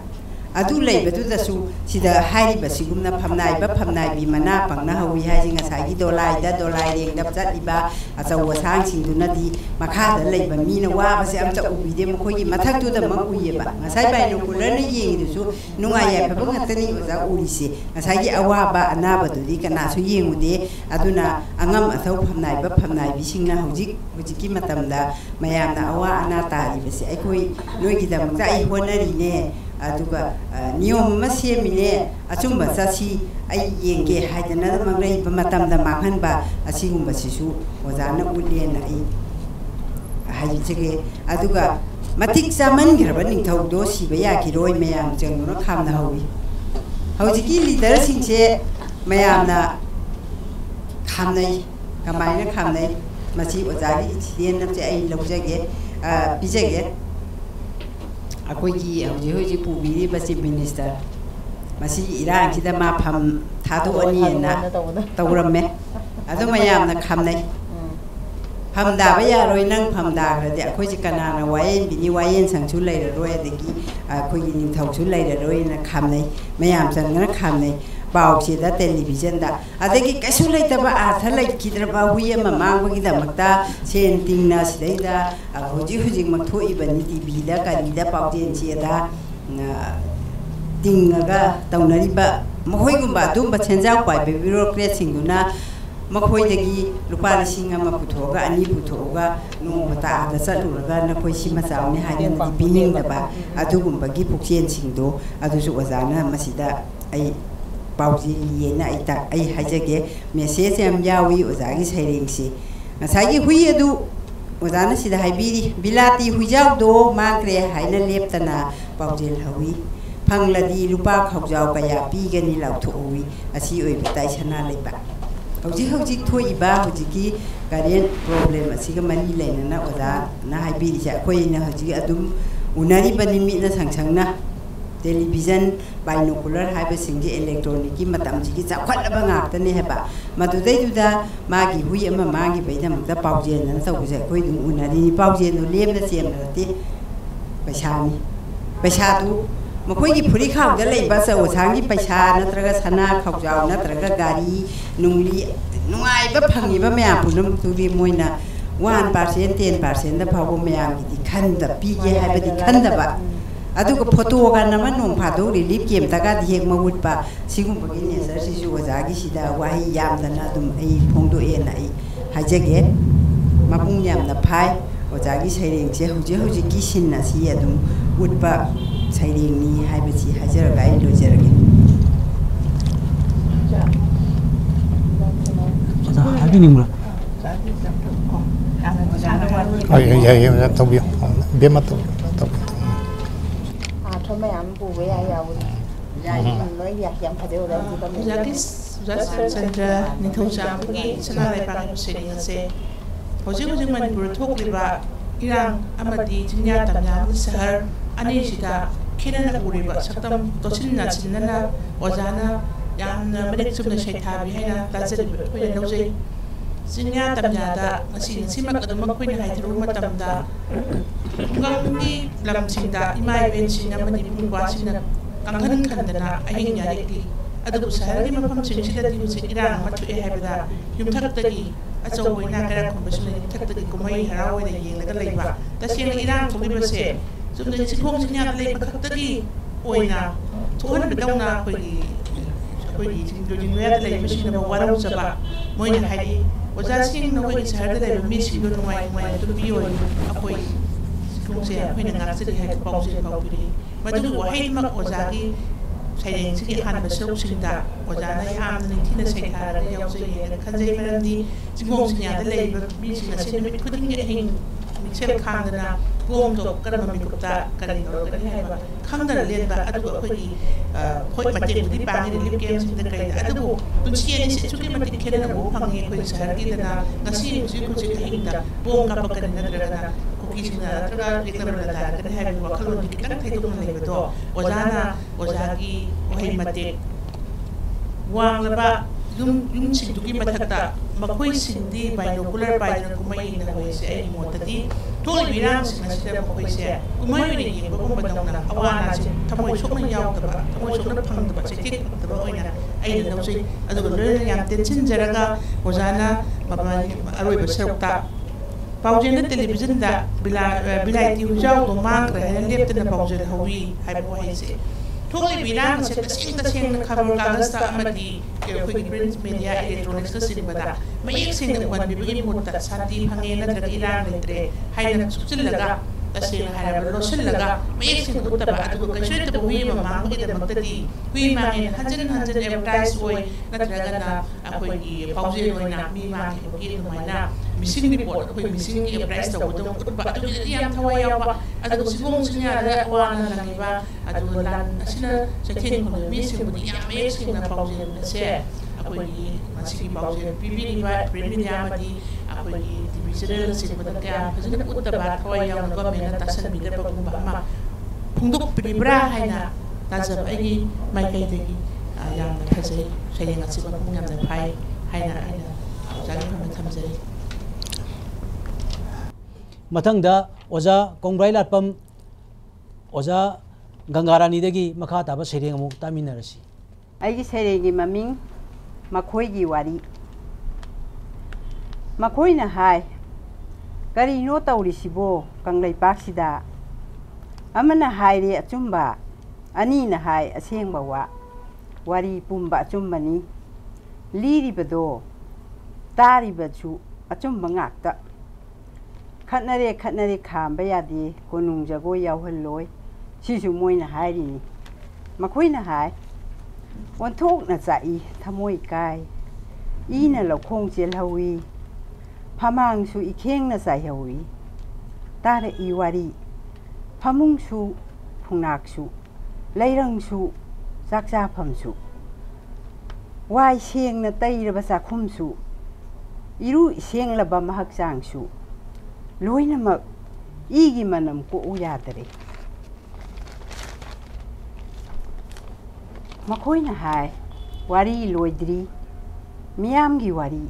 ꯑꯗꯨ ꯂꯩꯕꯗꯨꯗꯁꯨ ꯁꯤꯗ ꯍꯥꯏꯔꯤꯕꯁꯤꯒꯨꯝꯅ ꯐꯝꯅꯥꯏꯕ ꯐꯝꯅꯥꯏꯕꯤ ꯃꯅꯥ ꯄꯪꯅꯍꯧꯋꯤ ꯍꯥꯏꯁꯤ ꯉꯁꯥꯏꯒꯤ ꯗꯣꯂꯥꯏꯔꯦꯡꯗ ꯆꯠꯂꯤꯕ ꯑꯆꯧ ꯑꯁꯥꯡꯁꯤꯡꯗꯨꯅꯗꯤ ꯃꯈꯥꯗ ꯂꯩꯕ ꯃꯤꯅ ꯋꯥꯕꯁꯦ ꯑꯝꯇ ꯎꯕꯤꯗꯦ ꯃꯈꯣꯏꯒꯤ ꯃꯊꯛꯇꯨꯗꯃꯛ ꯎꯏꯌꯦꯕ ꯉꯁꯥꯏ ꯕꯥꯏꯅꯣꯀꯨꯂꯔꯅ ꯌꯦꯡꯉꯤꯗꯨꯁꯨ ꯅꯨꯡꯉꯥꯏ ꯌꯥꯏꯐꯕ ꯉꯥꯛꯇꯅꯤ ꯑꯣꯖꯥ ꯎꯔꯤꯁꯦ ꯉꯁꯥꯏꯒꯤ ꯑꯋꯥꯕ ꯑꯅꯥꯕꯗꯨꯗꯤ ꯀꯅꯥꯁꯨ ꯌꯦꯡꯉꯨꯗꯦ ꯑꯗꯨꯅ ꯑꯉꯝ ꯑꯊꯧ ꯐꯝꯅꯥꯏꯕ ꯐꯝꯅꯥꯏꯕꯤꯁꯤꯡꯅ ꯍꯧꯖꯤꯛꯀꯤ ꯃꯇꯝꯗ ꯃꯌꯥꯝꯅ ꯑꯋꯥ ꯑꯅꯥ ꯇꯥꯔꯤꯕꯁꯦ ꯑꯩꯈꯣꯏ ꯅꯣꯏꯒꯤꯗꯃꯛꯇ ꯑꯩ ꯍꯣꯠꯅꯔꯤꯅꯦ ꯑꯗꯨꯒ ꯅꯤꯌꯣꯝ ꯑꯃ ꯁꯦꯝꯃꯤꯅꯦ ꯑꯆꯨꯝꯕ ꯆꯠꯁꯤ ꯑꯩ ꯌꯦꯡꯒꯦ ꯍꯥꯏꯗꯅꯃꯛ ꯂꯩꯕ ꯃꯇꯝꯗ ꯃꯥꯡꯍꯟꯕ ꯑꯁꯤꯒꯨꯝꯕꯁꯤꯁꯨ ꯑꯣꯖꯥꯅ ꯎꯠꯂꯦꯅ ꯑꯩ ꯍꯥꯏꯖꯒꯦ ꯑꯗꯨꯒ ꯃꯇꯤꯛ ꯆꯥꯃꯟꯈ꯭ꯔꯕ ꯅꯤꯡꯊꯧꯗꯣ ꯁꯤꯕ ꯌꯥꯈꯤꯔꯣꯏ ꯃꯌꯥꯝ ꯆꯪꯗꯨꯅ ꯈꯥꯝꯅꯍꯧꯋꯤ ꯍꯧꯖꯤꯛꯀꯤ ꯂꯤꯗꯔꯁꯤꯡꯁꯦ ꯃꯌꯥꯝꯅ ꯈꯥꯝꯅꯩ ꯀꯃꯥꯏꯅ ꯈꯥꯝꯅꯩ ꯃꯁꯤ ꯑꯣꯖꯥꯒꯤ ꯏꯟꯁꯤꯗꯦꯟ ꯑꯃꯁꯦ ꯑꯩ ꯂꯧꯖꯒꯦ ꯄꯤꯖꯒꯦ ꯑꯩꯈꯣꯏꯒꯤ ꯍꯧꯖꯤꯛ ꯄꯨꯕꯤꯔꯤꯕ ꯆꯤꯐ ꯃꯤꯅꯤꯁꯇꯔ ꯃꯁꯤꯒꯤ ꯏꯔꯥꯡꯁꯤꯗ ꯃꯥ ꯐꯝ ꯊꯥꯗꯣꯛꯑꯅꯤꯅ ꯇꯧꯔꯝꯃꯦ ꯑꯗꯨ ꯃꯌꯥꯝꯅ ꯈꯥꯝꯅꯩ ꯐꯝ ꯗꯥꯕ ꯌꯥꯔꯣꯏ ꯅꯪ ꯐꯝ ꯗꯥꯈ꯭ꯔꯗꯤ ꯑꯩꯈꯣꯏꯁꯦ ꯀꯅꯥꯅ ꯋꯥꯌꯦꯟꯕꯤꯅꯤ ꯋꯥꯌꯦꯟꯁꯪꯁꯨ ꯂꯩꯔꯔꯣꯏ ꯑꯗꯒꯤ ꯑꯩꯈꯣꯏꯒꯤ ꯅꯤꯡꯊꯧꯁꯨ ꯂꯩꯔꯔꯣꯏꯅ ꯈꯥꯝꯅꯩ ꯃꯌꯥꯝ ꯆꯪꯗꯅ ꯈꯥꯝꯅꯩ ꯄꯥꯎꯆꯦꯗ ꯇꯦꯂꯤꯚꯤꯖꯟꯗ ꯑꯗꯒꯤ ꯀꯩꯁꯨ ꯂꯩꯇꯕ ꯑꯥꯔꯊ ꯂꯩꯈꯤꯗ꯭ꯔꯕ ꯍꯨꯏ ꯑꯃ ꯃꯥꯡꯕꯒꯤꯗꯃꯛꯇ ꯁꯦꯟ ꯇꯤꯡꯅ ꯁꯤꯗꯩꯗ ꯍꯧꯖꯤꯛꯃꯛ ꯊꯣꯛꯏꯕꯅꯤ ꯇꯤꯚꯤꯗ ꯀꯔꯤꯗ ꯄꯥꯎꯆꯦꯟ ꯆꯦꯗ ꯇꯤꯡꯉꯒ ꯇꯧꯅꯔꯤꯕ ꯃꯈꯣꯏꯒꯨꯝꯕ ꯑꯗꯨꯝꯕ ꯁꯦꯟꯖꯥꯎ ꯄꯥꯏꯕ ꯕ꯭ꯌꯨꯔꯣꯀ꯭ꯔꯦꯠꯁꯤꯡꯗꯨꯅ ꯃꯈꯣꯏꯗꯒꯤ ꯂꯨꯄꯥ 1,000 ꯄꯨꯊꯣꯛꯑꯒ 2 ꯄꯨꯊꯣꯛꯑꯒ ꯅꯣꯡꯃ ꯇꯥꯗ ꯆꯠꯂꯨꯔꯒ ꯅꯈꯣꯏ ꯁꯤꯃ ꯆꯥꯎꯅꯤ ꯍꯥꯏꯗꯅꯗꯤ ꯄꯤꯅꯤꯡꯗꯕ ꯑꯗꯨꯒꯨꯝꯕꯒꯤ ꯄꯨꯛꯆꯦꯜꯁꯤꯡꯗꯣ ꯑꯗꯨꯁꯨ ꯑꯣꯖꯥꯅ ꯃꯁꯤꯗ ꯑꯩ ꯄꯥꯎꯖꯦꯜꯂꯤꯌꯦꯅ ꯑꯩ ꯍꯥꯏꯖꯒꯦ ꯃꯦꯁꯦꯖ ꯌꯥꯝ ꯌꯥꯎꯏ ꯑꯣꯖꯥꯒꯤ ꯁꯩꯔꯦꯡꯁꯤ ꯉꯁꯥꯏꯒꯤ ꯍꯨꯏ ꯑꯗꯨ ꯑꯣꯖꯥꯅ ꯁꯤꯗ ꯍꯥꯏꯕꯤꯔꯤ ꯕꯤꯂꯥꯇꯤ ꯍꯨꯏꯖꯥꯎꯗꯣ ꯃꯥꯡꯈ꯭ꯔꯦ ꯍꯥꯏꯅ ꯂꯦꯞꯇꯅ ꯄꯥꯎꯖꯦꯜ ꯍꯧꯋꯤ ꯐꯪꯂꯗꯤ ꯂꯨꯄꯥ ꯈꯥꯎꯖꯥꯎ ꯀꯌꯥ ꯄꯤꯒꯅꯤ ꯂꯥꯎꯊꯣꯛꯎꯏ ꯑꯁꯤ ꯑꯣꯏꯕ ꯇꯥꯏ ꯁꯅꯥ ꯂꯩꯕ ꯍꯧꯖꯤꯛ ꯊꯣꯛꯏꯕ ꯍꯧꯖꯤꯛꯀꯤ ꯀꯔꯦꯟ ꯄ꯭ꯔꯣꯕ꯭ꯂꯦꯝ ꯑꯁꯤꯒ ꯃꯔꯤ ꯂꯩꯅꯅ ꯑꯣꯖꯥꯅ ꯍꯥꯏꯕꯤꯔꯤꯁꯦ ꯑꯩꯈꯣꯏꯅ ꯍꯧꯖꯤꯛ ꯑꯗꯨꯝ ꯎꯅꯔꯤꯕꯅꯤ ꯃꯤꯠꯅ ꯁꯪꯁꯪꯅ ꯇꯦꯂꯤꯚꯤꯖꯟ ꯕꯥꯏꯅꯣꯀꯨꯂꯔ ꯍꯥꯏꯕꯁꯤꯡꯁꯦ ꯏꯂꯦꯛꯇ꯭ꯔꯣꯅꯤꯛꯀꯤ ꯃꯇꯝꯁꯤꯒꯤ ꯆꯥꯎꯈꯠꯂꯕ ꯉꯥꯛꯇꯅꯦ ꯍꯥꯏꯕ ꯃꯗꯨꯗꯩꯗꯨꯗ ꯃꯥꯒꯤ ꯍꯨꯏ ꯑꯃ ꯃꯥꯡꯈꯤꯕꯒꯤꯗꯃꯛꯇ ꯄꯥꯎꯖꯦꯜꯗꯅ ꯇꯧꯕꯁꯦ ꯑꯩꯈꯣꯏ ꯑꯗꯨꯝ ꯎꯅꯔꯤꯅꯤ ꯄꯥꯎꯖꯦꯜꯗꯣ ꯂꯦꯝꯅ ꯆꯦꯟꯕ ꯅꯠꯇꯦ ꯄꯩꯁꯥꯅꯤ ꯄꯩꯁꯥꯗꯨ ꯃꯈꯣꯏꯒꯤ ꯐꯨꯔꯤꯈꯥꯎꯗ ꯂꯩꯕ ꯑꯆꯧ ꯑꯁꯥꯡꯒꯤ ꯄꯩꯁꯥ ꯅꯠꯇ꯭ꯔꯒ ꯁꯅꯥ ꯈꯥꯎꯖꯥꯎ ꯅꯠꯇ꯭ꯔꯒ ꯒꯥꯔꯤ ꯅꯨꯡꯂꯤ ꯅꯨꯡꯉꯥꯏꯕ ꯐꯪꯉꯤꯕ ꯃꯌꯥꯝ ꯄꯨꯝꯅꯃꯛꯇꯨꯗꯤ ꯃꯣꯏꯅ 1% 10%ꯗ ꯐꯥꯎꯕ ꯃꯌꯥꯝꯒꯤꯗꯤ ꯄꯤꯒꯦ ꯍꯥꯏꯕꯗꯤ ꯈꯟꯗꯕ ꯑꯗꯨꯒ ꯐꯣꯇꯣꯒ ꯅꯝꯃ ꯅꯣꯡ ꯐꯥꯗꯣꯛ ꯔꯤꯂꯤꯐ ꯀꯦꯝꯞꯇꯒꯗꯤ ꯍꯦꯛ ꯃꯎꯠꯄ ꯁꯤꯒꯨꯝꯕꯒꯤ ꯅꯦꯆꯔꯁꯤꯁꯨ ꯑꯣꯖꯥꯒꯤꯁꯤꯗ ꯋꯥꯍꯩ ꯌꯥꯝꯗꯅ ꯑꯗꯨꯝ ꯑꯩ ꯐꯣꯡꯗꯣꯛꯑꯦꯅ ꯑꯩ ꯍꯥꯏꯖꯒꯦ ꯃꯄꯨꯡ ꯌꯥꯝꯅ ꯐꯥꯏ ꯑꯣꯖꯥꯒꯤ ꯁꯩꯔꯦꯡꯁꯦ ꯍꯧꯖꯤꯛꯀꯤ ꯁꯤꯟ ꯑꯁꯤ ꯑꯗꯨꯝ ꯎꯠꯄ ꯁꯩꯔꯦꯡꯅꯤ ꯍꯥꯏꯕꯁꯤ ꯍꯥꯏꯖꯔꯒ ꯑꯩ ꯂꯣꯏꯖꯔꯒꯦ ꯍꯥꯏꯕꯤꯅꯤꯡꯕ꯭ꯔꯥ? ꯌꯥꯏ ꯇꯧꯕꯤꯌꯨ ꯕꯦꯝꯃ ꯇꯧꯕꯤꯌꯨ ꯑꯥꯔꯊ ꯃꯌꯥꯝ ꯄꯨꯕ ꯌꯥꯎꯕꯅꯤ ꯂꯣꯏ ꯌꯥꯝ ꯐꯖꯩ ꯑꯣꯖꯥꯒꯤ ꯆꯟꯗ꯭ꯔ ꯅꯤꯡꯊꯧꯆꯥꯕꯒꯤ ꯁꯅꯥ ꯂꯩꯕꯥꯛ ꯍꯥꯏꯕ ꯁꯩꯔꯦꯡ ꯑꯁꯦ ꯍꯧꯖꯤꯛ ꯍꯧꯖꯤꯛ ꯃꯅꯤꯄꯨꯔꯗ ꯊꯣꯛꯂꯤꯕ ꯏꯔꯥꯡ ꯑꯃꯗꯤ ꯆꯤꯡꯌꯥ ꯇꯝꯌꯥꯒꯤ ꯁꯍꯔ ꯑꯅꯤꯁꯤꯗ ꯈꯦꯠꯅꯅ ꯎꯔꯤꯕ ꯁꯛꯇꯝ ꯇꯣꯠꯁꯤꯟꯅ ꯁꯤꯟꯅꯅ ꯑꯣꯖꯥꯅ ꯌꯥꯝꯅ ꯃꯔꯤꯛ ꯆꯨꯝꯅ ꯁꯩꯊꯥꯕꯤ ꯍꯥꯏꯅ ꯇꯥꯖꯔꯤꯕ ꯑꯩꯈꯣꯏꯅ ꯂꯧꯖꯩ ꯆꯤꯡꯌꯥ ꯇꯝꯌꯥꯗ ꯉꯁꯤꯃꯛ ꯑꯗꯨꯃꯛ ꯑꯩꯈꯣꯏꯅ ꯍꯥꯏꯖꯔꯨꯕ ꯃꯇꯝꯗ ꯈꯨꯡꯒꯪꯒꯤ ꯂꯝꯁꯤꯡꯗ ꯏꯃꯥ ꯏꯕꯦꯟꯁꯤꯡ ꯑꯃꯗꯤ ꯏꯕꯨꯡꯄ꯭ꯋꯥꯁꯤꯡꯅ ꯀꯥꯡꯈꯟ ꯈꯟꯗꯅ ꯑꯍꯤꯡ ꯌꯥꯔꯦꯛꯂꯤ ꯑꯗꯨꯕꯨ ꯁꯍꯔꯒꯤ ꯃꯐꯝꯁꯤꯡꯁꯤꯗꯗꯤ ꯍꯧꯖꯤꯛ ꯏꯔꯥꯡ ꯑꯃ ꯊꯣꯛꯑꯦ ꯍꯥꯏꯕꯗ ꯌꯨꯝꯊꯛꯇꯒꯤ ꯑꯆꯧꯕ ꯏꯅꯥ ꯀꯩꯔꯥꯛ ꯈꯨꯟꯕꯁꯤꯡꯅ ꯌꯨꯝꯊꯛꯇꯒꯤ ꯀꯨꯝꯍꯩ ꯍꯔꯥꯎ ꯑꯣꯏꯅ ꯌꯦꯡꯂꯒ ꯂꯩꯕ ꯇꯁꯦꯡꯅ ꯏꯔꯥꯡ ꯊꯣꯛꯂꯤꯕꯁꯦ ꯆꯨꯝꯅꯒꯤ ꯆꯤꯡꯈꯣꯡ ꯆꯤꯡꯌꯥꯗ ꯂꯩꯕ ꯈꯛꯇꯒꯤ ꯑꯣꯏꯅ ꯊꯣꯛꯍꯟꯕꯗꯧꯅ ꯑꯩꯈꯣꯏꯒꯤ ꯆꯤꯡꯗꯣꯌꯥꯗ ꯂꯩꯕꯁꯤꯡꯅ ꯋꯥꯔꯧꯖꯕ ꯃꯣꯏꯅ ꯍꯥꯏꯗꯤ ꯑꯣꯖꯥꯁꯤꯡꯅ ꯑꯩꯈꯣꯏꯒꯤ ꯁꯍꯔꯗ ꯂꯩꯕ ꯃꯤꯁꯤꯡꯗꯣ ꯅꯨꯡꯉꯥꯏ ꯅꯨꯡꯉꯥꯏꯅ ꯇꯨꯝꯕꯤꯌꯣ ꯑꯩꯈꯣꯏ ꯆꯤꯡꯈꯣꯡꯁꯦ ꯑꯩꯈꯣꯏꯅ ꯉꯥꯛꯆꯔꯤ ꯍꯥꯏꯕ ꯄꯥꯎꯖꯦꯜ ꯐꯥꯎꯕꯤꯔꯤ ꯃꯗꯨꯒꯤ ꯋꯥꯍꯩꯗꯨꯃꯛ ꯑꯣꯖꯥꯒꯤ ꯁꯩꯔꯦꯡꯁꯤꯒꯤ ꯑꯍꯥꯟꯕ ꯁꯔꯨꯛꯁꯤꯡꯗ ꯑꯣꯖꯥꯅ ꯌꯥꯝꯅ ꯅꯤꯡꯊꯤꯅ ꯁꯩꯊꯥꯔꯒ ꯌꯥꯎꯖꯩ ꯈꯟꯖꯩ ꯃꯔꯝꯗꯤ ꯆꯤꯡꯈꯣꯡ ꯆꯤꯡꯌꯥꯗ ꯂꯩꯔꯤꯕ ꯃꯤꯁꯤꯡ ꯑꯁꯤ ꯅꯨꯃꯤꯠ ꯈꯨꯗꯤꯡꯒꯤ ꯑꯍꯤꯡ ꯃꯤꯡꯁꯦꯜ ꯈꯥꯡꯗꯅ ꯄꯨꯡꯗꯣ ꯀꯔꯝꯕ ꯃꯤꯀꯨꯞꯇ ꯀꯔꯤ ꯇꯧꯔꯒꯅꯤ ꯍꯥꯏꯕ ꯈꯪꯗꯅ ꯂꯦꯟꯕ ꯑꯗꯨꯒ ꯑꯩꯈꯣꯏꯒꯤ ꯍꯣꯏ ꯃꯇꯦꯡꯕꯨꯗꯤ ꯄꯥꯡꯉꯤ ꯔꯤꯂꯤꯐ ꯀꯦꯝꯞꯁꯤꯡꯗ ꯀꯩꯗ ꯑꯗꯨꯕꯨ ꯄꯨꯟꯁꯤ ꯑꯅꯤꯁꯤ ꯑꯁꯨꯛꯀꯤ ꯃꯇꯤꯛ ꯈꯦꯠꯅꯕ ꯐꯪꯉꯤ ꯑꯩꯈꯣꯏ ꯁꯍꯔꯒꯤꯗꯅ ꯉꯁꯤ ꯍꯧꯖꯤꯛ ꯑꯍꯤꯡꯗ ꯄꯣꯡ ꯀꯥꯞꯄꯛꯀꯅꯤ ꯅꯠꯇ꯭ꯔꯒꯅ ꯀꯨꯀꯤꯁꯤꯡꯅ ꯅꯠꯇ꯭ꯔꯒ ꯌꯦꯛꯅꯕꯅ ꯇꯥꯔꯛꯀꯅꯤ ꯍꯥꯏꯕꯒꯤ ꯋꯥꯈꯜꯂꯣꯟꯗꯤ ꯈꯤꯇꯪ ꯊꯩꯗꯣꯛꯅ ꯂꯩꯕꯗꯣ ꯑꯣꯖꯥꯒꯤ ꯋꯥꯍꯩ ꯃꯇꯦꯛ ꯋꯥꯡꯂꯕ ꯌꯨꯝꯁꯤꯡꯗꯨꯒꯤ ꯃꯊꯛꯇ ꯃꯈꯣꯏꯁꯤꯡꯗꯤ ꯕꯥꯏꯅꯣꯀꯨꯂꯔ ꯄꯥꯏꯗꯅ ꯀꯨꯝꯍꯩ ꯌꯦꯡꯅ ꯍꯧꯔꯤꯁꯦ ꯑꯩꯒꯤ ꯃꯣꯠꯇꯗꯤ ꯊꯣꯛꯂꯤꯕ ꯏꯔꯥꯡꯁꯤꯡ ꯑꯁꯤꯗ ꯃꯈꯣꯏꯁꯦ ꯀꯨꯝꯍꯩ ꯑꯣꯏꯅ ꯌꯦꯡꯕꯒꯨꯝꯕꯗꯧꯅ ꯑꯋꯥ ꯑꯅꯥꯁꯦ ꯊꯃꯣꯏ ꯁꯣꯛꯅ ꯌꯥꯎꯗꯕ ꯊꯃꯣꯏ ꯁꯣꯛꯅ ꯐꯪꯗꯕ ꯆꯩꯊꯦꯛ ꯐꯪꯗꯕ ꯑꯣꯏꯅ ꯑꯩꯅ ꯂꯧꯖꯩ ꯑꯗꯨꯒ ꯂꯣꯏꯅꯅ ꯌꯥꯝ ꯇꯦꯟꯁꯤꯟꯖꯔꯒ ꯑꯣꯖꯥꯅ ꯑꯔꯣꯏꯕ ꯁꯔꯨꯛꯇ ꯄꯥꯎꯖꯦꯜꯗ ꯇꯦꯂꯤꯚꯤꯖꯟꯗ ꯚꯤꯂꯥꯏꯇꯤ ꯍꯨꯏꯖꯥꯎꯗꯣ ꯃꯥꯡꯈ꯭ꯔꯦ ꯍꯥꯏꯅ ꯂꯦꯞꯇꯅ ꯄꯥꯎꯖꯦꯜ ꯍꯧꯋꯤ ꯍꯥꯏꯕ ꯋꯥꯍꯩꯁꯦ ꯊꯣꯛꯂꯤꯕ ꯏꯔꯥꯡꯁꯦ ꯇꯁꯦꯡꯅ ꯈꯕꯔ ꯀꯥꯒꯖꯇ ꯑꯃꯗꯤ ꯑꯩꯈꯣꯏꯒꯤ ꯄ꯭ꯔꯤꯟꯠ ꯃꯦꯗꯤꯌꯥ ꯏꯂꯦꯛꯇ꯭ꯔꯣꯅꯤꯛꯁꯅꯆꯤꯡꯕꯗ ꯃꯌꯦꯛ ꯁꯦꯡꯅ ꯎꯍꯟꯕꯤꯕꯒꯤ ꯃꯍꯨꯠꯇ ꯁꯥꯟꯇꯤ ꯐꯪꯉꯦ ꯅꯠꯇ꯭ꯔꯒ ꯏꯔꯥꯡ ꯂꯩꯇ꯭ꯔꯦ ꯍꯥꯏꯅ ꯁꯨꯞꯆꯤꯜꯂꯒ तसेंग हायरब लोसलगा मयेक सिंग उत्तबा अदुगो कैसोय तब हुई मा मांगबगिदमक्तदी हुई मांगे हंजन हंजन एडवर्टाइज होय नत्रगना अखोयगी पाउजे होयना मी मांगे बगी दुमायना मिसिंग रिपोर्ट अखोय मिसिंग की एडवर्टाइज तबदम उत्बा अदुगि याम थवाय यावबा अदुगो सिगोंग सिंयादा वाना लंगिबा अदुगो लान असिना सखेन होनो मी सिंगबुदि याम मयेक सिंगना पाउजे नसे अखोयगी मासिगी पाउजे पिबिनिबा प्रिंट मीडिया मदि अखोयगी टीवी चैनल सिंगबदा क्या फजन उत्तबा थवाय यावना गवर्नमेंट तासन बिदबगुंबा अमा फुंदुक पिब्रा हायना ताजब आइगी माइकैदगी यामना फजै सैलेंग असिबा पुंग यामना फाय हायना आइना जानि फम थमजै मथंगदा ओजा कोंग्राई लाटपम ओजा गंगारानीदगी मखा ताबा सैरेंग अमुक तामिनरसी आइगी सैरेंगी ममिंग मखोयगी वारी मखोयना हाय करिनो तौरिसिबो कंगलै पाक्सिदा अमना हायरे अचुम्बा अनीना हाय असेंगबा वारी पुम्बा अचुम्बनी लीरिबदो तारिबसु अचुम्बा ngakta खटनरे खांबा यादे कोनुंग जगो यावहल्लोय सिसु मोयना हायरिनी मखोयना हाय ओंथोकना चाई थमोय काय ईना लखोंग चेलहवी फमांगसु इखेंगना चाइहवी तारे इवारी फमुंगसु फुंगनाकसु लैरंगसु चाकचाफमसु वाई सेंगना तैरबा चाखुमसु इरु सेंगलबा महकचांगसु लोइनमक इगी मनम को उयादरे मखोयना हाय वारी लोइद्री मियामगी वारी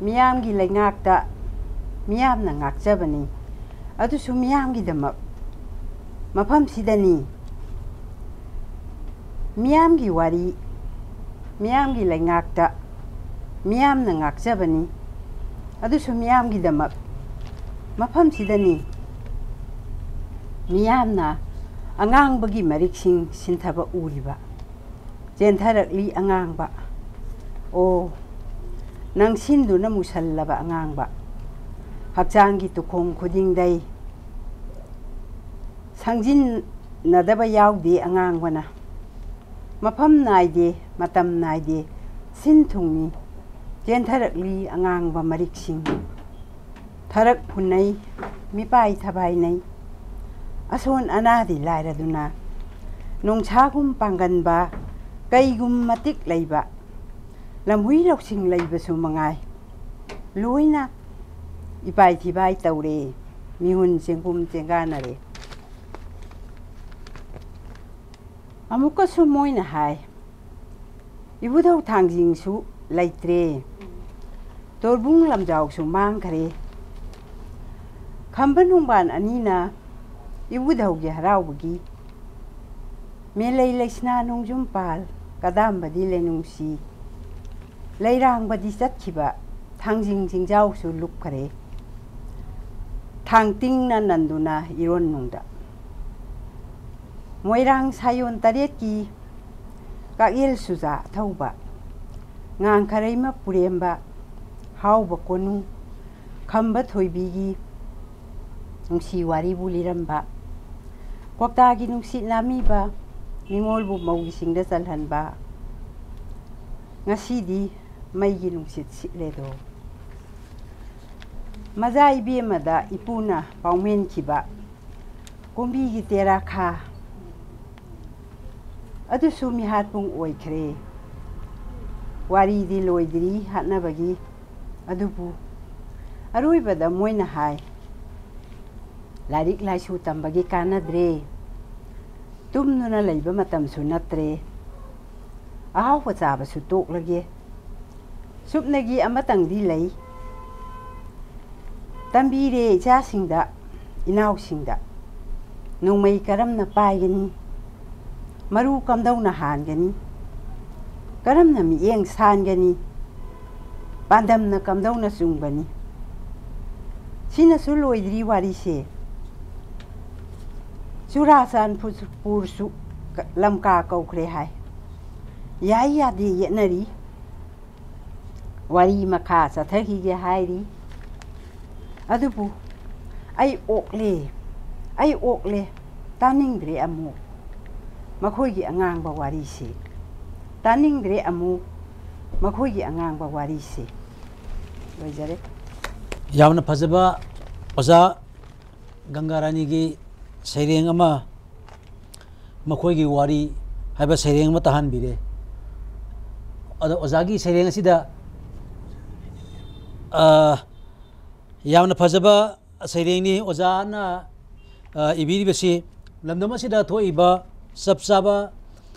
मियामगी लैंगाकता मियामना ngakjabani adusu miyamgi damak mafam sidani miyamgi wari miyamgi laingakta miyamna ngakjabani adusu miyamgi damak mafam sidani miyamna angangbagi mariksing sinthaba uriba jentharakli angangba o nang sinduna musallaba angangba hakjangi tukhong khudingdai sangjin nadaba yaudi angangwana mafam naide matam naide sinthungni ꯆꯦꯟꯊꯔꯛꯂꯤ ꯑꯉꯥꯡꯕ ꯃꯔꯤꯛꯁꯤꯡ ꯊꯔꯛ ꯐꯨꯟꯅꯩ ꯃꯤꯄꯥꯏ ꯊꯕꯥꯏꯅꯩ ꯑꯁꯣꯟ ꯑꯅꯥꯗꯤ ꯂꯥꯏꯔꯗꯨꯅ ꯅꯣꯡꯁꯥꯒꯨꯝ ꯄꯥꯡꯒꯟꯕ ꯀꯩꯒꯨꯝ ꯃꯇꯤꯛ ꯂꯩꯕ ꯂꯝꯍꯨꯏ ꯂꯧꯁꯤꯡ ꯂꯩꯕꯁꯨ ꯃꯉꯥꯏ ꯂꯣꯏꯅ ꯏꯄꯥꯏ ꯊꯤꯕꯥꯏ ꯇꯧꯔꯦ ꯃꯤꯍꯨꯟ ꯆꯦꯡꯒꯨꯝ ꯆꯦꯡꯒꯥꯟꯅꯔꯦ ꯑꯃꯨꯛꯀꯁꯨ ꯃꯣꯏꯅ ꯍꯥꯏ ꯏꯕꯨꯙꯧ ꯊꯥꯡꯖꯤꯡꯁꯨ ꯂꯩꯇ꯭ꯔꯦ ꯇꯣꯔꯕꯨꯡ ꯂꯝꯖꯥꯎꯁꯨ ꯃꯥꯡꯈ꯭ꯔꯦ ꯈꯝꯕ ꯅꯣꯡꯕꯥꯟ ꯑꯅꯤꯅ ꯏꯕꯨꯙꯧꯒꯤ ꯍꯔꯥꯎꯕꯒꯤ ꯃꯦꯂꯩ ꯂꯩꯁꯅꯥ ꯅꯣꯡꯖꯨꯝ ꯄꯥꯜ ꯀꯗꯥꯝꯕꯗꯤ ꯂꯩꯅꯨꯡꯁꯤ ꯂꯩꯔꯥꯡꯕꯗꯤ ꯆꯠꯈꯤꯕ ꯊꯥꯡꯖꯤꯡ ꯆꯤꯡꯖꯥꯎꯁꯨ ꯂꯨꯞꯈ꯭ꯔꯦ ꯊꯥꯡ ꯇꯤꯡꯅ ꯅꯟꯗꯨꯅ ꯏꯔꯣꯟꯅꯨꯡꯗ ꯃꯣꯏꯔꯥꯡ ꯁꯥꯌꯣꯟ ꯇꯔꯦꯠꯀꯤ ꯀꯥꯛꯌꯦꯜ ꯁꯨꯖꯥ ꯊꯧꯕ ꯉꯥꯡꯈꯔꯩꯃ ꯄꯨꯔꯦꯝꯕ ꯍꯥꯎꯕ ꯀꯣꯅꯨꯡ ꯈꯝꯕ ꯊꯣꯏꯕꯤꯒꯤ ꯅꯨꯡꯁꯤ ꯋꯥꯔꯤꯕꯨ ꯂꯤꯔꯝꯕ ꯀ꯭ꯋꯥꯛꯇꯥꯒꯤ ꯅꯨꯡꯁꯤꯠ ꯅꯥꯝꯃꯤꯕ ꯅꯤꯉꯣꯜꯕꯨ ꯃꯧꯒꯤꯁꯤꯡꯗ ꯆꯜꯍꯟꯕ ꯉꯁꯤꯗꯤ ꯃꯩꯒꯤ ꯅꯨꯡꯁꯤꯠ ꯁꯤꯠꯂꯦꯗꯣ ꯃꯖꯥ ꯏꯕꯦꯝꯃꯗ ꯏꯄꯨꯅ ꯄꯥꯎꯃꯦꯟꯈꯤꯕ ꯀꯨꯝꯕꯤꯒꯤ ꯇꯦꯔꯥꯈꯥ ꯑꯗꯨꯁꯨ ꯃꯤꯍꯥꯠꯄꯨꯡ ꯑꯣꯏꯈ꯭ꯔꯦ ꯋꯥꯔꯤꯗꯤ ꯂꯣꯏꯗ꯭ꯔꯤ ꯍꯥꯠꯅꯕꯒꯤ ꯑꯗꯨꯕꯨ ꯑꯔꯣꯏꯕꯗ ꯃꯣꯏꯅ ꯍꯥꯏ ꯂꯥꯏꯔꯤꯛ ꯂꯥꯏꯁꯨ ꯇꯝꯕꯒꯤ ꯀꯥꯟꯅꯗ꯭ꯔꯦ ꯇꯨꯝꯗꯨꯅ ꯂꯩꯕ ꯃꯇꯝꯁꯨ ꯅꯠꯇ꯭ꯔꯦ ꯑꯍꯥꯎꯕ ꯆꯥꯕꯁꯨ ꯇꯣꯛꯂꯒꯦ ꯁꯨꯞꯅꯒꯤ ꯑꯃꯇꯪꯗꯤ ꯂꯩ ꯇꯝꯕꯤꯔꯦ ꯏꯆꯥꯁꯤꯡꯗ ꯏꯅꯥꯎꯁꯤꯡꯗ ꯅꯣꯡꯃꯩ ꯀꯔꯝꯅ ꯄꯥꯏꯒꯅꯤ ꯃꯔꯨ ꯀꯝꯗꯧꯅ ꯍꯥꯟꯒꯅꯤ ꯀꯔꯝꯅ ꯃꯤꯠꯌꯦꯡ ꯁꯥꯟꯒꯅꯤ ꯄꯥꯟꯗꯝꯅ ꯀꯝꯗꯧꯅ ꯆꯨꯡꯕꯅꯤ ꯁꯤꯅꯁꯨ ꯂꯣꯏꯗ꯭ꯔꯤ ꯋꯥꯔꯤꯁꯦ ꯆꯨꯔꯥꯆꯥꯟꯄꯨꯔꯁꯨ ꯂꯝꯀꯥ ꯀꯧꯈ꯭ꯔꯦ ꯍꯥꯏ ꯌꯥꯏ ꯌꯥꯗꯦ ꯌꯦꯠꯅꯔꯤ ꯋꯥꯔꯤ ꯃꯈꯥ ꯆꯠꯊꯈꯤꯒꯦ ꯍꯥꯏꯔꯤ ꯑꯗꯨꯕꯨ ꯑꯩ ꯑꯣꯛꯂꯦ ꯇꯥꯅꯤꯡꯗ꯭ꯔꯦ ꯑꯃꯨꯛ ꯃꯈꯣꯏꯒꯤ ꯑꯉꯥꯡꯕ ꯋꯥꯔꯤꯁꯦ ꯇꯥꯅꯤꯡꯗ꯭ꯔꯦ ꯑꯃꯨꯛ ꯃꯈꯣꯏꯒꯤ ꯑꯉꯥꯡꯕ ꯋꯥꯔꯤꯁꯦ ꯂꯣꯏꯖꯔꯦ ꯌꯥꯝꯅ ꯐꯖꯕ ꯑꯣꯖꯥ ꯒꯪꯒꯥꯔꯥꯅꯤꯒꯤ ꯁꯩꯔꯦꯡ ꯑꯃ ꯃꯈꯣꯏꯒꯤ ꯋꯥꯔꯤ ꯍꯥꯏꯕ ꯁꯩꯔꯦꯡ ꯑꯃ ꯇꯥꯍꯟꯕꯤꯔꯦ ꯑꯗꯣ ꯑꯣꯖꯥꯒꯤ ꯁꯩꯔꯦꯡ ꯑꯁꯤꯗ ꯌꯥꯝꯅ ꯐꯖꯕ ꯁꯩꯔꯦꯡꯅꯤ ꯑꯣꯖꯥꯅ ꯏꯕꯤꯔꯤꯕꯁꯤ ꯂꯝꯗꯝ ꯑꯁꯤꯗ ꯊꯣꯛꯏꯕ ꯆꯞ ꯆꯥꯕ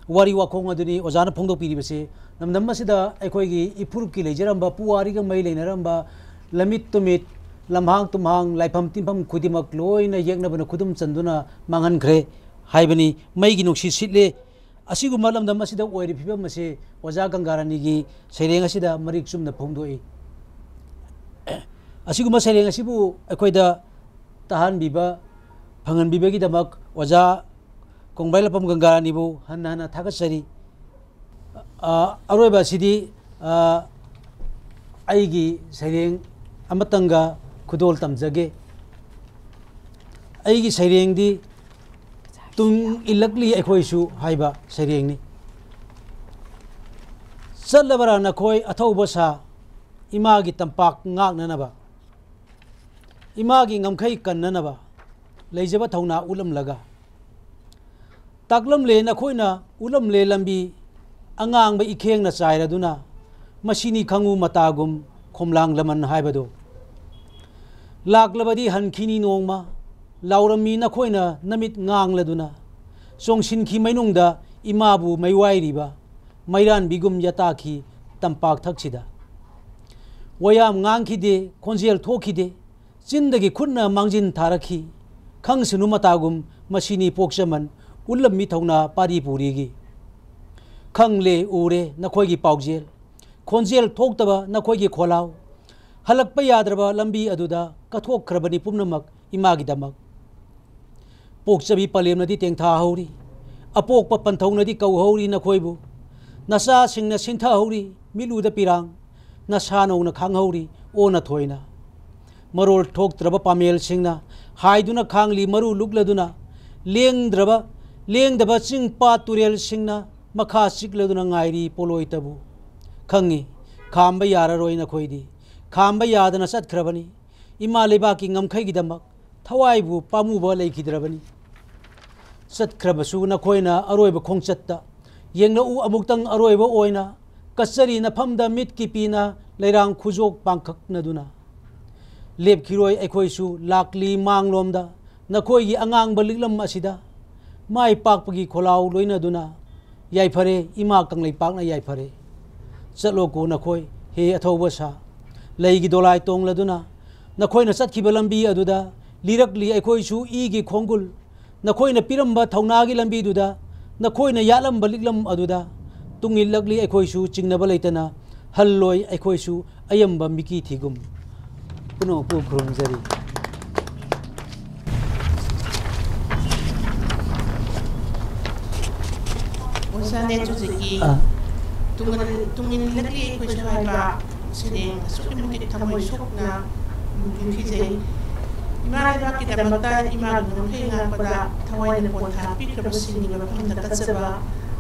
ꯋꯥꯔꯤ ꯋꯥꯈꯣꯡ ꯑꯗꯨꯅꯤ ꯑꯣꯖꯥꯅ ꯐꯣꯡꯗꯣꯛꯄꯤꯔꯤꯕꯁꯤ ꯑꯅꯝꯗꯝ ꯑꯁꯤꯗ ꯑꯩꯈꯣꯏꯒꯤ ꯏꯐꯨꯔꯨꯞꯀꯤ ꯂꯩꯖꯔꯝꯕ ꯄꯨꯋꯥꯔꯤꯒ ꯃꯔꯤ ꯂꯩꯅꯔꯝꯕ ꯂꯝꯃꯤꯠ ꯇꯨꯃꯤꯠ ꯂꯝꯍꯥꯡ ꯇꯨꯝꯍꯥꯡ ꯂꯥꯏꯐꯝ ꯇꯤꯟꯐꯝ ꯈꯨꯗꯤꯡꯃꯛ ꯂꯣꯏꯅ ꯌꯦꯛꯅꯕꯅ ꯈꯨꯗꯨꯝ ꯆꯟꯗꯨꯅ ꯃꯥꯡꯍꯟꯈ꯭ꯔꯦ ꯍꯥꯏꯕꯅꯤ ꯃꯩꯒꯤ ꯅꯨꯡꯁꯤꯠ ꯁꯤꯠꯂꯦ ꯑꯁꯤꯒꯨꯝꯕ ꯂꯝꯗꯝ ꯑꯁꯤꯗ ꯑꯣꯏꯔꯤꯕ ꯐꯤꯕꯝ ꯑꯁꯤ ꯑꯣꯖꯥ ꯒꯪꯒꯥꯔꯥꯅꯤꯒꯤ ꯁꯩꯔꯦꯡ ꯑꯁꯤꯗ ꯃꯔꯤꯛ ꯆꯨꯝꯅ ꯐꯣꯡꯗꯣꯛꯏ ꯑꯁꯤꯒꯨꯝꯕ ꯁꯩꯔꯦꯡ ꯑꯁꯤꯕꯨ ꯑꯩꯈꯣꯏꯗ ꯇꯥꯍꯟꯕꯤꯕ ꯐꯪꯍꯟꯕꯤꯕꯒꯤꯗꯃꯛ ꯑꯣꯖꯥ ꯀꯣꯡꯕ꯭ꯔꯥꯏꯂꯥꯛꯄꯝ ꯒꯪꯒꯥꯔꯥꯅꯤꯕꯨ ꯍꯟꯅ ꯍꯟꯅ ꯊꯥꯒꯠꯆꯔꯤ ꯑꯔꯣꯏꯕ ꯑꯁꯤꯗꯤ ꯑꯩꯒꯤ ꯁꯩꯔꯦꯡ ꯑꯃꯇꯪꯒ ꯈꯨꯗꯣꯜ ꯇꯝꯖꯒꯦ ꯑꯩꯒꯤ ꯁꯩꯔꯦꯡꯗꯤ ꯇꯨꯡ ꯏꯜꯂꯛꯂꯤ ꯑꯩꯈꯣꯏꯁꯨ ꯍꯥꯏꯕ ꯁꯩꯔꯦꯡꯅꯤ ꯆꯠꯂꯕꯔꯥ ꯅꯈꯣꯏ ꯑꯊꯧꯕ ꯁꯥ ꯏꯃꯥꯒꯤ ꯇꯝꯄꯥꯛ ꯉꯥꯛꯅꯅꯕ ꯏꯃꯥꯒꯤ ꯉꯝꯈꯩ ꯀꯟꯅꯅꯕ ꯂꯩꯖꯕ ꯊꯧꯅꯥ ꯎꯠꯂꯝꯂꯒ ꯇꯥꯛꯂꯝꯂꯦ ꯅꯈꯣꯏꯅ ꯎꯠꯂꯝꯂꯦ ꯂꯝꯕꯤ ꯑꯉꯥꯡꯕ ꯏꯈꯦꯡꯅ ꯆꯥꯏꯔꯗꯨꯅ ꯃꯁꯤꯅꯤ ꯈꯪꯉꯨ ꯃꯇꯥꯒꯨꯝ ꯈꯣꯝꯂꯥꯡ ꯂꯃꯟ ꯍꯥꯏꯕꯗꯣ ꯂꯥꯛꯂꯕꯗꯤ ꯍꯟꯈꯤꯅꯤ ꯅꯣꯡꯃ ꯂꯥꯎꯔꯝꯃꯤ ꯅꯈꯣꯏꯅ ꯅꯃꯤꯠ ꯉꯥꯡꯂꯗꯨꯅ ꯆꯣꯡꯁꯤꯟꯈꯤ ꯃꯩꯅꯨꯡꯗ ꯏꯃꯥꯕꯨ ꯃꯩꯋꯥꯏꯔꯤꯕ ꯃꯩꯔꯥꯟꯕꯤꯒꯨꯝ ꯌꯥꯇꯥꯈꯤ ꯇꯝꯄꯥꯛ ꯊꯛꯁꯤꯗ ꯋꯥꯌꯥꯝ ꯉꯥꯡꯈꯤꯗꯦ ꯈꯣꯟꯖꯦꯜ ꯊꯣꯛꯈꯤꯗꯦ ꯆꯤꯟꯗꯒꯤ ꯈꯨꯠꯅ ꯃꯥꯡꯖꯤꯟ ꯊꯥꯔꯛꯈꯤ ꯈꯪꯁꯅꯨ ꯃꯇꯥꯒꯨꯝ ꯃꯁꯤꯅꯤ ꯄꯣꯛꯆꯃꯟ ꯎꯠꯂꯝꯃꯤ ꯊꯧꯅꯥ ꯄꯥꯔꯤ ꯄꯨꯔꯤꯒꯤ ꯈꯪꯂꯦ ꯎꯔꯦ ꯅꯈꯣꯏꯒꯤ ꯄꯥꯎꯖꯦꯜ ꯈꯣꯟꯖꯦꯜ ꯊꯣꯛꯇꯕ ꯅꯈꯣꯏꯒꯤ ꯈꯣꯜꯂꯥꯎ ꯍꯜꯂꯛꯄ ꯌꯥꯗ꯭ꯔꯕ ꯂꯝꯕꯤ ꯑꯗꯨꯗ ꯀꯠꯊꯣꯛꯈ꯭ꯔꯕꯅꯤ ꯄꯨꯝꯅꯃꯛ ꯏꯃꯥꯒꯤꯗꯃꯛ ꯄꯣꯛꯆꯕꯤ ꯄꯂꯦꯝꯅꯗꯤ ꯇꯦꯡꯊꯥꯍꯧꯔꯤ ꯑꯄꯣꯛꯄ ꯄꯟꯊꯧꯅꯗꯤ ꯀꯧꯍꯧꯔꯤ ꯅꯈꯣꯏꯕꯨ ꯅꯆꯥꯁꯤꯡꯅ ꯁꯤꯟꯊꯍꯧꯔꯤ ꯃꯤꯠꯂꯨꯗ ꯄꯤꯔꯥꯡ ꯅꯁꯥ ꯅꯧꯅ ꯈꯥꯡꯍꯧꯔꯤ ꯑꯣꯟꯅ ꯊꯣꯏꯅ ꯃꯔꯣꯜ ꯊꯣꯛꯇ꯭ꯔꯕ ꯄꯥꯃꯦꯜꯁꯤꯡꯅ ꯍꯥꯏꯗꯨꯅ ꯈꯥꯡꯂꯤ ꯃꯔꯨ ꯂꯨꯛꯂꯗꯨꯅ ꯂꯦꯡꯗꯕ ꯆꯤꯡ ꯄꯥꯠ ꯇꯨꯔꯦꯜꯁꯤꯡꯅ ꯃꯈꯥ ꯆꯤꯛꯂꯗꯨꯅ ꯉꯥꯏꯔꯤ ꯄꯣꯂꯣꯏꯇꯕꯨ खाम यारोई नखोदी खाम यादना चतख्रबनी इमा लेबा की ngमखैगिदमक थवाइबु पामुब लेखिद्रबनी चतख्रबसु नखोइना अरोइब खोंगचत्ता येंगना उ अमुक्तंग अरोइब ओइना कसरी नफमदा मिट की पीना लेरांग खुजोक पांखकनदुना लेपखिरोय एखोइसु लाकली मांगलोमदा नखोइगी अंगांग बलिकलम असिदा माई पाकपगी खोलाउ लोइनदुना याइफरे इमा कंगलै पाकना याइफरे चलो को नखोइ हे अथौबसा लैगी दोलाय तोंगलदुना नखोइना चतखिबा लंबी अदुदा लिरकली एखोइसु इगी खोंगुल नखोइना पिरंबा थौनागी लंबीदुदा नखोइना यालंबा लिकलम अदुदा तुंगिलकली एखोइसु चिंगनबा लैतना हल्लोय एखोइसु अयंबा मिकी थिगुम पुनो पु खुरुमजरी ओसाने जुजिकी तुंगिलकली एखोइसु हाइबा सिनें सुकिमुति थमोइ सोकना मुखिजे इमारबा की दमता इमाग नोखेंगा पदा थवाइन पोथा पिक्रब सिंगी मफमदा तसबा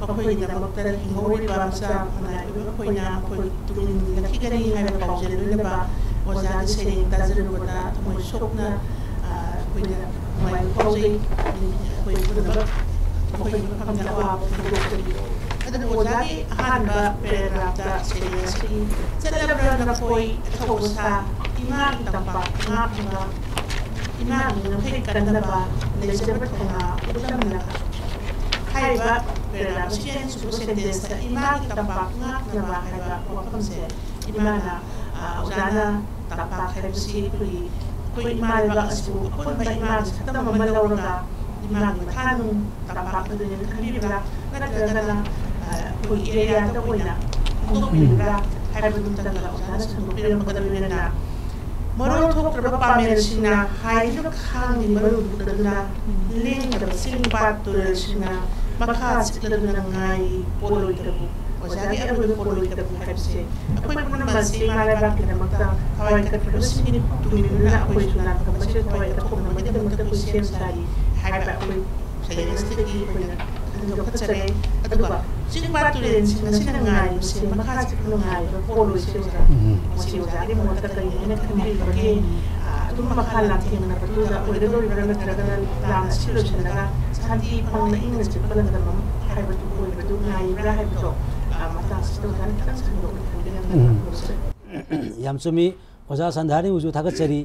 अखोइ दमता हिंगोरि बामसा मना अखोइना अखोइ तुमिन लखिगरी हाइबा पाउजेलुनबा ओजानि सेरें ताजरुबदा थमोइ सोकना अखोइना माइ पाउजे अखोइ पुदबा अखोइ मफमदा वा अदु ओजानि अहानबा पेराग्राफदा सेरें सि चलबरा नखोइ थौसा इमाग तंपा इमाग इमाग नखै कन्नबा लेजबत थोना उदमना हाइबा पेराग्राफियन सुबु सेंटेंस इमाग तंपा नखनबा हाइबा वफमसे इमाना ओजाना तंपा हाइबसी कोई इमाग असु कोन बा इमाग तम मलौरगा इमाग थानु तंपा अदुन खबिबा नत्रगना कोई एरिया त कोइना दोबिरा हाइबा तंगला ओजाना संगुपिरम कदबिना मरोल थोक्त्रबा पामेलसिना हाइनु खांनि मरुदुदना लेंगदबा सिंपात तुरसिना मखा सिक्लदुना ngai poloitरबु ओजानि अरुबु poloitरबु हाइबसे अखोइ पुनमसि मालाबा किनमक्ता हवाइ कटफरसिनि तुमिनुना अखोइ सुना कमसे हवाइ कटफोना मदमक्ता कुसेम सारी हाइबा अखोइ सयेस्तिकी कोइना खंजो खचरे अदुबा सिंपात तुरसिना सिना ngai से मखा सिक्लदुना ngai poloitरबु मसि ओजानि मोता करिने खंजो बगे तुम मखा लाथिंगना पतुदा ओइदोरिबरा नगरगना लाम सिलोचनगा साथी फंगना इंग्लिश चिपलनगम हाइबा तु ओइबदु ngai हाइबदो यामसुमी ओजा संधानी उजु थागचरी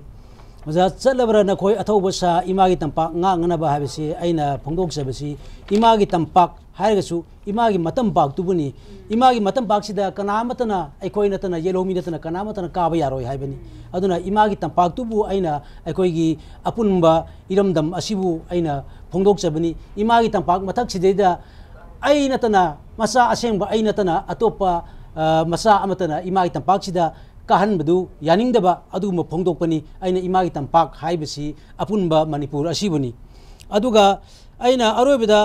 ओजा चलबरा नखोइ अथौबसा इमागी तंपाक ngangnaba हाबसी आइना फोंदोकसबसी इमागी तंपाक हायगसु इमागी मतंपाक तुबुनी इमागी मतंपाक सिदा कनामतना अखोइ नतना येलोमी नतना कनामतना काबा यारोय हायबनी अदुना इमागी तंपाक तुबु आइना अखोइगी अपुनबा इरमदम असिबु आइना फोंदोकसबनी इमागी तंपाक मथक सिदैदा आई नतना मसा असेंब आई नतना अतोपा मसा अमतना इमागी तंपाक सिदा कहनबदु यानिंगदबा अदुम फोंदोकपनी आइना इमागी तंपाक हाइबसी अपुनबा मणिपुर असिबुनी अदुगा आइना अरोइबदा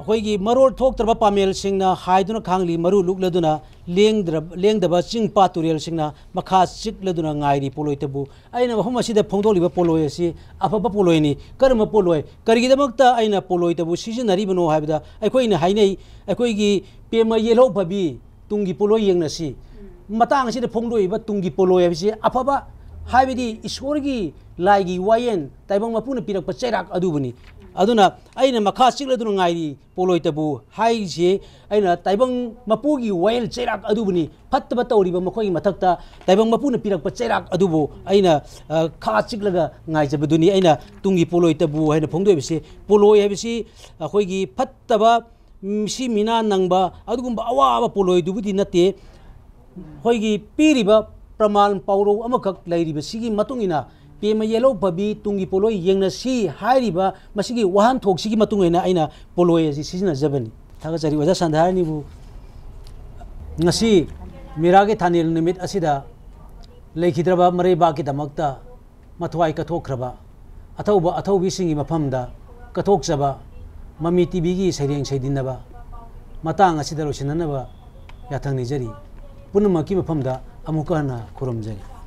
अखोइगी मरोल थोक्त्रबा पामेल सिंगना हाइदुना खांगली मरु लुकलदुना लेंगदबा चिंगपा तुरेल सिंगना मखा चिकलदुना ngairi poloitbu aina mahum asida phongdoliba poloi asi afaba poloini karma poloi karigidamukta aina poloitabu seasonary bano haibda aikoina hainei aikoigi pema yelo phabi tungi poloi yengna si matang asida phongdoiba tungi poloi abisi afaba haibidi isorgi laigi wayen taibang mapuna pirakpa chairak adubuni aduna aina makha chikladuna ngairi poloitabu haije aina taibang mapugi wail chairak adubuni phattaba tawriba makhoi mathakta taibang mapuna pirakpa chairak adubu aina kha chiklaga ngaijabaduni aina tungi poloitabu haina phongdoibisi poloi habisi akhoigi phattaba si mina nangba adugumba awaba poloi dubudi nate hoigi piriba praman pauro amakak lairiba sigi matungina pema yellow pabi tungi poloi yengna si hairiba masigi wahan thok sigi matungena aina poloi asi sisina jabani thaga chari waja sandharani bu ngasi mirage thanil nimit asida leikidraba mare ba ki damakta mathwai ka thokraba athaubi singi mafamda ka thokjaba mami tv gi saireng saidinaba matang asida rosinanaba yathangni jari punamaki mafamda amukana khurumjari